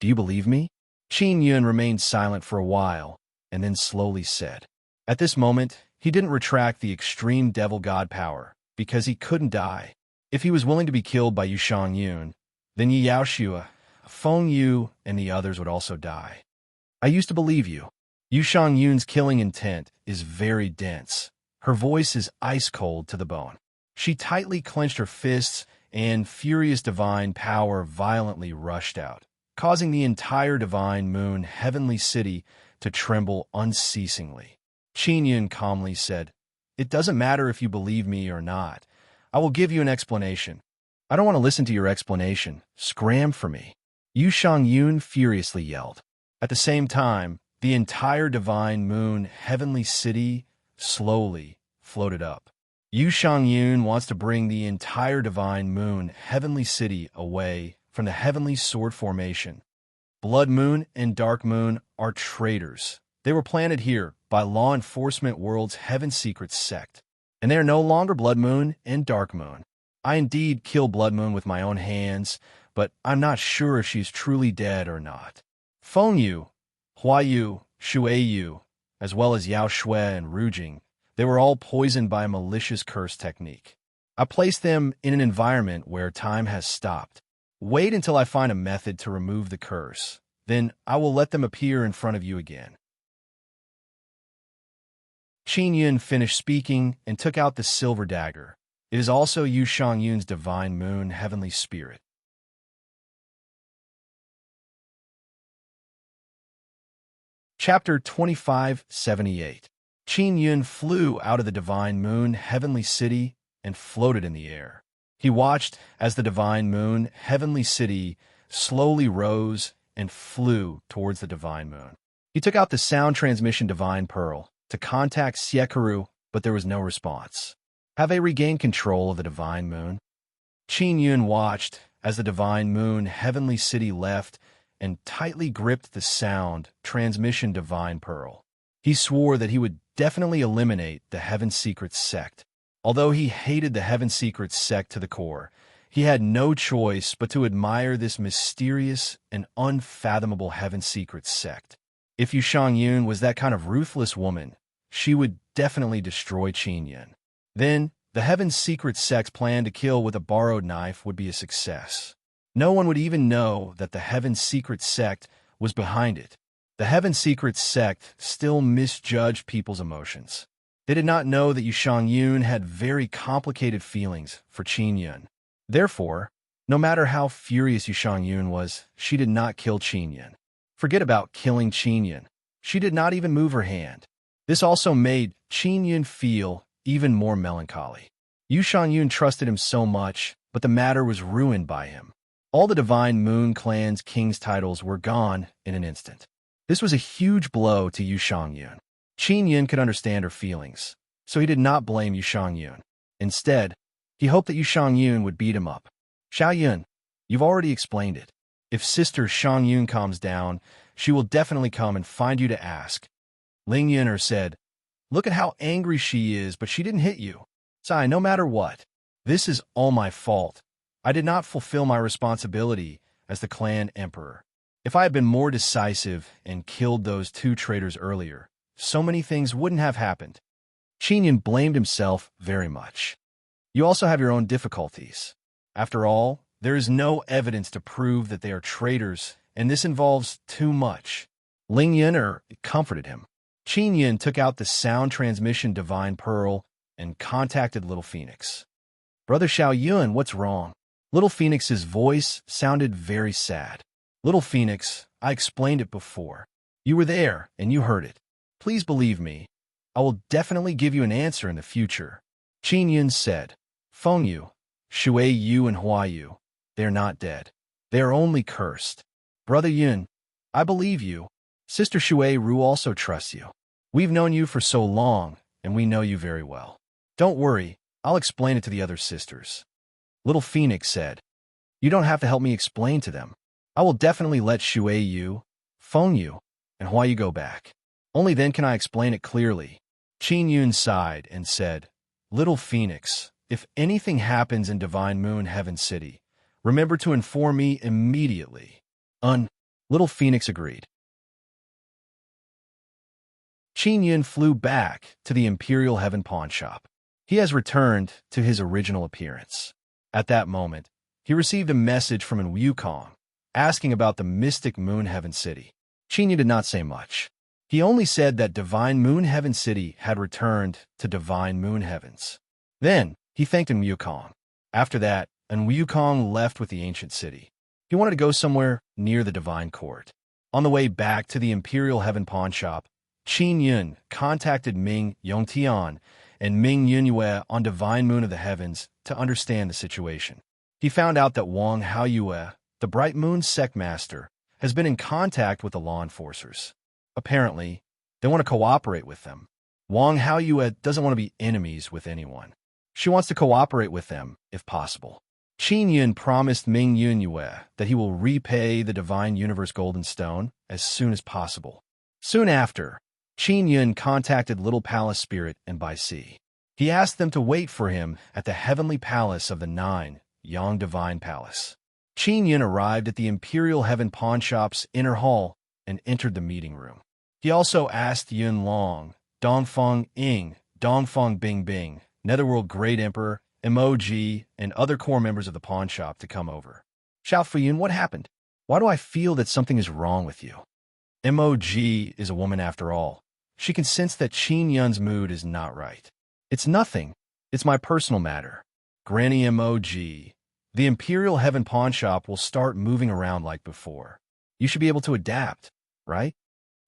Do you believe me? Qin Yun remained silent for a while, and then slowly said. At this moment, he didn't retract the extreme devil god power, because he couldn't die. If he was willing to be killed by Yu Yun, then Yi Yaoshua, Feng Yu, and the others would also die. I used to believe you. Yu Yun's killing intent is very dense. Her voice is ice-cold to the bone. She tightly clenched her fists, and furious divine power violently rushed out, causing the entire Divine Moon Heavenly City to tremble unceasingly. Qin Yun calmly said, "It doesn't matter if you believe me or not. I will give you an explanation." "I don't want to listen to your explanation. Scram for me," Yu Yun furiously yelled. At the same time, the entire Divine Moon Heavenly City slowly floated up. Yu Yun wants to bring the entire Divine Moon Heavenly City away from the Heavenly Sword Formation. Blood Moon and Dark Moon are traitors. They were planted here by Law Enforcement World's Heaven Secret sect, and they are no longer Blood Moon and Dark Moon. I indeed killed Blood Moon with my own hands, but I'm not sure if she's truly dead or not. Feng Yu, Huayu, Shuiyu, as well as Yao Shui and Rujing, they were all poisoned by a malicious curse technique. I placed them in an environment where time has stopped. Wait until I find a method to remove the curse. Then I will let them appear in front of you again. Qin Yun finished speaking and took out the silver dagger. It is also Yu Yun's Divine Moon Heavenly Spirit. Chapter 2578. Qin Yun flew out of the Divine Moon Heavenly City and floated in the air. He watched as the Divine Moon Heavenly City slowly rose and flew towards the Divine Moon. He took out the sound transmission Divine Pearl to contact Siekaru, but there was no response. Have they regained control of the Divine Moon? Qin Yun watched as the Divine Moon Heavenly City left and tightly gripped the sound transmission Divine Pearl. He swore that he would definitely eliminate the Heaven Secret sect. Although he hated the Heaven Secret sect to the core, he had no choice but to admire this mysterious and unfathomable Heaven Secret sect. If Yu Yun was that kind of ruthless woman, she would definitely destroy Qin Yun. Then, the Heaven Secret sect's plan to kill with a borrowed knife would be a success. No one would even know that the Heaven Secret sect was behind it. The Heaven Secret sect still misjudged people's emotions. They did not know that Yu Yun had very complicated feelings for Qin Yun. Therefore, no matter how furious Yu Yun was, she did not kill Qin Yun. Forget about killing Qin Yun. She did not even move her hand. This also made Qin Yun feel even more melancholy. Yu Yun trusted him so much, but the matter was ruined by him. All the Divine Moon Clan's king's titles were gone in an instant. This was a huge blow to Yu Yun. Qin Yun could understand her feelings, so he did not blame Yu Yun. Instead, he hoped that Yu Yun would beat him up. "Xiao Yun, You've already explained it. If Sister Shang Yun calms down, she will definitely come and find you to ask. Ling Yun'er said, "Look at how angry she is, but she didn't hit you. Sai, no matter what, this is all my fault. I did not fulfill my responsibility as the clan emperor. If I had been more decisive and killed those 2 traitors earlier, so many things wouldn't have happened." Qin Yun blamed himself very much. You also have your own difficulties. After all, there is no evidence to prove that they are traitors, and this involves too much. Ling Yun'er comforted him. Qin Yun took out the sound transmission divine pearl and contacted Little Phoenix. "Brother Xiao Yun, what's wrong?" Little Phoenix's voice sounded very sad. "Little Phoenix, I explained it before. You were there, and you heard it. Please believe me. I will definitely give you an answer in the future." Qin Yun said, "Feng Yu, Shui Yu, and Hua Yu, they are not dead. They are only cursed. Brother Yun, I believe you. Sister Shui Ru also trusts you. We've known you for so long, and we know you very well. Don't worry, I'll explain it to the other sisters." Little Phoenix said, "You don't have to help me explain to them. I will definitely let Shui Yu, Feng Yu, and Hua Yu go back. Only then can I explain it clearly." Qin Yun sighed and said, "Little Phoenix, if anything happens in Divine Moon Heaven City, remember to inform me immediately." Little Phoenix agreed. Qin Yun flew back to the Imperial Heaven Pawn Shop. He has returned to his original appearance. At that moment, he received a message from An Wukong, asking about the mystic Moon Heaven City. Qin Yun did not say much. He only said that Divine Moon Heaven City had returned to Divine Moon Heavens. Then, he thanked An Wukong. After that, An Wukong left with the ancient city. He wanted to go somewhere near the Divine Court. On the way back to the Imperial Heaven Pawn Shop, Qin Yun contacted Ming Yongtian and Ming Yunyue on Divine Moon of the Heavens to understand the situation. He found out that Wang Haoyue, the Bright Moon sect master, has been in contact with the law enforcers. Apparently, they want to cooperate with them. Wang Haoyue doesn't want to be enemies with anyone. She wants to cooperate with them, if possible. Qin Yun promised Ming Yunyue that he will repay the Divine Universe Golden Stone as soon as possible. Soon after, Qin Yun contacted Little Palace Spirit and Bai Si. He asked them to wait for him at the Heavenly Palace of the 9 Yang Divine Palace. Qin Yun arrived at the Imperial Heaven Pawn Shop's inner hall and entered the meeting room. He also asked Yun Long, Dongfeng Ying, Dongfeng Bingbing, Netherworld Great Emperor, Emoji, and other core members of the pawn shop to come over. "Xiao Fuyun, what happened? Why do I feel that something is wrong with you?" Emoji is a woman after all. She can sense that Qin Yun's mood is not right. "It's nothing. It's my personal matter. Granny Emoji, the Imperial Heaven Pawn Shop will start moving around like before. You should be able to adapt, right?"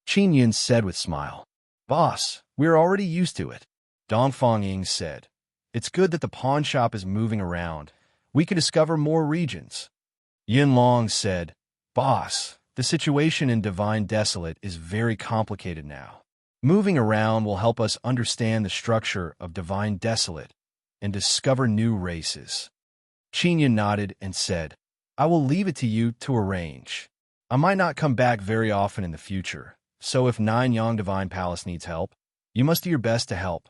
Qin Yun said with a smile. "Boss, we're already used to it." Dongfeng Ying said, "It's good that the pawn shop is moving around. We can discover more regions." Yin Long said, "Boss, the situation in Divine Desolate is very complicated now. Moving around will help us understand the structure of Divine Desolate and discover new races." Qin Yun nodded and said, "I will leave it to you to arrange. I might not come back very often in the future, so if 9 Yang Divine Palace needs help, you must do your best to help."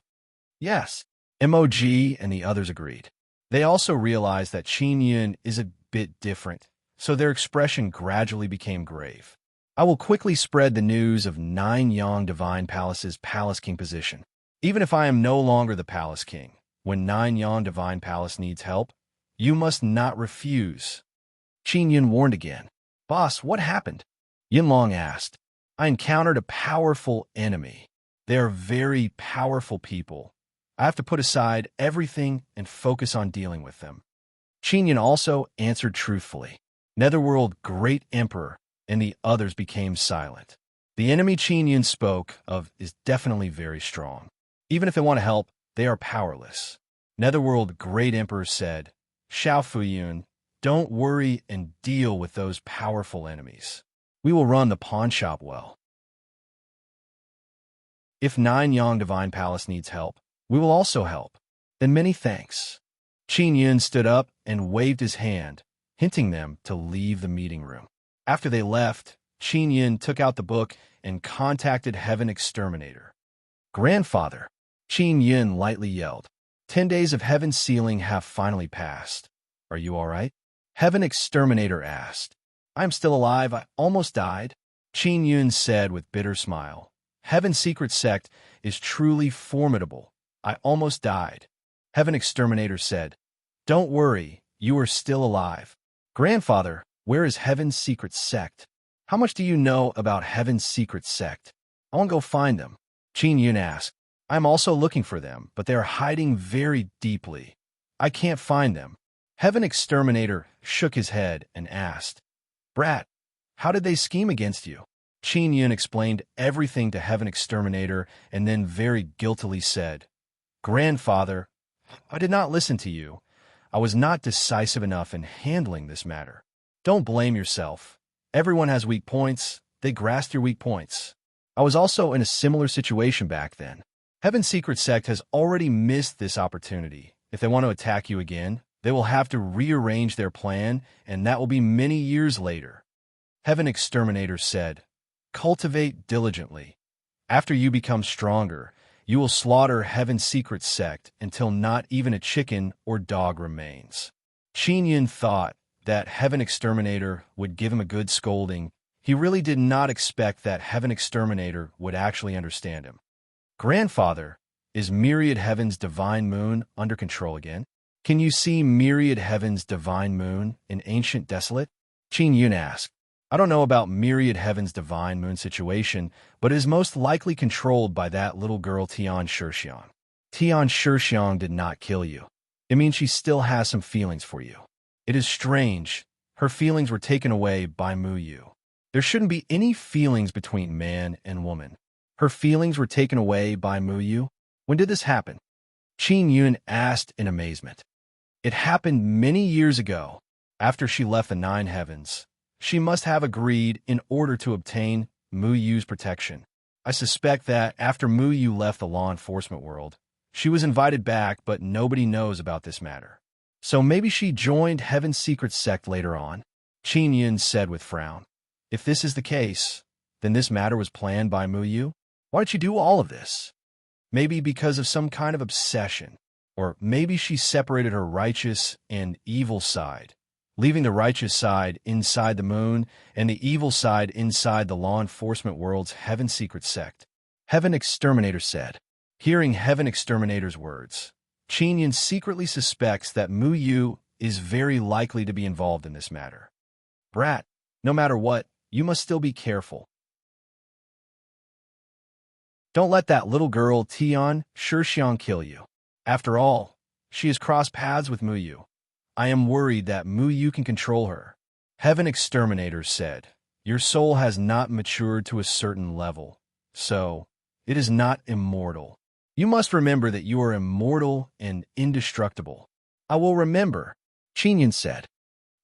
"Yes." MOG and the others agreed. They also realized that Qin Yun is a bit different, so their expression gradually became grave. "I will quickly spread the news of 9 Yang Divine Palace's Palace King position. Even if I am no longer the Palace King, when 9 Yang Divine Palace needs help, you must not refuse." Qin Yun warned again. "Boss, what happened?" Yin Long asked. "I encountered a powerful enemy. They are very powerful people. I have to put aside everything and focus on dealing with them." Qin Yun also answered truthfully. Netherworld Great Emperor and the others became silent. The enemy Qin Yun spoke of is definitely very strong. Even if they want to help, they are powerless. Netherworld Great Emperor said, "Xiao Fuyun, don't worry and deal with those powerful enemies. We will run the pawn shop well. If 9 Yang Divine Palace needs help, we will also help. Then many thanks." Qin Yun stood up and waved his hand, hinting them to leave the meeting room. After they left, Qin Yun took out the book and contacted Heaven Exterminator. "Grandfather," Qin Yun lightly yelled. 10 days of Heaven's sealing have finally passed. Are you all right? Heaven Exterminator asked. I'm still alive. I almost died. Qin Yun said with bitter smile. Heaven's secret sect is truly formidable. I almost died. Heaven Exterminator said. Don't worry, you are still alive. Grandfather, where is Heaven's secret sect? How much do you know about Heaven's secret sect? I want to go find them. Qin Yun asked. I'm also looking for them, but they are hiding very deeply. I can't find them. Heaven Exterminator shook his head and asked, Brat, how did they scheme against you? Qin Yun explained everything to Heaven Exterminator and then very guiltily said, Grandfather, I did not listen to you. I was not decisive enough in handling this matter. Don't blame yourself. Everyone has weak points. They grasped your weak points. I was also in a similar situation back then. Heaven's secret sect has already missed this opportunity. If they want to attack you again, they will have to rearrange their plan, and that will be many years later. Heaven Exterminator said, Cultivate diligently. After you become stronger, you will slaughter Heaven's secret sect until not even a chicken or dog remains. Qin Yun thought that Heaven Exterminator would give him a good scolding. He really did not expect that Heaven Exterminator would actually understand him. Grandfather, is Myriad Heaven's divine moon under control again? Can you see Myriad Heaven's divine moon in Ancient Desolate? Qin Yun asked. I don't know about Myriad Heaven's divine moon situation, but it is most likely controlled by that little girl Tian Shixiang. Tian Shixiang did not kill you. It means she still has some feelings for you. It is strange. Her feelings were taken away by Mu Yu. There shouldn't be any feelings between man and woman. Her feelings were taken away by Mu Yu? When did this happen? Qin Yun asked in amazement. It happened many years ago, after she left the Nine Heavens. She must have agreed in order to obtain Mu Yu's protection. I suspect that after Mu Yu left the law enforcement world, she was invited back, but nobody knows about this matter. So maybe she joined Heaven's secret sect later on, Qin Yun said with frown. If this is the case, then this matter was planned by Mu Yu? Why did she do all of this? Maybe because of some kind of obsession, or maybe she separated her righteous and evil side, leaving the righteous side inside the moon and the evil side inside the law enforcement world's Heaven secret sect. Heaven Exterminator said. Hearing Heaven Exterminator's words, Qin Yun secretly suspects that Mu Yu is very likely to be involved in this matter. Brat, no matter what, you must still be careful. Don't let that little girl Tian Shixiang kill you. After all, she has crossed paths with Mu Yu. I am worried that Mu Yu can control her. Heaven Exterminator said, Your soul has not matured to a certain level, so it is not immortal. You must remember that you are immortal and indestructible. I will remember, Qin Yun said.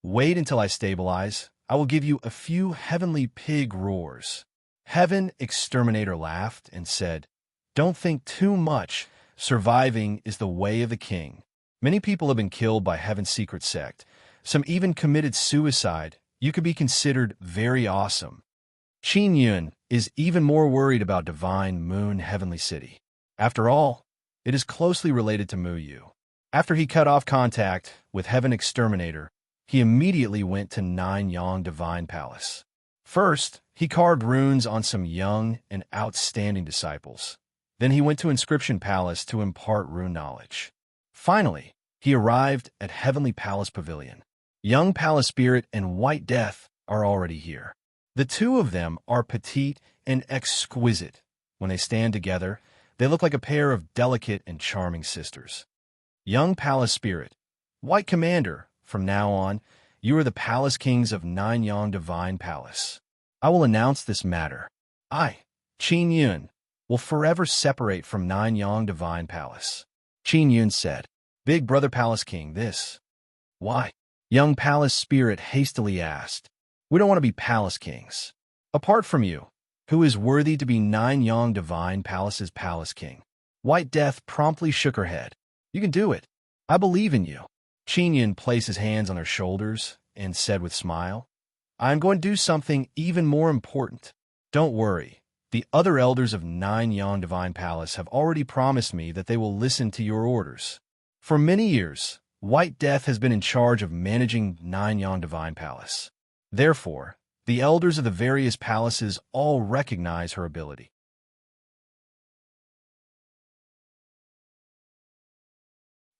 Wait until I stabilize. I will give you a few heavenly pig roars. Heaven Exterminator laughed and said, Don't think too much. Surviving is the way of the king. Many people have been killed by Heaven's secret sect. Some even committed suicide. You could be considered very awesome. Qin Yun is even more worried about Divine Moon Heavenly City. After all, it is closely related to Mu Yu. After he cut off contact with Heaven Exterminator, he immediately went to Nine Yang Divine Palace. First, he carved runes on some young and outstanding disciples. Then he went to Inscription Palace to impart rune knowledge. Finally, he arrived at Heavenly Palace Pavilion. Young Palace Spirit and White Death are already here. The two of them are petite and exquisite. When they stand together, they look like a pair of delicate and charming sisters. Young Palace Spirit, White Commander, from now on, you are the Palace Kings of Nine Yang Divine Palace. I will announce this matter. I, Qin Yun, will forever separate from Nine Yang Divine Palace. Qin Yun said, Big Brother Palace King, this. Why? Young Palace Spirit hastily asked. We don't want to be Palace Kings. Apart from you, who is worthy to be Nine Yang Divine Palace's Palace King? White Death promptly shook her head. You can do it. I believe in you. Qin Yun placed his hands on her shoulders and said with a smile, "I'm going to do something even more important. Don't worry. The other elders of Nine Yang Divine Palace have already promised me that they will listen to your orders. For many years, White Death has been in charge of managing Nine Yang Divine Palace. Therefore, the elders of the various palaces all recognize her ability."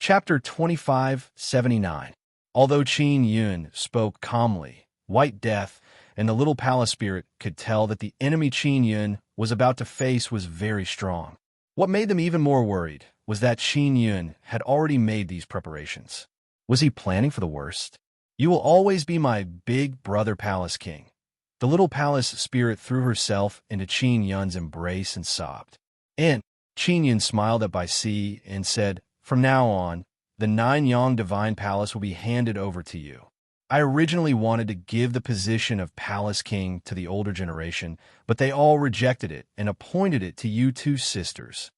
Chapter 2579. Although Qin Yun spoke calmly, White Death and the little palace spirit could tell that the enemy Qin Yun was about to face was very strong. What made them even more worried was that Qin Yun had already made these preparations. Was he planning for the worst? "You will always be my big brother Palace King." The little palace spirit threw herself into Qin Yun's embrace and sobbed. And Qin Yun smiled at Bai Si and said, "From now on, the Nine Yang Divine Palace will be handed over to you. I originally wanted to give the position of Palace King to the older generation, but they all rejected it and appointed it to you two sisters.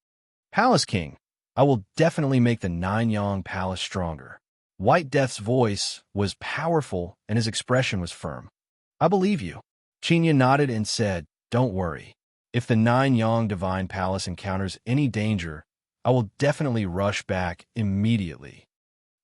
Palace King, I will definitely make the Nine Yang Palace stronger." White Death's voice was powerful and his expression was firm. "I believe you." Qin Yun nodded and said, "Don't worry. If the Nine Yang Divine Palace encounters any danger, I will definitely rush back immediately."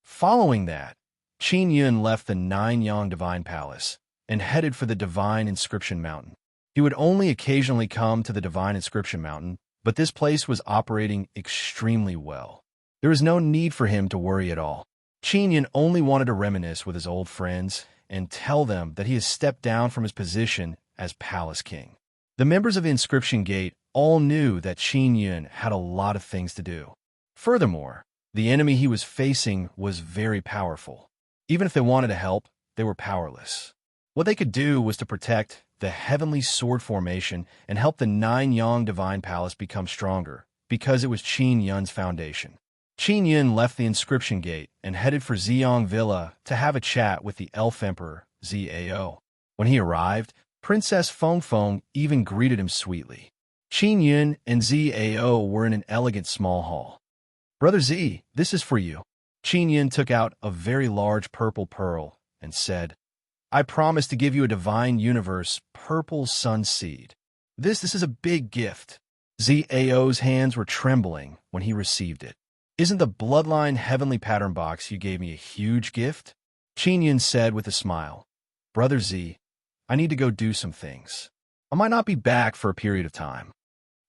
Following that, Qin Yun left the Nine Yang Divine Palace and headed for the Divine Inscription Mountain. He would only occasionally come to the Divine Inscription Mountain, but this place was operating extremely well. There was no need for him to worry at all. Qin Yun only wanted to reminisce with his old friends and tell them that he has stepped down from his position as Palace King. The members of the Inscription Gate all knew that Qin Yun had a lot of things to do. Furthermore, the enemy he was facing was very powerful. Even if they wanted to help, they were powerless. What they could do was to protect the Heavenly Sword Formation and help the Nine Yang Divine Palace become stronger, because it was Qin Yun's foundation. Qin Yun left the Inscription Gate and headed for Ziyang Villa to have a chat with the Elf Emperor, Zao. When he arrived, Princess Feng Feng even greeted him sweetly. Qin Yun and Zao were in an elegant small hall. "Brother Z, this is for you." Qin Yun took out a very large purple pearl and said, "I promise to give you a Divine Universe purple sun seed. This is a big gift." Zao's hands were trembling when he received it. "Isn't the Bloodline Heavenly Pattern Box you gave me a huge gift?" Qin Yun said with a smile. "Brother Z, I need to go do some things. I might not be back for a period of time.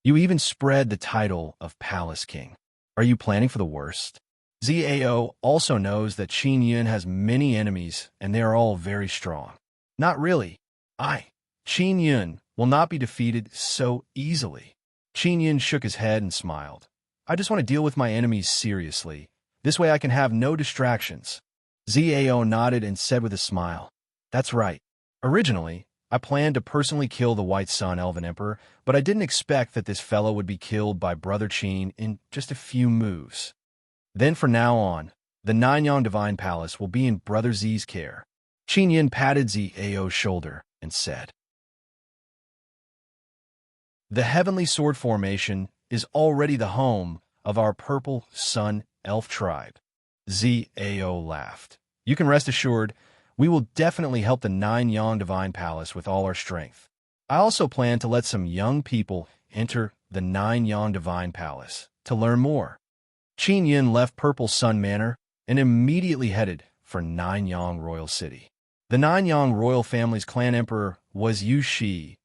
You even spread the title of Palace King. Are you planning for the worst?" Zao also knows that Qin Yun has many enemies and they are all very strong. "Not really. Qin Yun, will not be defeated so easily." Qin Yun shook his head and smiled. "I just want to deal with my enemies seriously. This way I can have no distractions." Zao nodded and said with a smile, "That's right. Originally, I planned to personally kill the White Sun Elven Emperor, but I didn't expect that this fellow would be killed by Brother Qin in just a few moves. Then from now on, the Nine Yang Divine Palace will be in Brother Z's care." Qin Yun patted Zao's shoulder and said, "The Heavenly Sword Formation is already the home of our Purple Sun Elf tribe." Zao laughed. "You can rest assured, we will definitely help the Nine Yang Divine Palace with all our strength. I also plan to let some young people enter the Nine Yang Divine Palace to learn more." Qin Yun left Purple Sun Manor and immediately headed for Nine Yang Royal City. The Nine Yang Royal family's clan emperor was Yu Shi,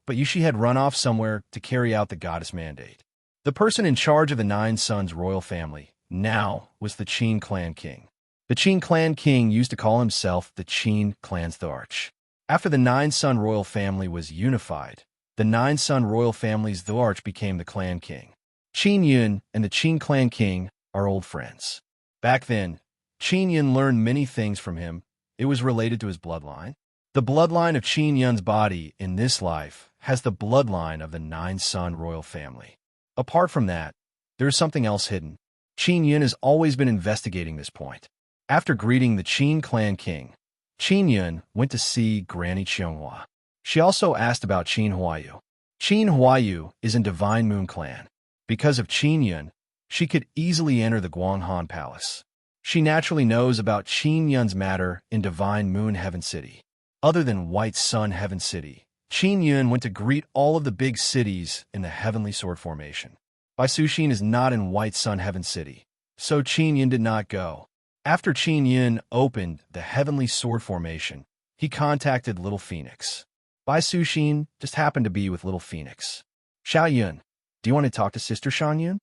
but Yu Shi had run off somewhere to carry out the goddess mandate. The person in charge of the Nine Sons royal family now was the Qin clan king. The Qin clan king used to call himself the Qin clan's Thearch. After the Nine Sun royal family was unified, the Nine Sun royal family's Thearch became the clan king. Qin Yun and the Qin clan king are old friends. Back then, Qin Yun learned many things from him. It was related to his bloodline. The bloodline of Qin Yun's body in this life has the bloodline of the Nine Sun royal family. Apart from that, there is something else hidden. Qin Yun has always been investigating this point. After greeting the Qin clan king, Qin Yun went to see Granny Qianghua. She also asked about Qin Huayu. Qin Huayu is in Divine Moon clan. Because of Qin Yun, she could easily enter the Guanghan Palace. She naturally knows about Qin Yun's matter in Divine Moon Heaven City. Other than White Sun Heaven City, Qin Yun went to greet all of the big cities in the Heavenly Sword Formation. Bai Suxin is not in White Sun Heaven City, so Qin Yun did not go. After Qin Yun opened the Heavenly Sword Formation, he contacted Little Phoenix. Bai Suxin just happened to be with Little Phoenix. Xiao Yun, do you want to talk to Sister Shan Yun?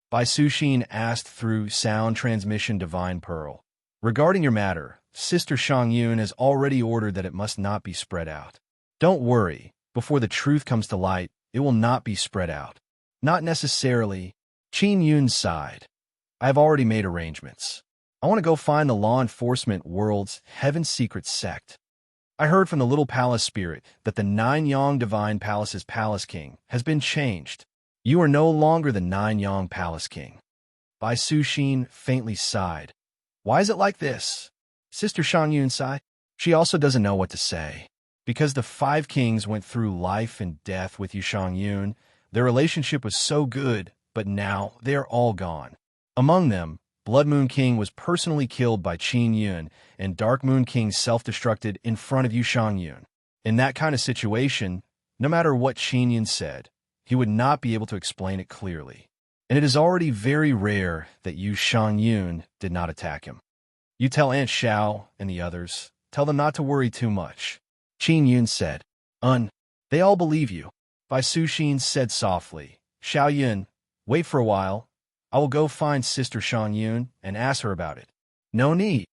Bai Suxin asked through sound transmission Divine Pearl. Regarding your matter, Sister Shang Yun has already ordered that it must not be spread out. Don't worry, before the truth comes to light, it will not be spread out. Not necessarily. Qin Yun sighed. I have already made arrangements. I want to go find the law enforcement world's Heaven Secret sect. I heard from the Little Palace Spirit that the Nine-Yang Divine Palace's Palace King has been changed. You are no longer the Nine-Yang Palace King. Bai Suxin faintly sighed. Why is it like this? Sister Shang Yun sighed. She also doesn't know what to say. Because the 5 kings went through life and death with Yu Shang Yun, their relationship was so good, but now they are all gone. Among them, Blood Moon King was personally killed by Qin Yun, and Dark Moon King self-destructed in front of Yu Shang Yun. In that kind of situation, no matter what Qin Yun said, he would not be able to explain it clearly. And it is already very rare that Yu Shang Yun did not attack him. You tell Aunt Xiao and the others, tell them not to worry too much. Qin Yun said. They all believe you. Bai Suxin said softly. Xiao Yun, wait for a while. I will go find Sister Shang Yun and ask her about it. No need.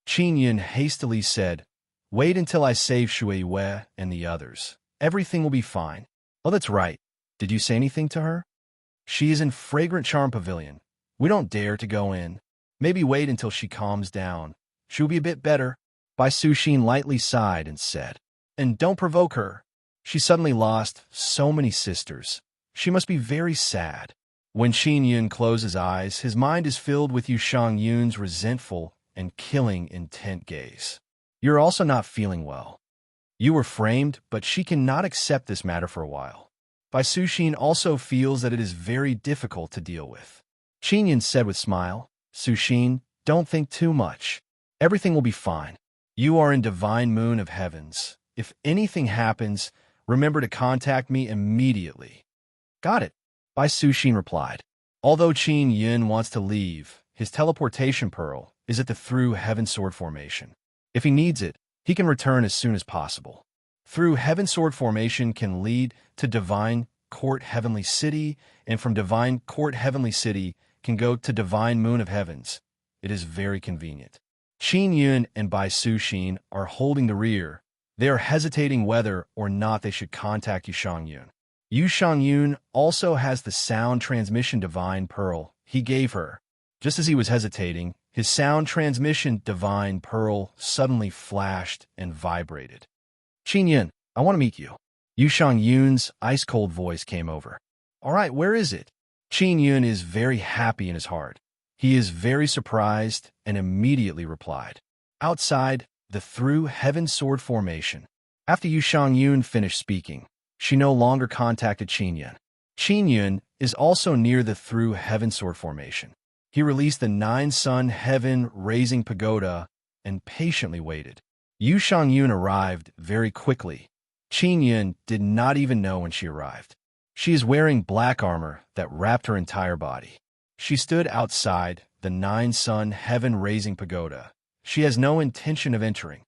Qin Yun hastily said, wait until I save Shui Wei and the others. Everything will be fine. Oh, that's right. Did you say anything to her? She is in Fragrant Charm Pavilion. We don't dare to go in. Maybe wait until she calms down. She will be a bit better. Bai Suxin lightly sighed and said, and don't provoke her. She suddenly lost so many sisters. She must be very sad. When Qin Yun closes his eyes, his mind is filled with Yu Shang Yun's resentful and killing intent gaze. You're also not feeling well. You were framed, but she cannot accept this matter for a while. Bai Suxin also feels that it is very difficult to deal with. Qin Yun said with smile, Suxin, don't think too much. Everything will be fine. You are in Divine Moon of Heavens. If anything happens, remember to contact me immediately. Got it, Bai Suxin replied. Although Qin Yun wants to leave, his teleportation pearl is at the Through Heaven Sword Formation. If he needs it, he can return as soon as possible. Through Heaven Sword Formation can lead to Divine Court Heavenly City, and from Divine Court Heavenly City can go to Divine Moon of Heavens. It is very convenient. Qin Yun and Bai Suxin are holding the rear. They are hesitating whether or not they should contact Yu Shang Yun. Yu Shang Yun also has the sound transmission Divine Pearl he gave her. Just as he was hesitating, his sound transmission Divine Pearl suddenly flashed and vibrated. Qin Yun, I want to meet you. Yu Shang Yun's ice-cold voice came over. All right, where is it? Qin Yun is very happy in his heart. He is very surprised and immediately replied. Outside, the Through Heaven Sword Formation. After Yu Shang Yun finished speaking, she no longer contacted Qin Yun. Qin Yun is also near the Through Heaven Sword Formation. He released the 9-sun heaven-raising pagoda and patiently waited. Yu Shang Yun arrived very quickly. Qin Yun did not even know when she arrived. She is wearing black armor that wrapped her entire body. She stood outside the 9-sun heaven-raising pagoda. She has no intention of entering.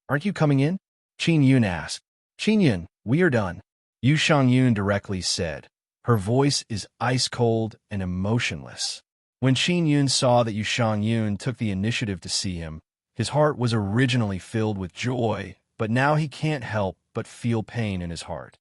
Aren't you coming in? Qin Yun asked. Qin Yun, we are done. Yu Shang Yun directly said. Her voice is ice-cold and emotionless. When Qin Yun saw that Yu Shang Yun took the initiative to see him, his heart was originally filled with joy, but now he can't help but feel pain in his heart.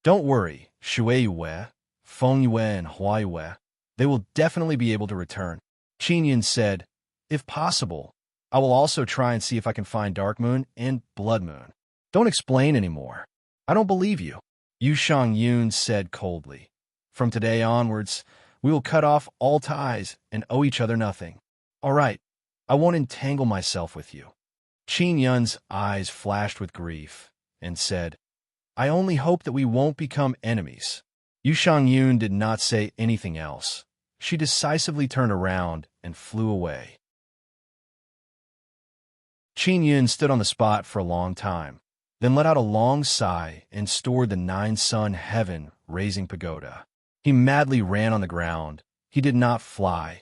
Don't worry, Shui Yue, Feng Yue, and Hua Yue. They will definitely be able to return. Qin Yun said, if possible, I will also try and see if I can find Dark Moon and Blood Moon. Don't explain anymore. I don't believe you. Yu Shang Yun said coldly. From today onwards, we will cut off all ties and owe each other nothing. All right, I won't entangle myself with you. Qin Yun's eyes flashed with grief and said, I only hope that we won't become enemies. Yu Shang Yun did not say anything else. she decisively turned around and flew away. Qin Yun stood on the spot for a long time, then let out a long sigh and stored the nine-sun heaven-raising pagoda. He madly ran on the ground. He did not fly,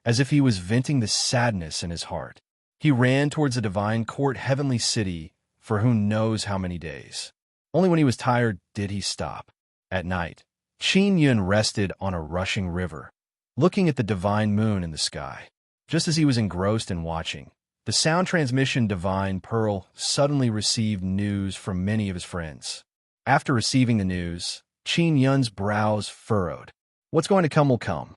as if he was venting the sadness in his heart. He ran towards the divine court heavenly city for who knows how many days. Only when he was tired did he stop. At night, Qin Yun rested on a rushing river, looking at the divine moon in the sky. Just as he was engrossed in watching, the sound transmission divine pearl suddenly received news from many of his friends. After receiving the news, Qin Yun's brows furrowed. What's going to come will come.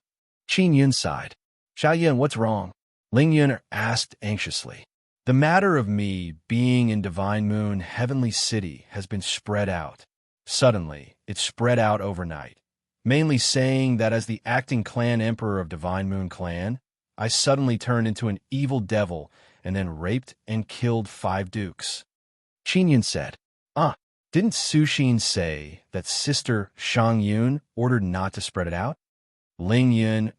Qin Yun sighed. Xiao Yun, what's wrong? Ling Yun asked anxiously. The matter of me being in Divine Moon Heavenly City has been spread out. Suddenly, it spread out overnight, mainly saying that as the acting clan emperor of Divine Moon Clan, I suddenly turned into an evil devil and then raped and killed 5 dukes. Qin Yun said, didn't Su Xin say that Sister Shang Yun ordered not to spread it out? Ling Yun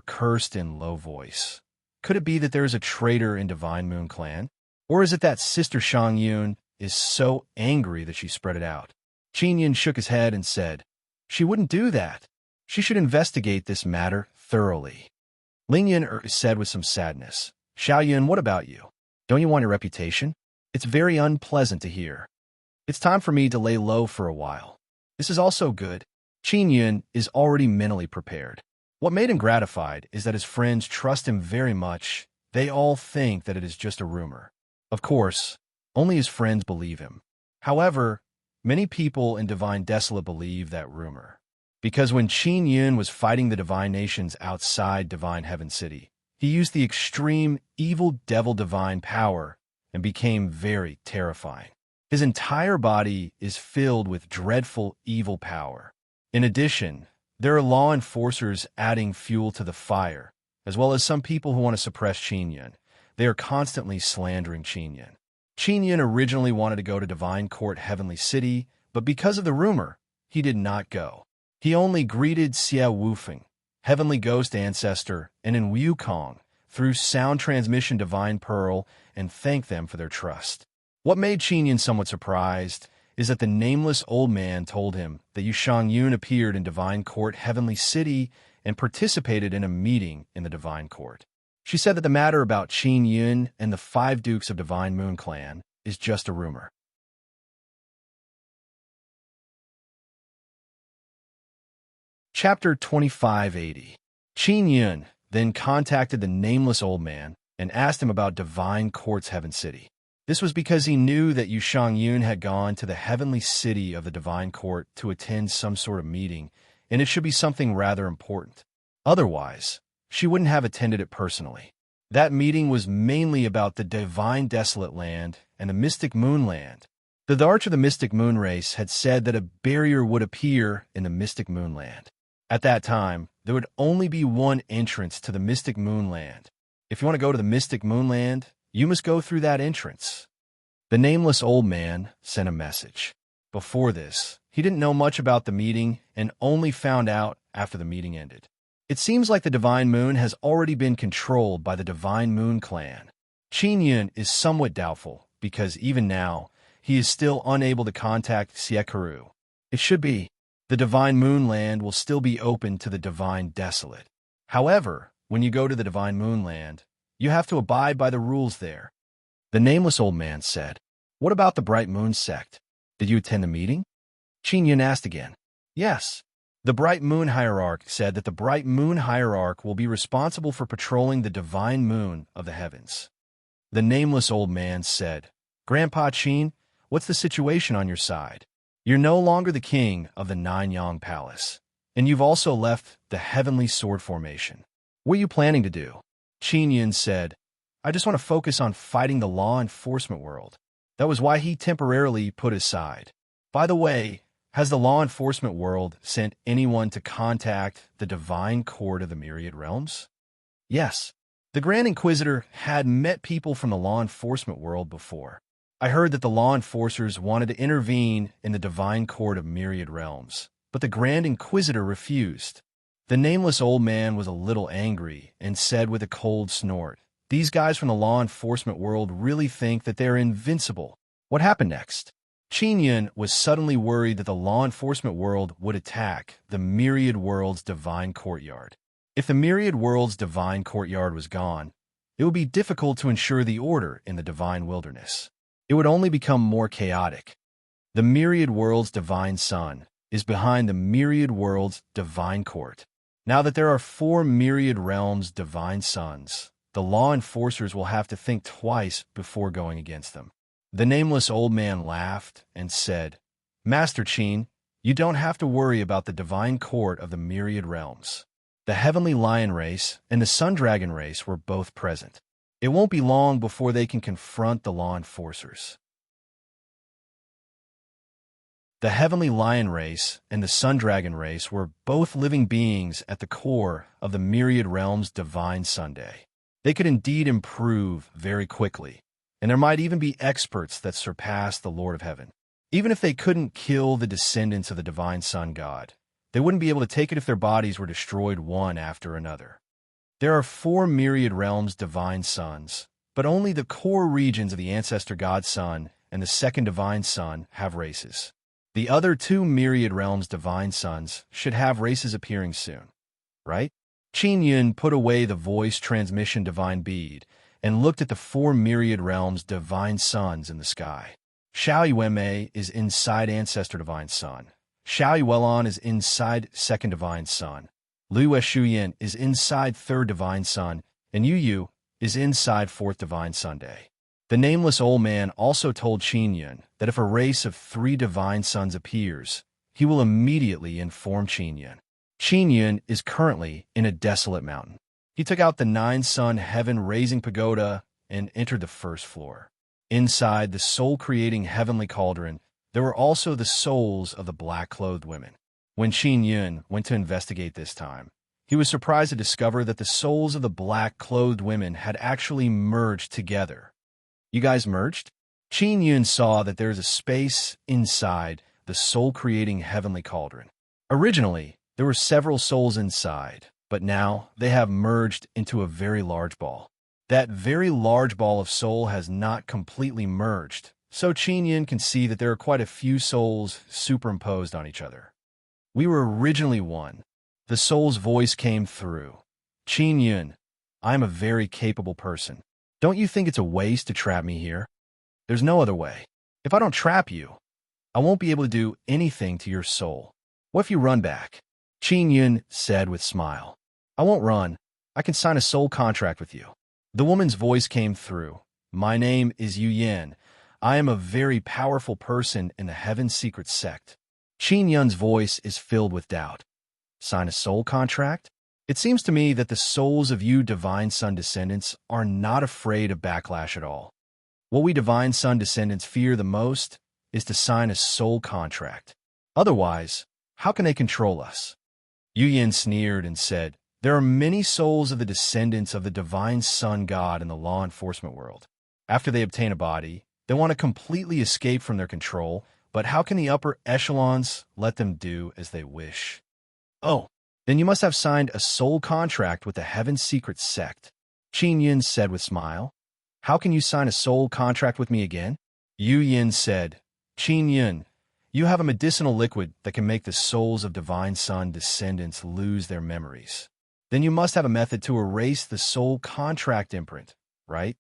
cursed in low voice. Could it be that there is a traitor in Divine Moon Clan? Or is it that Sister Shang Yun is so angry that she spread it out? Qin Yun shook his head and said, she wouldn't do that. She should investigate this matter thoroughly. Ling Yun said with some sadness, Xiao Yun, what about you? Don't you want your reputation? It's very unpleasant to hear. It's time for me to lay low for a while. This is also good. Qin Yun is already mentally prepared. What made him gratified is that his friends trust him very much. They all think that it is just a rumor. Of course, only his friends believe him. However, many people in Divine Desolate believe that rumor. Because when Qin Yun was fighting the divine nations outside Divine Heaven City, he used the extreme evil devil divine power and became very terrifying. His entire body is filled with dreadful evil power. In addition, there are law enforcers adding fuel to the fire, as well as some people who want to suppress Qin Yun. They are constantly slandering Qin Yun. Qin Yun originally wanted to go to Divine Court Heavenly City, but because of the rumor, he did not go. He only greeted Xia Wufeng, Heavenly Ghost Ancestor, and in Wukong through sound transmission Divine Pearl and thanked them for their trust. What made Qin Yun somewhat surprised is that the nameless old man told him that Yushang Yun appeared in Divine Court Heavenly City and participated in a meeting in the Divine Court. She said that the matter about Qin Yun and the 5 dukes of Divine Moon Clan is just a rumor. Chapter 2580. Qin Yun then contacted the nameless old man and asked him about Divine Court's Heaven City. This was because he knew that Yushang Yun had gone to the heavenly city of the Divine Court to attend some sort of meeting, and it should be something rather important. Otherwise, she wouldn't have attended it personally. That meeting was mainly about the Divine Desolate Land and the Mystic Moon Land. The Arch of the Mystic Moon Race had said that a barrier would appear in the Mystic Moon Land. At that time, there would only be one entrance to the Mystic Moon Land. If you want to go to the Mystic Moon Land, you must go through that entrance. The nameless old man sent a message. Before this, he didn't know much about the meeting and only found out after the meeting ended. It seems like the Divine Moon has already been controlled by the Divine Moon Clan. Qin Yun is somewhat doubtful because even now, he is still unable to contact Siekaru. It should be. The Divine Moon Land will still be open to the Divine Desolate. However, when you go to the Divine Moon Land, you have to abide by the rules there. The nameless old man said, What about the Bright Moon sect? Did you attend the meeting? Qin Yun asked again. Yes. The Bright Moon Hierarch said that the Bright Moon Hierarch will be responsible for patrolling the Divine Moon of the heavens. The nameless old man said, Grandpa Qin, what's the situation on your side? You're no longer the king of the Nine-Yang Palace, and you've also left the Heavenly Sword Formation. What are you planning to do? Qin Yun said, I just want to focus on fighting the law enforcement world. That was why he temporarily put aside. By the way, has the law enforcement world sent anyone to contact the Divine Court of the Myriad Realms? Yes. The Grand Inquisitor had met people from the law enforcement world before. I heard that the law enforcers wanted to intervene in the Divine Court of Myriad Realms, but the Grand Inquisitor refused. The nameless old man was a little angry and said with a cold snort, "These guys from the law enforcement world really think that they're invincible." What happened next? Qin Yun was suddenly worried that the law enforcement world would attack the myriad world's divine courtyard. If the myriad world's divine courtyard was gone, it would be difficult to ensure the order in the divine wilderness. It would only become more chaotic. The myriad world's divine sun is behind the myriad world's divine court. Now that there are 4 myriad realms' divine suns, the law enforcers will have to think twice before going against them. The nameless old man laughed and said, "Master Qin, you don't have to worry about the divine court of the myriad realms." The heavenly lion race and the sun dragon race were both present. It won't be long before they can confront the law enforcers. The heavenly lion race and the sun dragon race were both living beings at the core of the myriad realms' divine Sunday. They could indeed improve very quickly, and there might even be experts that surpass the Lord of Heaven. Even if they couldn't kill the descendants of the divine sun god, they wouldn't be able to take it if their bodies were destroyed one after another. There are 4 myriad realms' divine suns, but only the core regions of the ancestor god sun and the second divine sun have races. The other 2 myriad realms' divine suns should have races appearing soon, right? Qin Yun put away the voice transmission divine bead and looked at the 4 myriad realms' divine suns in the sky. Xiao Yuanmei is inside ancestor divine sun. Xiao Yuelon is inside second divine sun. Lu Shuyan is inside third divine sun, and Yu Yu is inside fourth divine Sunday. The nameless old man also told Qin Yun that if a race of 3 divine suns appears, he will immediately inform Qin Yun. Qin Yun is currently in a desolate mountain. He took out the 9-sun heaven-raising pagoda and entered the first floor. Inside the soul-creating heavenly cauldron, there were also the souls of the black-clothed women. When Qin Yun went to investigate this time, he was surprised to discover that the souls of the black-clothed women had actually merged together. You guys merged? Qin Yun saw that there is a space inside the soul-creating heavenly cauldron. Originally, there were several souls inside, but now they have merged into a very large ball. That very large ball of soul has not completely merged, so Qin Yun can see that there are quite a few souls superimposed on each other. We were originally one. The soul's voice came through. Qin Yun, I'm a very capable person. Don't you think it's a waste to trap me here? There's no other way. If I don't trap you, I won't be able to do anything to your soul. What if you run back? Qin Yun said with a smile. I won't run. I can sign a soul contract with you. The woman's voice came through. My name is Yu Yan. I am a very powerful person in the Heaven Secret sect. Qin Yun's voice is filled with doubt. Sign a soul contract? It seems to me that the souls of you Divine Sun descendants are not afraid of backlash at all. What we Divine Sun descendants fear the most is to sign a soul contract. Otherwise, how can they control us? Yu Yan sneered and said, there are many souls of the descendants of the Divine Sun God in the law enforcement world. After they obtain a body, they want to completely escape from their control, but how can the upper echelons let them do as they wish? Oh, then you must have signed a soul contract with the Heaven Secret sect. Qin Yun said with a smile. How can you sign a soul contract with me again? Yu Yan said, Qin Yun, you have a medicinal liquid that can make the souls of Divine Sun descendants lose their memories. Then you must have a method to erase the soul contract imprint, right?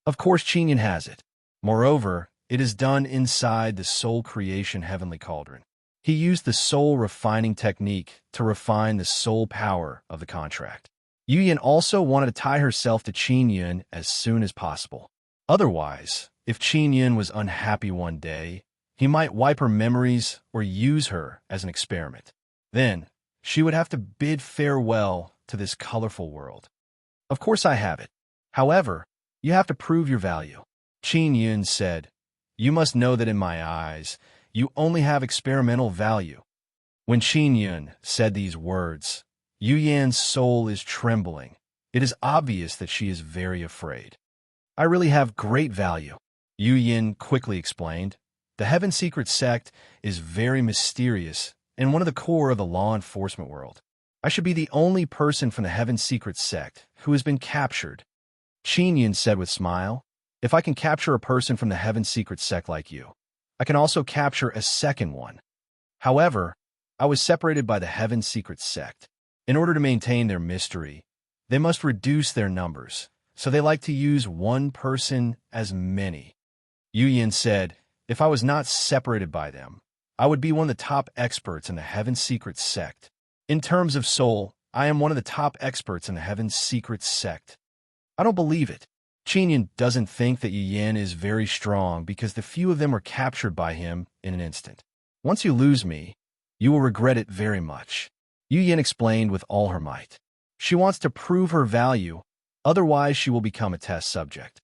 Of course, Qin Yun has it. Moreover, it is done inside the soul creation heavenly cauldron. He used the soul refining technique to refine the soul power of the contract. Yu Yan also wanted to tie herself to Qin Yun as soon as possible. Otherwise, if Qin Yun was unhappy one day, he might wipe her memories or use her as an experiment. Then, she would have to bid farewell to this colorful world. Of course I have it. However, you have to prove your value. Qin Yun said, you must know that in my eyes, you only have experimental value. When Qin Yun said these words, Yu Yan's soul is trembling. It is obvious that she is very afraid. I really have great value. Yu Yan quickly explained. The Heaven Secret sect is very mysterious and one of the core of the law enforcement world. I should be the only person from the Heaven's Secret sect who has been captured. Qin Yun said with a smile. If I can capture a person from the Heaven's Secret sect like you, I can also capture a second one. However, I was separated by the Heaven's Secret sect. In order to maintain their mystery, they must reduce their numbers, so they like to use one person as many. Yu Yin said, if I was not separated by them, I would be one of the top experts in the Heaven's Secret sect. In terms of soul, I am one of the top experts in the Heaven's Secret sect. I don't believe it. Qin Yin doesn't think that Yu Yin is very strong because the few of them were captured by him in an instant. Once you lose me, you will regret it very much. Yu Yin explained with all her might. She wants to prove her value, otherwise she will become a test subject.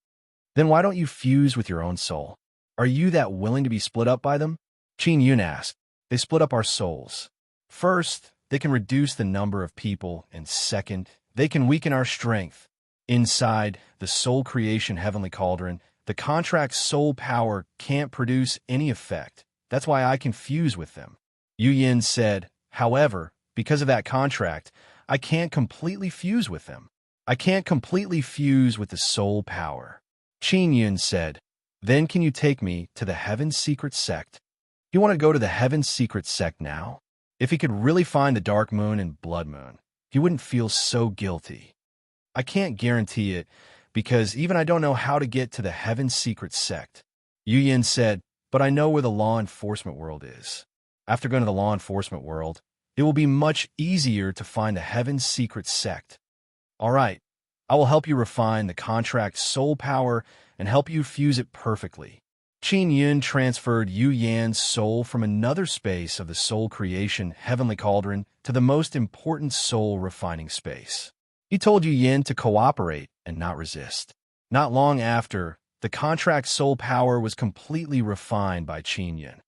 Then why don't you fuse with your own soul? Are you that willing to be split up by them? Qin Yun asked. They split up our souls. First, they can reduce the number of people, and second, they can weaken our strength. Inside the soul creation heavenly cauldron, the contract soul power can't produce any effect. That's why I can fuse with them. Yu Yin said, however, because of that contract, I can't completely fuse with them. I can't completely fuse with the soul power. Qin Yun said, then can you take me to the Heaven's Secret sect? You want to go to the Heaven's Secret sect now? If he could really find the Dark Moon and Blood Moon, he wouldn't feel so guilty. I can't guarantee it, because even I don't know how to get to the Heaven's Secret sect. Yu Yin said, but I know where the law enforcement world is. After going to the law enforcement world, it will be much easier to find the Heaven's Secret sect. All right, I will help you refine the contract soul power and help you fuse it perfectly. Qin Yun transferred Yu Yan's soul from another space of the soul creation heavenly cauldron to the most important soul refining space. He told Yu Yin to cooperate and not resist. Not long after, the contract soul power was completely refined by Qin Yun.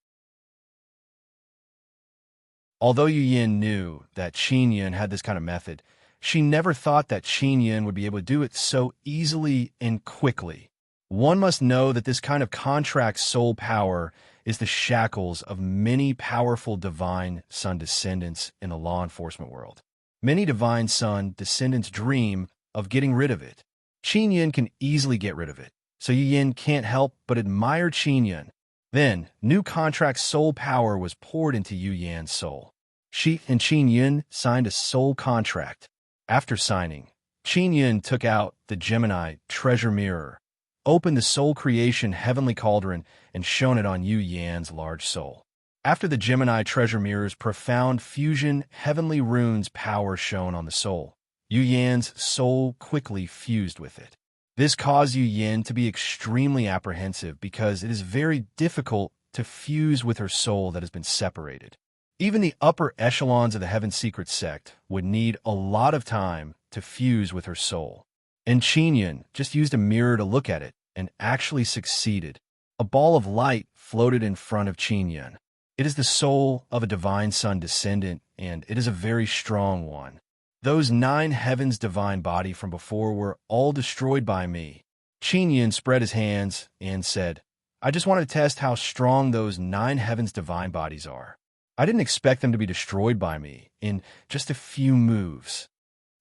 Although Yu Yin knew that Qin Yun had this kind of method, she never thought that Qin Yun would be able to do it so easily and quickly. One must know that this kind of contract soul power is the shackles of many powerful divine sun descendants in the law enforcement world. Many divine sun descendants dream of getting rid of it. Qin Yun can easily get rid of it, so Yu Yin can't help but admire Qin Yun. Then, new contract soul power was poured into Yu Yan's soul. She and Qin Yun signed a soul contract. After signing, Qin Yun took out the Gemini treasure mirror, opened the soul creation heavenly cauldron, and shone it on Yu Yan's large soul. After the Gemini treasure mirror's profound fusion, heavenly runes power shone on the soul. Yu Yan's soul quickly fused with it. This caused Yu Yin to be extremely apprehensive because it is very difficult to fuse with her soul that has been separated. Even the upper echelons of the Heaven's Secret sect would need a lot of time to fuse with her soul. And Qin Yun just used a mirror to look at it and actually succeeded. A ball of light floated in front of Qin Yun. It is the soul of a divine sun descendant, and it is a very strong one. Those 9 heavens divine body from before were all destroyed by me. Qin Yun spread his hands and said, I just want to test how strong those 9 heavens divine bodies are. I didn't expect them to be destroyed by me in just a few moves.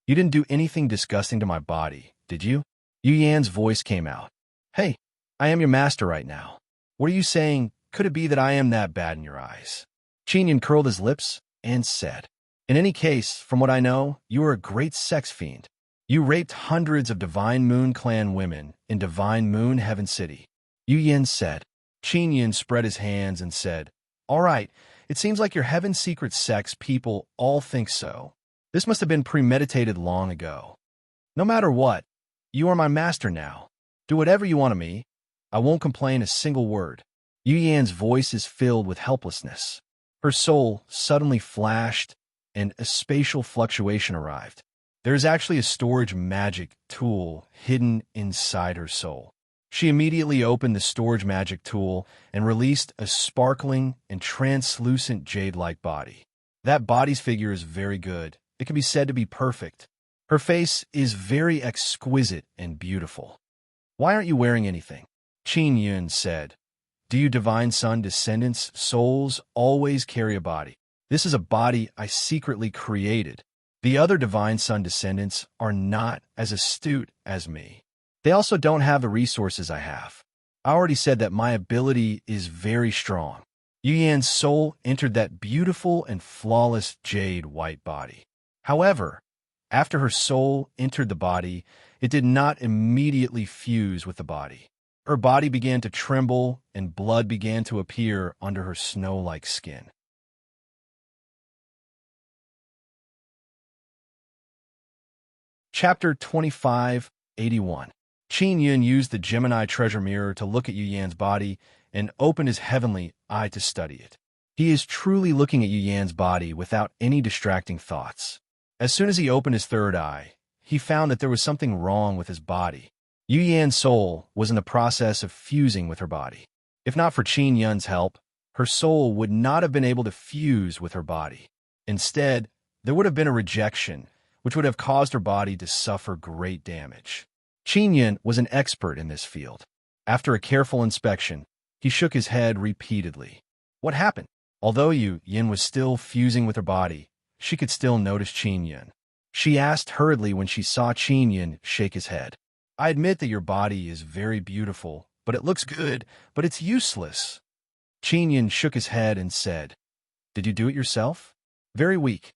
You didn't do anything disgusting to my body, did you? Yu Yan's voice came out. Hey, I am your master right now. What are you saying? Could it be that I am that bad in your eyes? Qin Yun curled his lips and said, in any case, from what I know, you are a great sex fiend. You raped hundreds of Divine Moon Clan women in Divine Moon Heaven City. Yu Yin said. Qin Yun spread his hands and said, all right, it seems like your Heaven Secret sex people all think so. This must have been premeditated long ago. No matter what, you are my master now. Do whatever you want of me. I won't complain a single word. Yu Yan's voice is filled with helplessness. Her soul suddenly flashed, and a spatial fluctuation arrived. There is actually a storage magic tool hidden inside her soul. She immediately opened the storage magic tool and released a sparkling and translucent jade-like body. That body's figure is very good. It can be said to be perfect. Her face is very exquisite and beautiful. Why aren't you wearing anything? Qin Yun said. Do you divine sun descendants' souls always carry a body? This is a body I secretly created. The other divine son descendants are not as astute as me. They also don't have the resources I have. I already said that my ability is very strong. Yu Yan's soul entered that beautiful and flawless jade white body. However, after her soul entered the body, it did not immediately fuse with the body. Her body began to tremble and blood began to appear under her snow-like skin. Chapter 2581. Qin Yun used the Gemini treasure mirror to look at Yu Yan's body and opened his heavenly eye to study it. He is truly looking at Yu Yan's body without any distracting thoughts. As soon as he opened his third eye, he found that there was something wrong with his body. Yu Yan's soul was in the process of fusing with her body. If not for Qin Yun's help, her soul would not have been able to fuse with her body. Instead, there would have been a rejection, which would have caused her body to suffer great damage. Qin Yun was an expert in this field. After a careful inspection, he shook his head repeatedly. What happened? Although Yu Yin was still fusing with her body, she could still notice Qin Yun. She asked hurriedly when she saw Qin Yun shake his head. I admit that your body is very beautiful, but it looks good, but it's useless. Qin Yun shook his head and said, Did you do it yourself? Very weak.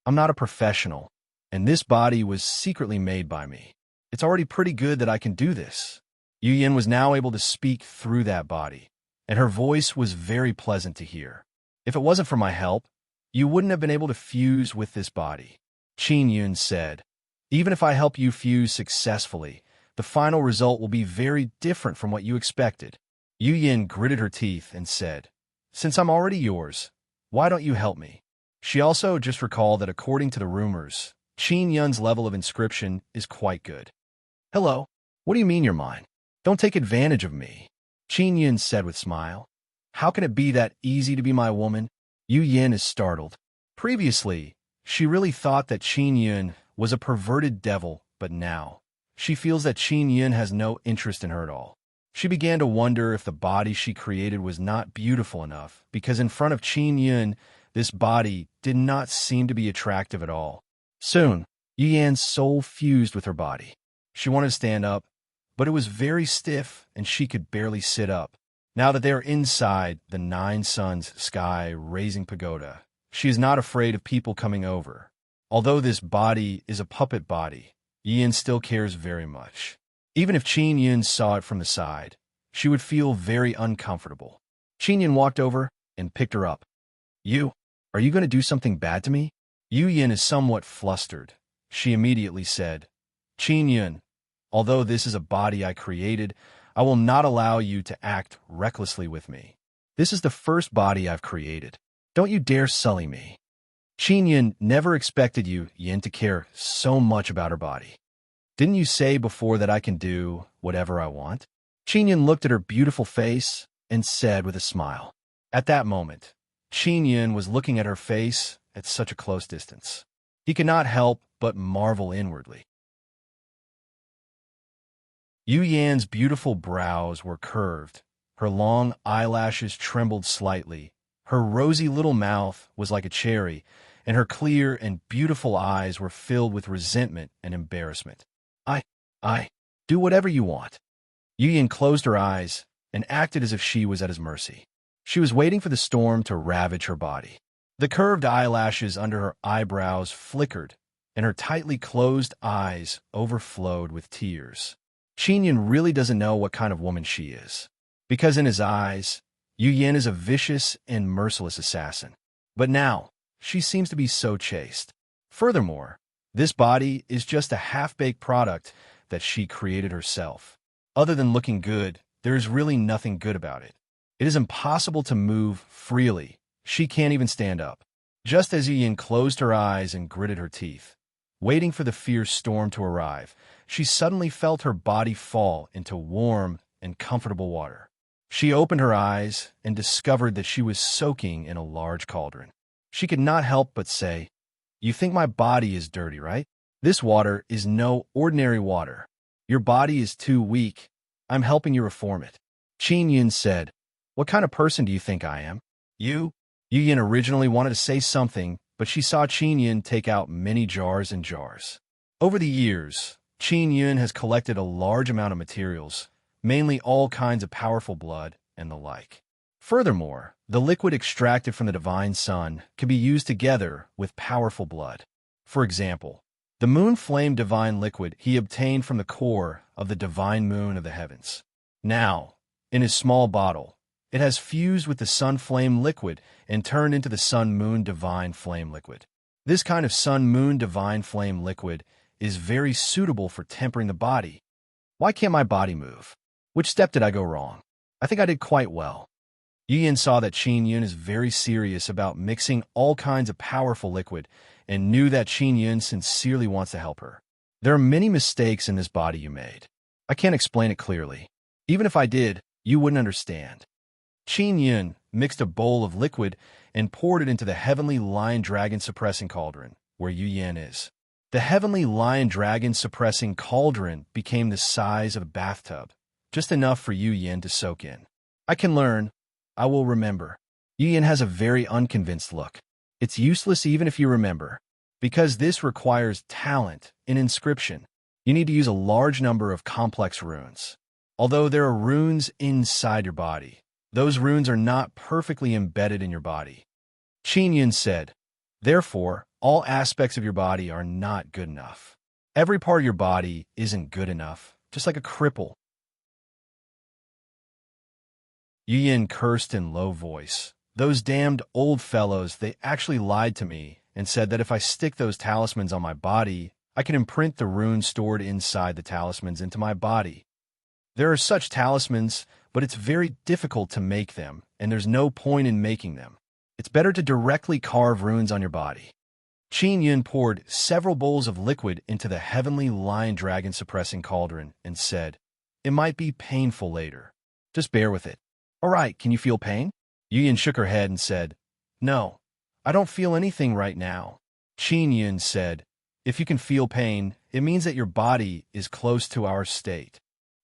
I'm not a professional, and this body was secretly made by me. It's already pretty good that I can do this. Yu Yin was now able to speak through that body, and her voice was very pleasant to hear. If it wasn't for my help, you wouldn't have been able to fuse with this body. Qin Yun said, Even if I help you fuse successfully, the final result will be very different from what you expected. Yu Yin gritted her teeth and said, Since I'm already yours, why don't you help me? She also just recalled that according to the rumors, Qin Yun's level of inscription is quite good. Hello, what do you mean you're mine? Don't take advantage of me. Qin Yun said with a smile. How can it be that easy to be my woman? Yu Yin is startled. Previously, she really thought that Qin Yun was a perverted devil, but now, she feels that Qin Yun has no interest in her at all. She began to wonder if the body she created was not beautiful enough, because in front of Qin Yun, this body did not seem to be attractive at all. Soon, Yu Yan's soul fused with her body. She wanted to stand up, but it was very stiff and she could barely sit up. Now that they are inside the Nine Suns sky-raising pagoda, she is not afraid of people coming over. Although this body is a puppet body, Yu Yin still cares very much. Even if Qin Yun saw it from the side, she would feel very uncomfortable. Qin Yun walked over and picked her up. Are you going to do something bad to me? Yu Yin is somewhat flustered. She immediately said, Qin Yun, although this is a body I created, I will not allow you to act recklessly with me. This is the first body I've created. Don't you dare sully me. Qin Yun never expected Yu Yin to care so much about her body. Didn't you say before that I can do whatever I want? Qin Yun looked at her beautiful face and said with a smile. At that moment, Qin Yun was looking at her face at such a close distance. He could not help but marvel inwardly. Yu Yan's beautiful brows were curved, her long eyelashes trembled slightly, her rosy little mouth was like a cherry, and her clear and beautiful eyes were filled with resentment and embarrassment. I, do whatever you want. Yu Yan closed her eyes and acted as if she was at his mercy. She was waiting for the storm to ravage her body. The curved eyelashes under her eyebrows flickered, and her tightly closed eyes overflowed with tears. Qin Yun really doesn't know what kind of woman she is, because in his eyes, Yu Yan is a vicious and merciless assassin. But now, she seems to be so chaste. Furthermore, this body is just a half-baked product that she created herself. Other than looking good, there is really nothing good about it. It is impossible to move freely. She can't even stand up. Just as Yu Yan closed her eyes and gritted her teeth, waiting for the fierce storm to arrive, she suddenly felt her body fall into warm and comfortable water. She opened her eyes and discovered that she was soaking in a large cauldron. She could not help but say, You think my body is dirty, right? This water is no ordinary water. Your body is too weak. I'm helping you reform it. Qin Yun said, What kind of person do you think I am? Yu Yu Yin originally wanted to say something, but she saw Qin Yun take out many jars and jars. Over the years, Qin Yun has collected a large amount of materials, mainly all kinds of powerful blood and the like. Furthermore, the liquid extracted from the divine sun can be used together with powerful blood. For example, the moon flame divine liquid he obtained from the core of the divine moon of the heavens. Now, in his small bottle, it has fused with the sun flame liquid and turned into the sun-moon divine flame liquid. This kind of sun-moon divine flame liquid is very suitable for tempering the body. Why can't my body move? Which step did I go wrong? I think I did quite well. Yu Yin saw that Qin Yun is very serious about mixing all kinds of powerful liquid and knew that Qin Yun sincerely wants to help her. There are many mistakes in this body you made. I can't explain it clearly. Even if I did, you wouldn't understand. Qin Yun mixed a bowl of liquid and poured it into the heavenly lion dragon suppressing cauldron, where Yu Yin is. The heavenly lion dragon suppressing cauldron became the size of a bathtub, just enough for Yu Yin to soak in. I can learn. I will remember. Yu Yin has a very unconvinced look. It's useless even if you remember, because this requires talent in inscription. You need to use a large number of complex runes. Although there are runes inside your body, those runes are not perfectly embedded in your body. Qin Yun said, therefore, all aspects of your body are not good enough. Every part of your body isn't good enough, just like a cripple. Yu Yin cursed in low voice. Those damned old fellows, they actually lied to me and said that if I stick those talismans on my body, I can imprint the runes stored inside the talismans into my body. There are such talismans, but it's very difficult to make them, and there's no point in making them. It's better to directly carve runes on your body. Qin Yun poured several bowls of liquid into the heavenly lion dragon suppressing cauldron and said, it might be painful later. Just bear with it. All right, can you feel pain? Yu Yin shook her head and said, no, I don't feel anything right now. Qin Yun said, if you can feel pain, it means that your body is close to our state.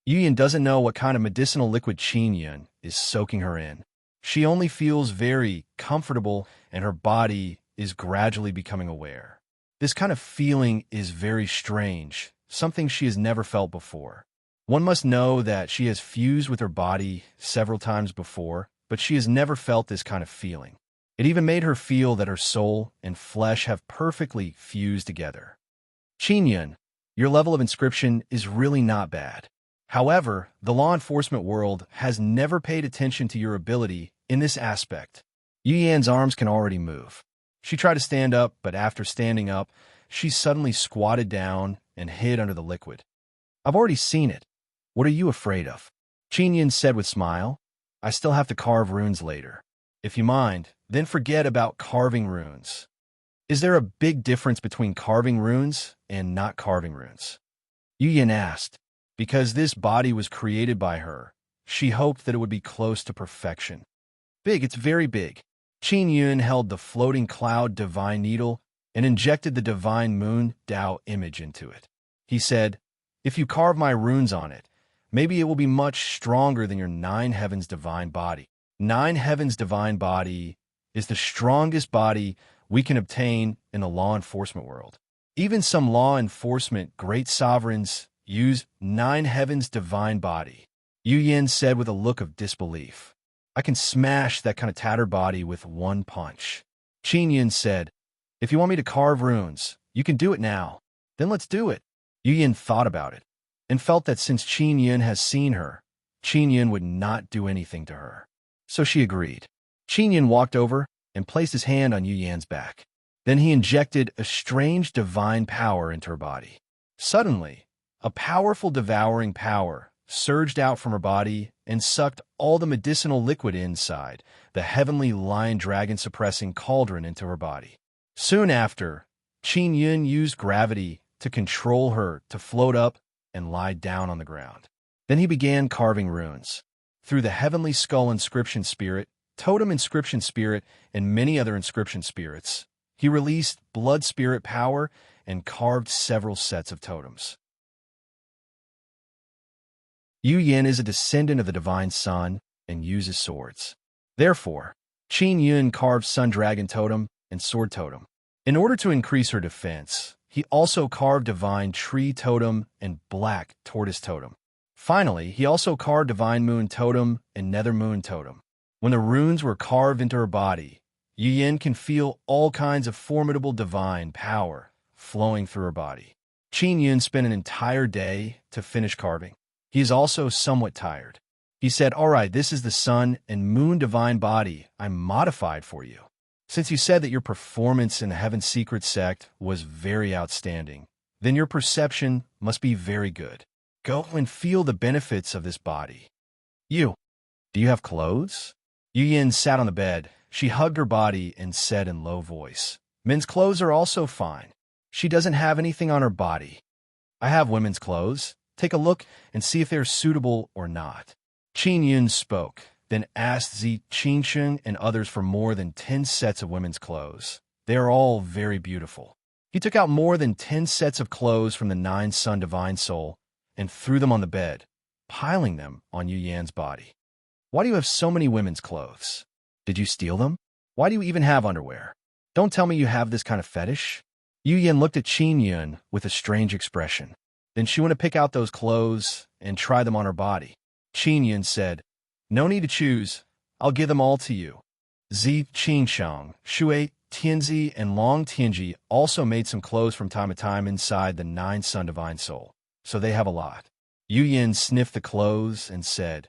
Yu Yin doesn't know what kind of medicinal liquid Qin Yun is soaking her in. She only feels very comfortable and her body is gradually becoming aware. This kind of feeling is very strange, something she has never felt before. One must know that she has fused with her body several times before, but she has never felt this kind of feeling. It even made her feel that her soul and flesh have perfectly fused together. Qin Yun, your level of inscription is really not bad. However, the law enforcement world has never paid attention to your ability in this aspect. Yu Yan's arms can already move. She tried to stand up, but after standing up, she suddenly squatted down and hid under the liquid. I've already seen it. What are you afraid of? Qin Yun said with a smile. I still have to carve runes later. If you mind, then forget about carving runes. Is there a big difference between carving runes and not carving runes? Yu Yin asked. Because this body was created by her, she hoped that it would be close to perfection. Big, it's very big. Qin Yun held the floating cloud divine needle and injected the divine moon Tao image into it. He said, if you carve my runes on it, maybe it will be much stronger than your 9 heavens divine body. 9 heavens divine body is the strongest body we can obtain in the law enforcement world. Even some law enforcement great sovereigns use 9 heavens divine body. Yu Yin said with a look of disbelief. I can smash that kind of tattered body with one punch. Qin Yun said, if you want me to carve runes, you can do it now. Then let's do it. Yu Yin thought about it and felt that since Qin Yun has seen her, Qin Yun would not do anything to her. So she agreed. Qin Yun walked over and placed his hand on Yu Yan's back. Then he injected a strange divine power into her body. Suddenly, a powerful devouring power surged out from her body and sucked all the medicinal liquid inside the heavenly lion dragon suppressing cauldron into her body. Soon after, Qin Yun used gravity to control her to float up and lie down on the ground. Then he began carving runes. Through the heavenly skull inscription spirit, totem inscription spirit, and many other inscription spirits, he released blood spirit power and carved several sets of totems. Yu Yin is a descendant of the divine sun and uses swords. Therefore, Qin Yun carved Sun Dragon Totem and Sword Totem. In order to increase her defense, he also carved Divine Tree Totem and Black Tortoise Totem. Finally, he also carved Divine Moon Totem and Nether Moon Totem. When the runes were carved into her body, Yu Yin can feel all kinds of formidable divine power flowing through her body. Qin Yun spent an entire day to finish carving. He is also somewhat tired. He said, "All right, this is the sun and moon divine body I modified for you. Since you said that your performance in the Heaven Secret sect was very outstanding, then your perception must be very good. Go and feel the benefits of this body." "You, do you have clothes?" Yu Yin sat on the bed. She hugged her body and said in low voice, "Men's clothes are also fine. She doesn't have anything on her body. I have women's clothes. Take a look and see if they're suitable or not." Qin Yun spoke, then asked Zi Qingsheng and others for more than 10 sets of women's clothes. They are all very beautiful. He took out more than 10 sets of clothes from the 9-Sun Divine Soul and threw them on the bed, piling them on Yu Yan's body. "Why do you have so many women's clothes? Did you steal them? Why do you even have underwear? Don't tell me you have this kind of fetish." Yu Yan looked at Qin Yun with a strange expression. Then she went to pick out those clothes and try them on her body. Qin Yun said, "No need to choose. I'll give them all to you." Zi Qingsheng, Shui Tianzi, and Long Tianji also made some clothes from time to time inside the 9-Sun Divine Soul, so they have a lot. Yu Yin sniffed the clothes and said,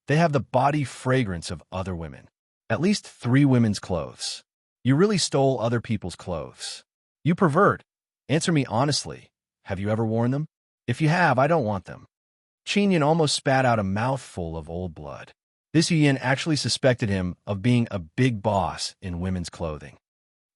"They have the body fragrance of other women. At least 3 women's clothes. You really stole other people's clothes. You pervert. Answer me honestly. Have you ever worn them? If you have, I don't want them." Qin Yin almost spat out a mouthful of old blood. This Yu Yin actually suspected him of being a big boss in women's clothing.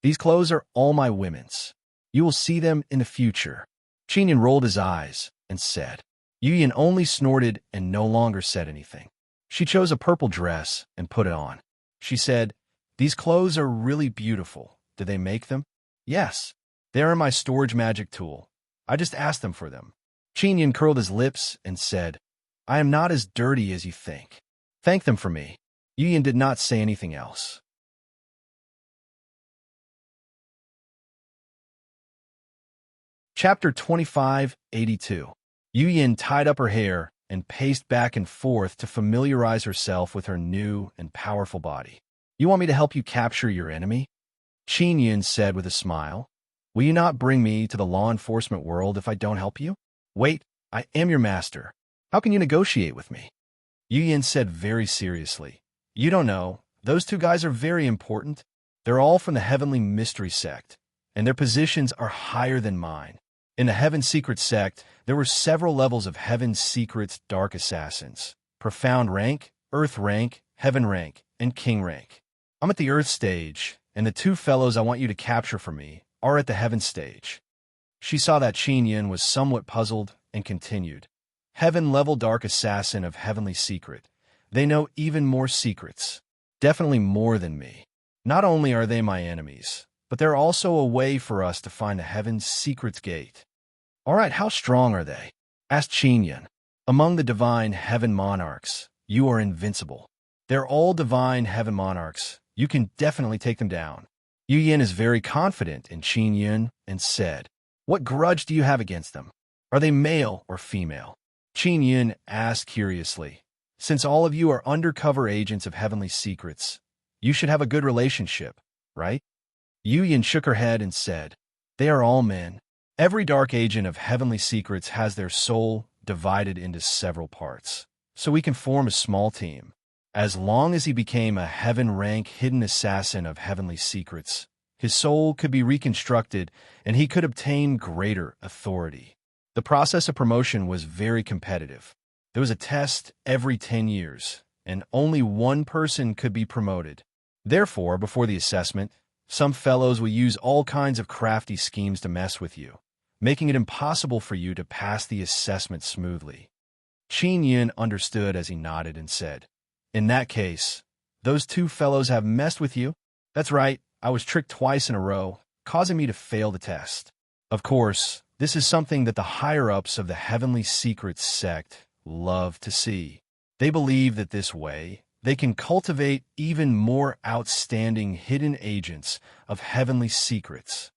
"These clothes are all my women's. You will see them in the future." Qin Yin rolled his eyes and said. Yu Yin only snorted and no longer said anything. She chose a purple dress and put it on. She said, "These clothes are really beautiful. Did they make them?" "Yes. They are in my storage magic tool. I just asked them for them." Qin Yin curled his lips and said, "I am not as dirty as you think. Thank them for me." Yu Yin did not say anything else. Chapter 2582. Yu Yin tied up her hair and paced back and forth to familiarize herself with her new and powerful body. "You want me to help you capture your enemy?" Qin Yun said with a smile. "Will you not bring me to the law enforcement world if I don't help you?" "Wait, I am your master. How can you negotiate with me?" Yu Yin said very seriously. "You don't know. Those 2 guys are very important. They're all from the Heavenly Mystery Sect, and their positions are higher than mine. In the Heaven Secret Sect, there were several levels of Heaven Secret's Dark Assassins: Profound rank, Earth rank, Heaven rank, and King rank. I'm at the Earth stage, and the 2 fellows I want you to capture for me are at the Heaven stage." She saw that Qin Yin was somewhat puzzled and continued. "Heaven-level Dark Assassin of Heavenly Secret. They know even more secrets. Definitely more than me. Not only are they my enemies, but they're also a way for us to find the Heaven's Secrets Gate." "All right, how strong are they?" asked Qin Yin. "Among the divine Heaven Monarchs, you are invincible. They're all divine Heaven Monarchs. You can definitely take them down." Yu Yin is very confident in Qin Yin and said, "What grudge do you have against them? Are they male or female?" Qin Yin asked curiously. "Since all of you are undercover agents of Heavenly Secrets, you should have a good relationship, right?" Yu Yin shook her head and said, "They are all men. Every dark agent of Heavenly Secrets has their soul divided into several parts, so we can form a small team. As long as he became a Heaven-rank hidden assassin of Heavenly Secrets, his soul could be reconstructed and he could obtain greater authority." The process of promotion was very competitive. There was a test every 10 years, and only 1 person could be promoted. Therefore, before the assessment, some fellows will use all kinds of crafty schemes to mess with you, making it impossible for you to pass the assessment smoothly. Qin Yin understood as he nodded and said, "In that case, those 2 fellows have messed with you?" "That's right. I was tricked twice in a row, causing me to fail the test." Of course, this is something that the higher-ups of the Heavenly Secrets sect love to see. They believe that this way, they can cultivate even more outstanding hidden agents of heavenly secrets.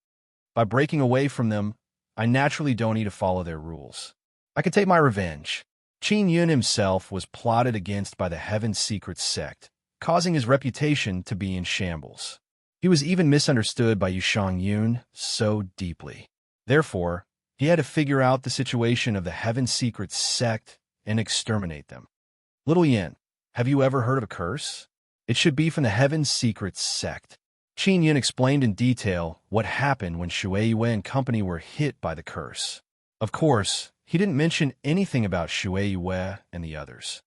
By breaking away from them, I naturally don't need to follow their rules. I can take my revenge. Qin Yun himself was plotted against by the Heaven Secrets sect, causing his reputation to be in shambles. He was even misunderstood by Yushang Yun so deeply. Therefore, he had to figure out the situation of the Heaven Secrets sect and exterminate them. Little Yin, have you ever heard of a curse? It should be from the Heaven Secrets sect. Qin Yun explained in detail what happened when Shui Yue and company were hit by the curse. Of course, he didn't mention anything about Shui Yue and the others.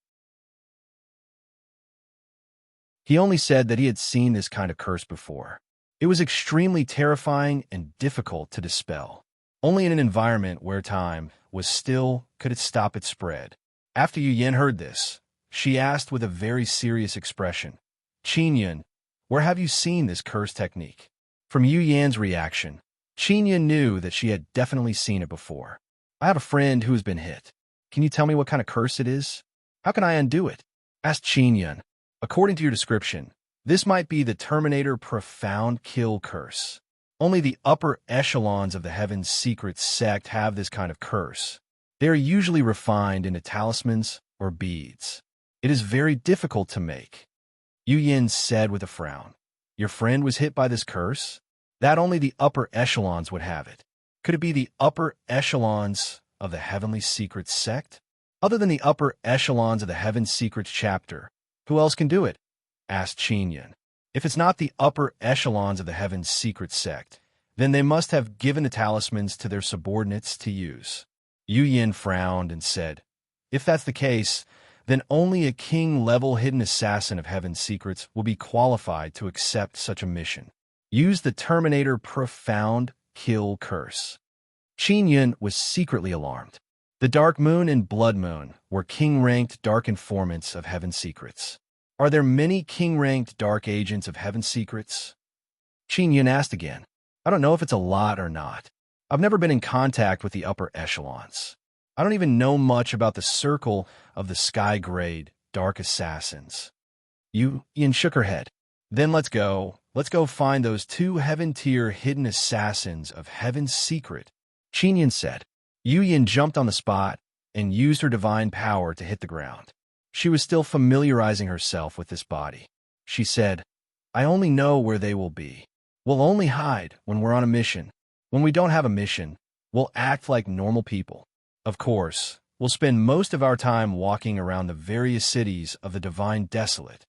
He only said that he had seen this kind of curse before. It was extremely terrifying and difficult to dispel. Only in an environment where time was still could it stop its spread. After Yu Yin heard this, she asked with a very serious expression, Qin Yun, where have you seen this curse technique? From Yu Yan's reaction, Qin Yun knew that she had definitely seen it before. I have a friend who has been hit. Can you tell me what kind of curse it is? How can I undo it? Asked Qin Yun. According to your description, this might be the Terminator Profound Kill Curse. Only the upper echelons of the Heaven Secrets sect have this kind of curse. They are usually refined into talismans or beads. It is very difficult to make. Yu Yin said with a frown. Your friend was hit by this curse? That only the upper echelons would have it. Could it be the upper echelons of the Heavenly Secrets sect? Other than the upper echelons of the Heaven Secrets chapter, who else can do it? Asked Qin Yun. If it's not the upper echelons of the Heaven Secrets sect, then they must have given the talismans to their subordinates to use. Yu Yin frowned and said, if that's the case, then only a king-level hidden assassin of Heaven's secrets will be qualified to accept such a mission. Use the Terminator Profound Kill Curse. Qin Yun was secretly alarmed. The Dark Moon and Blood Moon were king-ranked dark informants of Heaven's secrets. Are there many king-ranked dark agents of Heaven's secrets? Qin Yun asked again. I don't know if it's a lot or not. I've never been in contact with the upper echelons. I don't even know much about the circle of the sky-grade dark assassins. Yu Yin shook her head. Then let's go find those 2 heaven-tier hidden assassins of Heaven's secret, Qin Yun said. Yu Yin jumped on the spot and used her divine power to hit the ground. She was still familiarizing herself with this body. She said, I only know where they will be. We'll only hide when we're on a mission. When we don't have a mission, we'll act like normal people. Of course, we'll spend most of our time walking around the various cities of the Divine Desolate.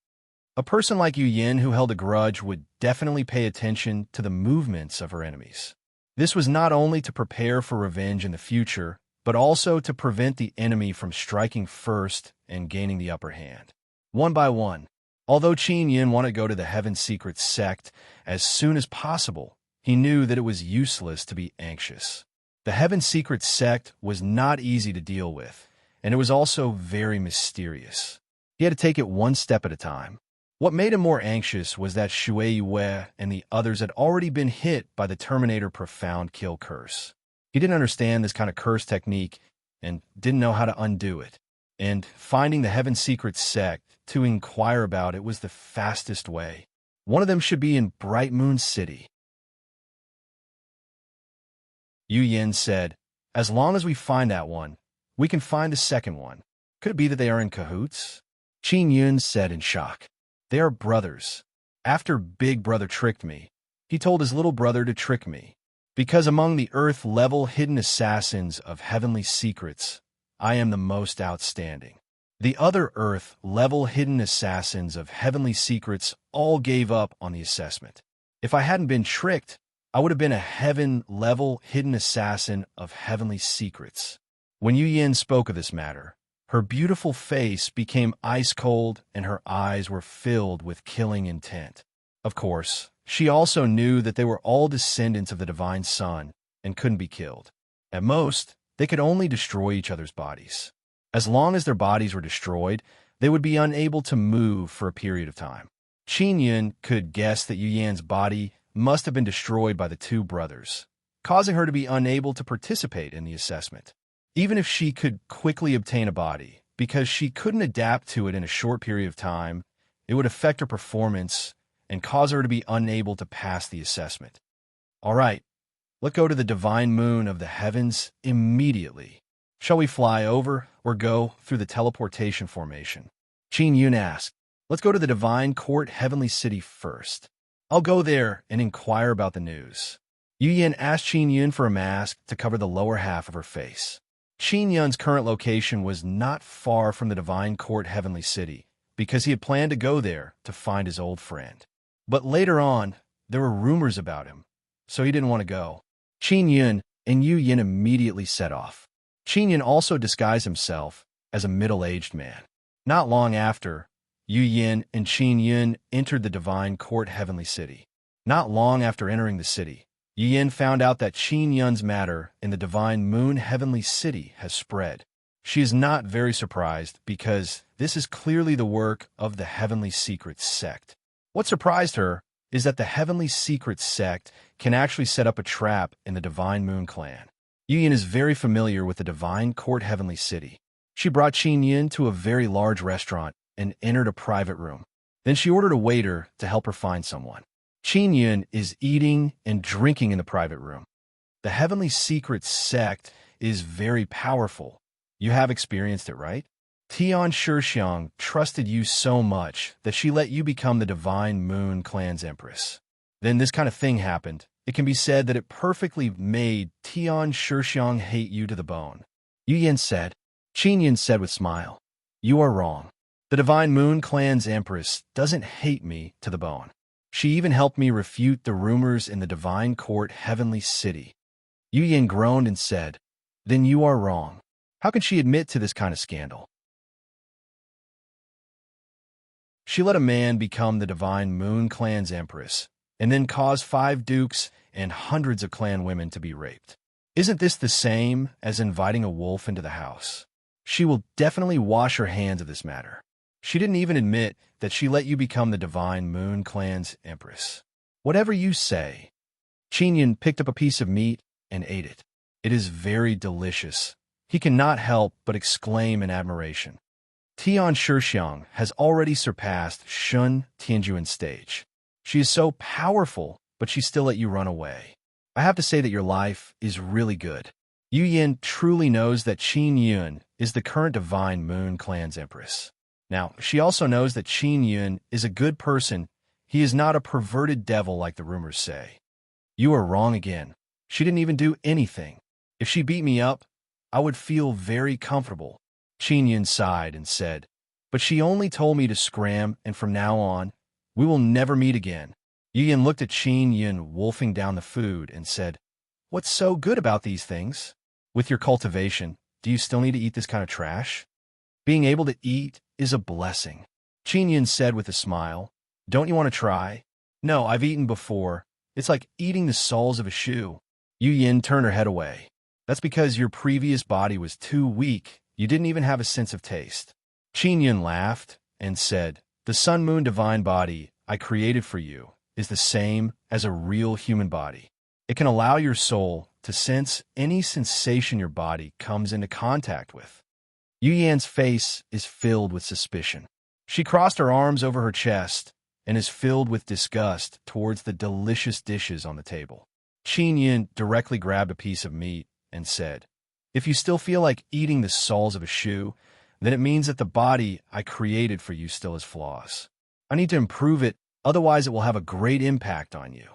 A person like Yu Yin who held a grudge would definitely pay attention to the movements of her enemies. This was not only to prepare for revenge in the future, but also to prevent the enemy from striking first and gaining the upper hand. One by one, although Qin Yun wanted to go to the Heaven Secrets sect as soon as possible, he knew that it was useless to be anxious. The Heaven Secrets sect was not easy to deal with, and it was also very mysterious. He had to take it one step at a time. What made him more anxious was that Shui Yue and the others had already been hit by the Terminator Profound Kill Curse. He didn't understand this kind of curse technique and didn't know how to undo it. And finding the Heaven Secrets sect to inquire about it was the fastest way. One of them should be in Bright Moon City. Yu Yin said, as long as we find that one, we can find the second one. Could it be that they are in cahoots? Qin Yun said in shock. They are brothers. After Big Brother tricked me, he told his little brother to trick me. Because among the Earth-level hidden assassins of Heavenly Secrets, I am the most outstanding. The other Earth-level hidden assassins of Heavenly Secrets all gave up on the assessment. If I hadn't been tricked, I would have been a Heaven-level hidden assassin of Heavenly Secrets. When Yu Yin spoke of this matter, her beautiful face became ice-cold and her eyes were filled with killing intent. Of course, she also knew that they were all descendants of the Divine Sun and couldn't be killed. At most, they could only destroy each other's bodies. As long as their bodies were destroyed, they would be unable to move for a period of time. Qin Yun could guess that Yu Yan's body must have been destroyed by the 2 brothers, causing her to be unable to participate in the assessment. Even if she could quickly obtain a body, because she couldn't adapt to it in a short period of time, It would affect her performance and cause her to be unable to pass the assessment. All right, let's go to the divine moon of the heavens immediately. Shall we fly over or go through the teleportation formation? Qin Yun asked. Let's go to the divine court heavenly city first. I'll go there and inquire about the news. Yu Yin asked Qin Yun for a mask to cover the lower half of her face. Qin Yun's current location was not far from the divine court heavenly city because he had planned to go there to find his old friend. But later on, there were rumors about him, so he didn't want to go. Qin Yun and Yu Yin immediately set off. Qin Yun also disguised himself as a middle-aged man. Not long after, Yu Yin and Qin Yun entered the divine court heavenly city. Not long after entering the city, Yu Yin found out that Qin Yun's matter in the divine moon heavenly city has spread. She is not very surprised because this is clearly the work of the heavenly secret sect. What surprised her is that the heavenly secret sect can actually set up a trap in the divine moon clan. Yu Yin is very familiar with the divine court heavenly city. She brought Qin Yun to a very large restaurant and entered a private room. Then she ordered a waiter to help her find someone. Qin Yun is eating and drinking in the private room. The heavenly secret sect is very powerful. You have experienced it, right? Tian Shixiang trusted you so much that she let you become the divine moon clan's empress. Then this kind of thing happened. It can be said that it perfectly made Tian Shixiang hate you to the bone. Yu Yin said. Qin Yun said with a smile, "You are wrong. The divine moon clan's empress doesn't hate me to the bone. She even helped me refute the rumors in the divine court heavenly city." Yu Yin groaned and said, "Then you are wrong. How can she admit to this kind of scandal? She let a man become the divine moon clan's empress and then cause 5 dukes and hundreds of clan women to be raped. Isn't this the same as inviting a wolf into the house? She will definitely wash her hands of this matter. She didn't even admit that she let you become the divine moon clan's empress. Whatever you say." Qin Yun picked up a piece of meat and ate it. It is very delicious. He cannot help but exclaim in admiration. Tian Shixiang has already surpassed Shun Tianjuan's stage. She is so powerful, but she still let you run away. I have to say that your life is really good. Yu Yin truly knows that Qin Yun is the current divine moon clan's empress. Now, she also knows that Qin Yun is a good person. He is not a perverted devil like the rumors say. You are wrong again. She didn't even do anything. If she beat me up, I would feel very comfortable. Qin Yun sighed and said, "But she only told me to scram, and from now on, we will never meet again." Yu Yin looked at Qin Yun wolfing down the food and said, "What's so good about these things? With your cultivation, do you still need to eat this kind of trash? Being able to eat is a blessing." Qin Yun said with a smile, "Don't you want to try?" "No, I've eaten before. It's like eating the soles of a shoe." Yu Yin turned her head away. "That's because your previous body was too weak. You didn't even have a sense of taste." Qin Yun laughed and said, "The sun moon divine body I created for you is the same as a real human body. It can allow your soul to sense any sensation your body comes into contact with." Yu Yan's face is filled with suspicion. She crossed her arms over her chest and is filled with disgust towards the delicious dishes on the table. Qin Yun directly grabbed a piece of meat and said, "If you still feel like eating the soles of a shoe, then it means that the body I created for you still has flaws. I need to improve it, otherwise it will have a great impact on you.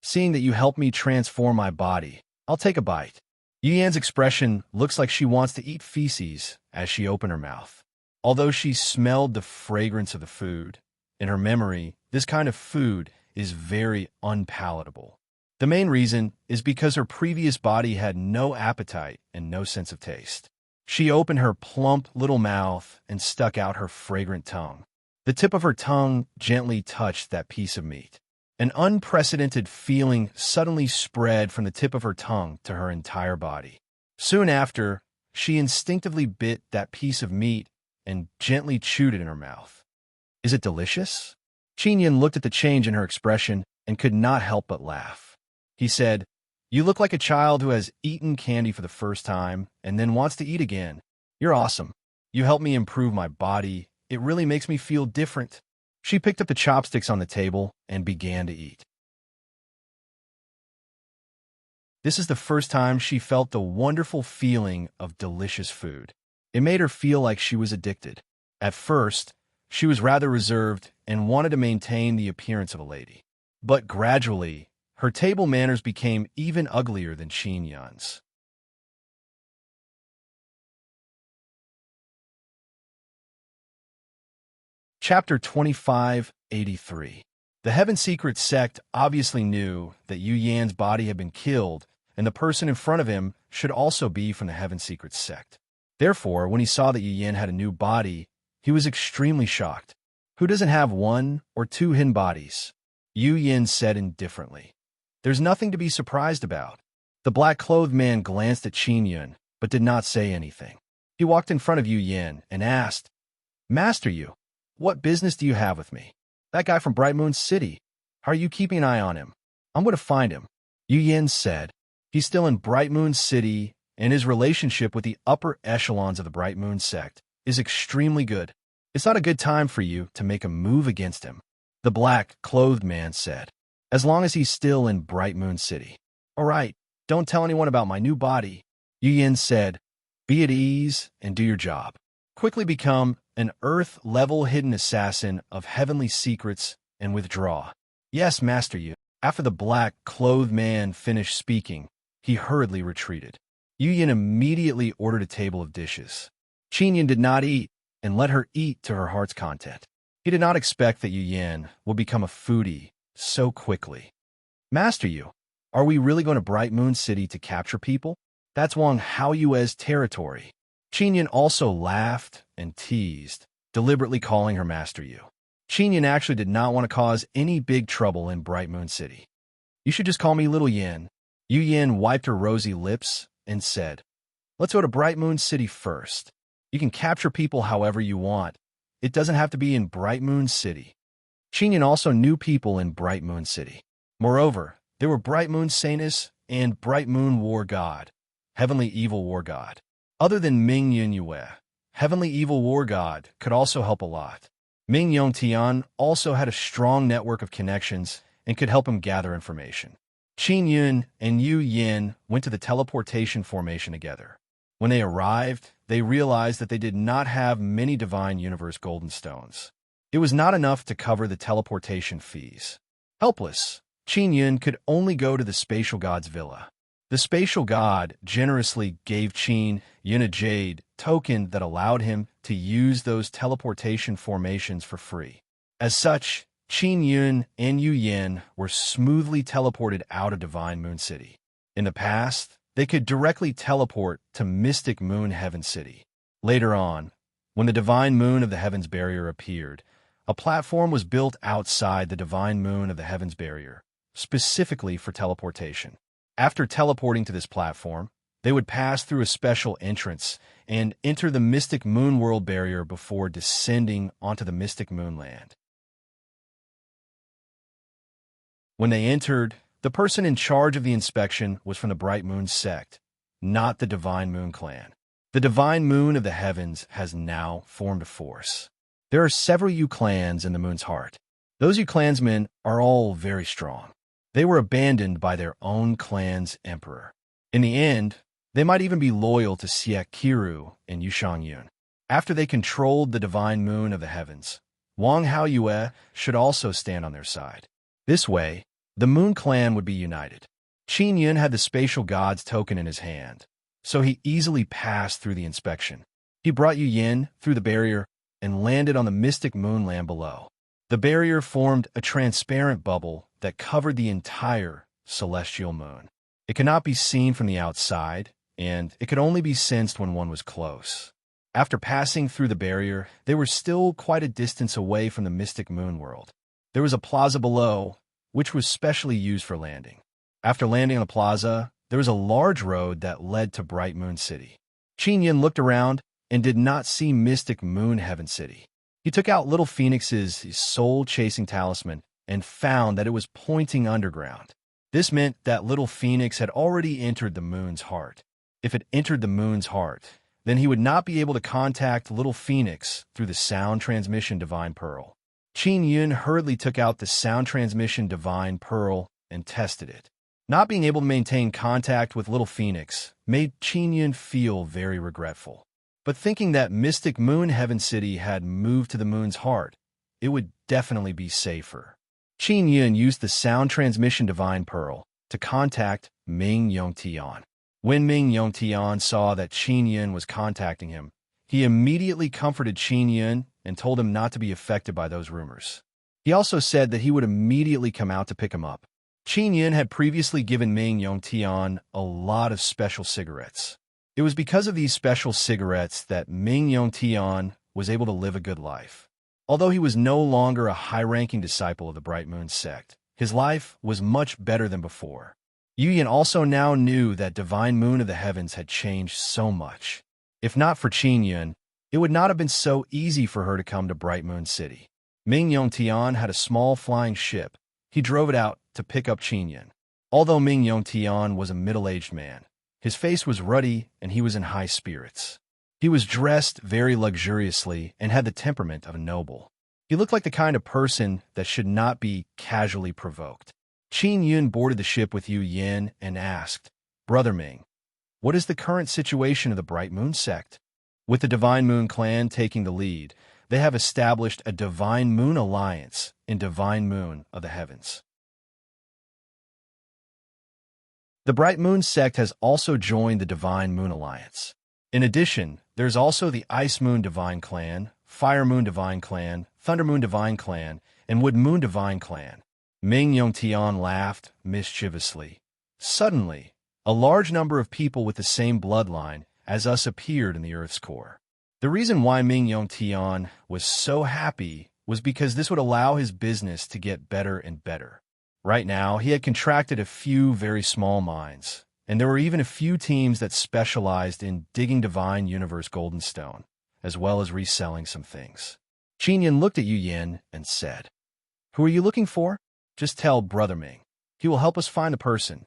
Seeing that you helped me transform my body, I'll take a bite." Yu Yan's expression looks like she wants to eat feces as she opened her mouth. Although she smelled the fragrance of the food, in her memory, this kind of food is very unpalatable. The main reason is because her previous body had no appetite and no sense of taste. She opened her plump little mouth and stuck out her fragrant tongue. The tip of her tongue gently touched that piece of meat. An unprecedented feeling suddenly spread from the tip of her tongue to her entire body. Soon after, she instinctively bit that piece of meat and gently chewed it in her mouth. "Is it delicious?" Qin Yun looked at the change in her expression and could not help but laugh. He said, "You look like a child who has eaten candy for the first time and then wants to eat again. You're awesome. You help me improve my body. It really makes me feel different." She picked up the chopsticks on the table and began to eat. This is the first time she felt the wonderful feeling of delicious food. It made her feel like she was addicted. At first, she was rather reserved and wanted to maintain the appearance of a lady. But gradually, her table manners became even uglier than Qin Yun's. Chapter 2583. The Heaven Secret sect obviously knew that Yu Yan's body had been killed, and the person in front of him should also be from the Heaven Secret sect. Therefore, when he saw that Yu Yan had a new body, he was extremely shocked. Who doesn't have one or two hidden bodies? Yu Yan said indifferently. There's nothing to be surprised about. The black-clothed man glanced at Qin Yun, but did not say anything. He walked in front of Yu Yan and asked, Master Yu, what business do you have with me? That guy from Bright Moon City. How are you keeping an eye on him? I'm going to find him. Yu Yan said. He's still in Bright Moon City, and his relationship with the upper echelons of the Bright Moon sect is extremely good. It's not a good time for you to make a move against him, the black-clothed man said, as long as he's still in Bright Moon City. All right, don't tell anyone about my new body. Yu Yan said, be at ease and do your job. Quickly become an Earth-level hidden assassin of heavenly secrets and withdraw. Yes, Master Yu. After the black-clothed man finished speaking, he hurriedly retreated. Yu Yan immediately ordered a table of dishes. Qin Yun did not eat and let her eat to her heart's content. He did not expect that Yu Yan would become a foodie so quickly. Master Yu, are we really going to Bright Moon City to capture people? That's Wang Haoyue's territory. Qin Yun also laughed and teased, deliberately calling her Master Yu. Qin Yun actually did not want to cause any big trouble in Bright Moon City. You should just call me Little Yan. Yu Yan wiped her rosy lips and said, let's go to Bright Moon City first. You can capture people however you want. It doesn't have to be in Bright Moon City. Qin Yun also knew people in Bright Moon City. Moreover, there were Bright Moon Saintess and Bright Moon War God, Heavenly Evil War God. Other than Ming Yun Yue, Heavenly Evil War God could also help a lot. Ming Yongtian also had a strong network of connections and could help him gather information. Qin Yun and Yu Yan went to the teleportation formation together. When they arrived, they realized that they did not have many Divine Universe Golden Stones. It was not enough to cover the teleportation fees. Helpless, Qin Yun could only go to the Spatial God's villa. The Spatial God generously gave Qin Yun a jade token that allowed him to use those teleportation formations for free. As such, Qin Yun and Yu Yan were smoothly teleported out of Divine Moon City. In the past, they could directly teleport to Mystic Moon Heaven City. Later on, when the Divine Moon of the Heavens Barrier appeared, a platform was built outside the Divine Moon of the Heavens Barrier, specifically for teleportation. After teleporting to this platform, they would pass through a special entrance and enter the Mystic Moon World Barrier before descending onto the Mystic Moonland. When they entered, the person in charge of the inspection was from the Bright Moon sect, not the Divine Moon clan. The Divine Moon of the Heavens has now formed a force. There are several Yu clans in the Moon's heart. Those Yu clansmen are all very strong. They were abandoned by their own clan's emperor. In the end, they might even be loyal to Siek Kiru and Yushang Yun. After they controlled the Divine Moon of the Heavens, Wang Haoyue should also stand on their side. This way, the Moon clan would be united. Qin Yun had the Spatial God's token in his hand, so he easily passed through the inspection. He brought Yu Yan through the barrier and landed on the Mystic Moonland below. The barrier formed a transparent bubble that covered the entire celestial moon. It could not be seen from the outside, and it could only be sensed when one was close. After passing through the barrier, they were still quite a distance away from the Mystic Moon world. There was a plaza below, which was specially used for landing. After landing on the plaza, there was a large road that led to Bright Moon City. Qin Yun looked around and did not see Mystic Moon Heaven City. He took out Little Phoenix's soul-chasing talisman and found that it was pointing underground. This meant that Little Phoenix had already entered the moon's heart. If it entered the moon's heart, then he would not be able to contact Little Phoenix through the sound transmission Divine Pearl. Qin Yun hurriedly took out the sound transmission divine pearl and tested it. Not being able to maintain contact with Little Phoenix made Qin Yun feel very regretful. But thinking that Mystic Moon Heaven City had moved to the moon's heart, it would definitely be safer. Qin Yun used the sound transmission divine pearl to contact Ming Yongtian. When Ming Yongtian saw that Qin Yun was contacting him, he immediately comforted Qin Yun and told him not to be affected by those rumors. He also said that he would immediately come out to pick him up. Qin Yun had previously given Ming Yongtian a lot of special cigarettes. It was because of these special cigarettes that Ming Yongtian was able to live a good life. Although he was no longer a high-ranking disciple of the Bright Moon sect, his life was much better than before. Yuyan also now knew that Divine Moon of the Heavens had changed so much. If not for Qin Yun, it would not have been so easy for her to come to Bright Moon City. Ming Yongtian had a small flying ship. He drove it out to pick up Qin Yun. Although Ming Yongtian was a middle-aged man, his face was ruddy and he was in high spirits. He was dressed very luxuriously and had the temperament of a noble. He looked like the kind of person that should not be casually provoked. Qin Yun boarded the ship with Yu Yin and asked, "Brother Ming, what is the current situation of the Bright Moon sect?" With the Divine Moon clan taking the lead, they have established a Divine Moon alliance in Divine Moon of the Heavens. The Bright Moon sect has also joined the Divine Moon Alliance. In addition, there's also the Ice Moon Divine Clan, Fire Moon Divine Clan, Thunder Moon Divine Clan, and Wood Moon Divine Clan. Ming Yongtian laughed mischievously. Suddenly, a large number of people with the same bloodline as us appeared in the Earth's core. The reason why Ming Yongtian was so happy was because this would allow his business to get better and better. Right now, he had contracted a few very small mines, and there were even a few teams that specialized in digging Divine Universe Golden Stone, as well as reselling some things. Qin Yun looked at Yu Yin and said, "Who are you looking for? Just tell Brother Ming. He will help us find the person."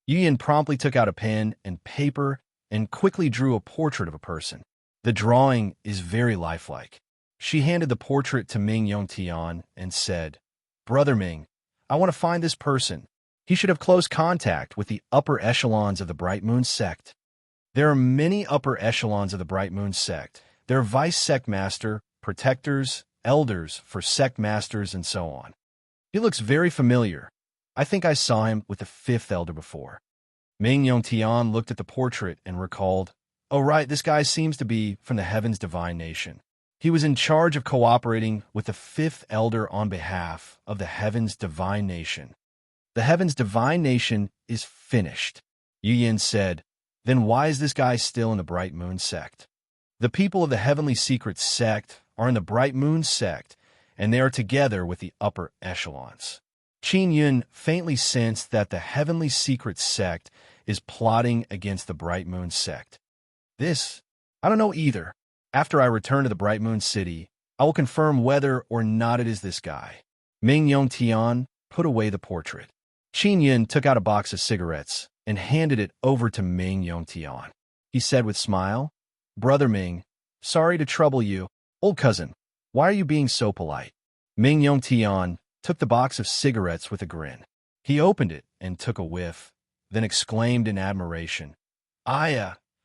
Yu Yin promptly took out a pen and paper and quickly drew a portrait of a person. The drawing is very lifelike. She handed the portrait to Ming Yongtian and said, "Brother Ming, I want to find this person. He should have close contact with the upper echelons of the Bright Moon sect." There are many upper echelons of the Bright Moon sect. There are vice sect master, protectors, elders for sect masters, and so on. He looks very familiar. I think I saw him with the fifth elder before. Ming Yongtian looked at the portrait and recalled, "Oh right, this guy seems to be from the Heaven's Divine Nation. He was in charge of cooperating with the fifth elder on behalf of the Heaven's Divine Nation." The Heaven's Divine Nation is finished. Yu Yin said, "Then why is this guy still in the Bright Moon sect?" The people of the Heavenly Secret sect are in the Bright Moon sect, and they are together with the upper echelons. Qin Yun faintly sensed that the Heavenly Secret sect is plotting against the Bright Moon sect. I don't know either. After I return to the Bright Moon City, I will confirm whether or not it is this guy. Ming Yongtian put away the portrait. Qin Yun took out a box of cigarettes and handed it over to Ming Yongtian. He said with a smile, "Brother Ming, sorry to trouble you. Old cousin, why are you being so polite?" Ming Yongtian took the box of cigarettes with a grin. He opened it and took a whiff, then exclaimed in admiration,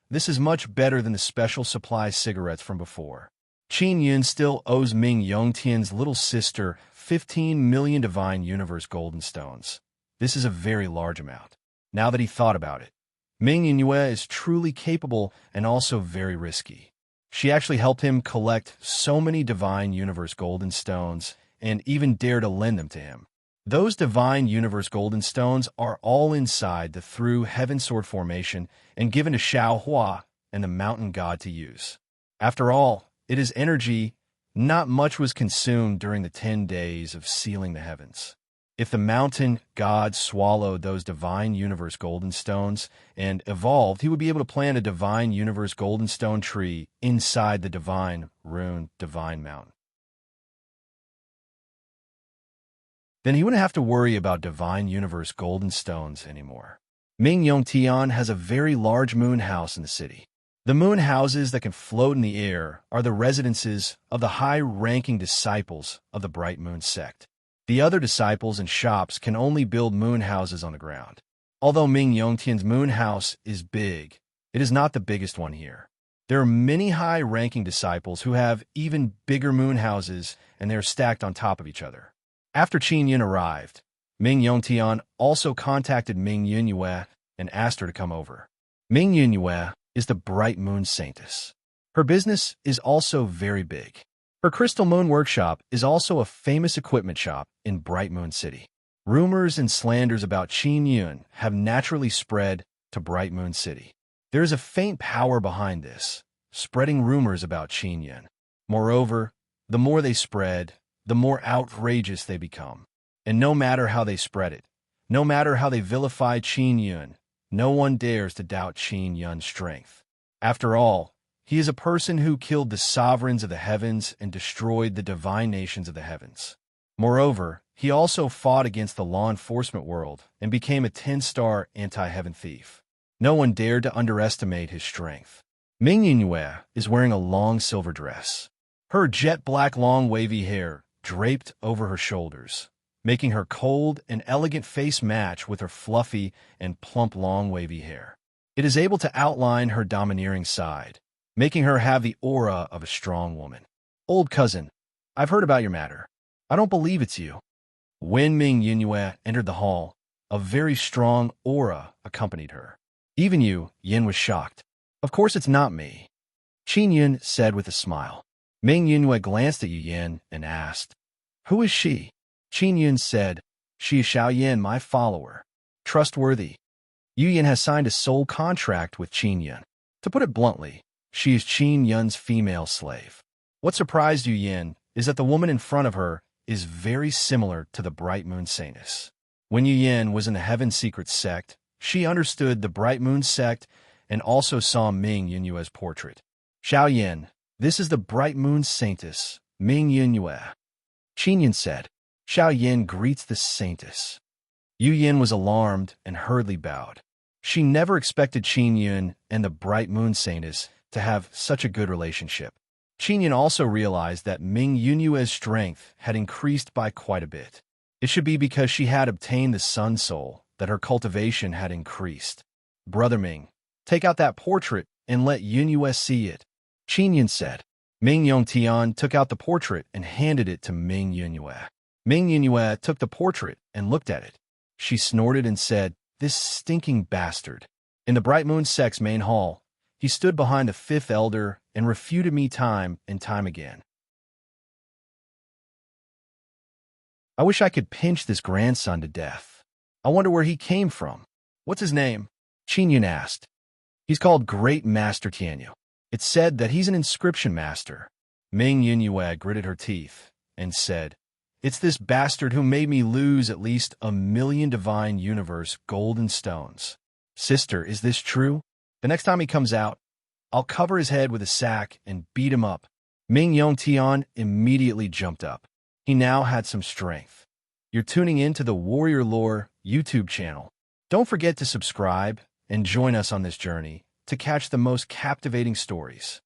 This is much better than the special supply cigarettes from before." Qin Yun still owes Ming Yongtian's little sister 15 million Divine Universe Golden Stones. This is a very large amount. Now that he thought about it, Ming Yue is truly capable and also very risky. She actually helped him collect so many Divine Universe Golden Stones and even dare to lend them to him. Those Divine Universe Golden Stones are all inside the Through Heaven Sword formation and given to Xiao Hua and the Mountain God to use. After all, it is energy. Not much was consumed during the 10 days of sealing the heavens. If the Mountain God swallowed those Divine Universe Golden Stones and evolved, he would be able to plant a Divine Universe Golden Stone tree inside the Divine Rune Divine Mountain. Then he wouldn't have to worry about Divine Universe Golden Stones anymore. Ming Yongtian has a very large moon house in the city. The moon houses that can float in the air are the residences of the high-ranking disciples of the Bright Moon sect. The other disciples and shops can only build moon houses on the ground. Although Ming Yongtian's moon house is big, it is not the biggest one here. There are many high-ranking disciples who have even bigger moon houses, and they are stacked on top of each other. After Qin Yun arrived, Ming Yongtian also contacted Ming Yunyue and asked her to come over. Ming Yunyue is the Bright Moon Saintess. Her business is also very big. Her Crystal Moon Workshop is also a famous equipment shop in Bright Moon City. Rumors and slanders about Qin Yun have naturally spread to Bright Moon City. There is a faint power behind this, spreading rumors about Qin Yun. Moreover, the more they spread, the more outrageous they become. And no matter how they spread it, no matter how they vilify Qin Yun, no one dares to doubt Qin Yun's strength. After all, he is a person who killed the sovereigns of the heavens and destroyed the divine nations of the heavens. Moreover, he also fought against the law enforcement world and became a 10-star anti-heaven thief. No one dared to underestimate his strength. Ming Yunyue is wearing a long silver dress. Her jet-black long wavy hair draped over her shoulders, making her cold and elegant face match with her fluffy and plump long wavy hair. It is able to outline her domineering side, making her have the aura of a strong woman. Old cousin, I've heard about your matter. I don't believe it's you. When Ming Yunyue entered the hall, a very strong aura accompanied her. Even Yin was shocked. Of course it's not me, Qin Yun said with a smile. Ming Yunyue glanced at Yin and asked, "Who is she?" Qin Yun said, "She is Xiao Yin, my follower. Trustworthy." Yin has signed a soul contract with Qin Yun. To put it bluntly, she is Qin Yun's female slave. What surprised Yin is that the woman in front of her is very similar to the Bright Moon Saintess. When Yin was in the Heaven Secret sect, she understood the Bright Moon sect and also saw Ming Yunyue's portrait. "Xiao Yin, this is the Bright Moon Saintess, Ming Yunyue," Qin Yun said. Xiao Yin greets the Saintess. Yin was alarmed and hurriedly bowed. She never expected Qin Yun and the Bright Moon Saintess to have such a good relationship. Qin Yun also realized that Ming Yunyue's strength had increased by quite a bit. It should be because she had obtained the Sun Soul that her cultivation had increased. "Brother Ming, take out that portrait and let Yunyue see it," Qin Yun said. Ming Yongtian took out the portrait and handed it to Ming Yunyue. Ming Yunyue took the portrait and looked at it. She snorted and said, "This stinking bastard." In the Bright Moon sect's main hall, he stood behind the fifth elder and refuted me time and time again. I wish I could pinch this grandson to death. I wonder where he came from. "What's his name?" Qin Yun asked. "He's called Great Master Tianyu. It's said that he's an inscription master." Ming Yunyue gritted her teeth and said, "It's this bastard who made me lose at least 1,000,000 divine universe golden stones." "Sister, is this true? The next time he comes out, I'll cover his head with a sack and beat him up." Ming Yongtian immediately jumped up. He now had some strength. You're tuning in to the Warrior Lore YouTube channel. Don't forget to subscribe and join us on this journey to catch the most captivating stories.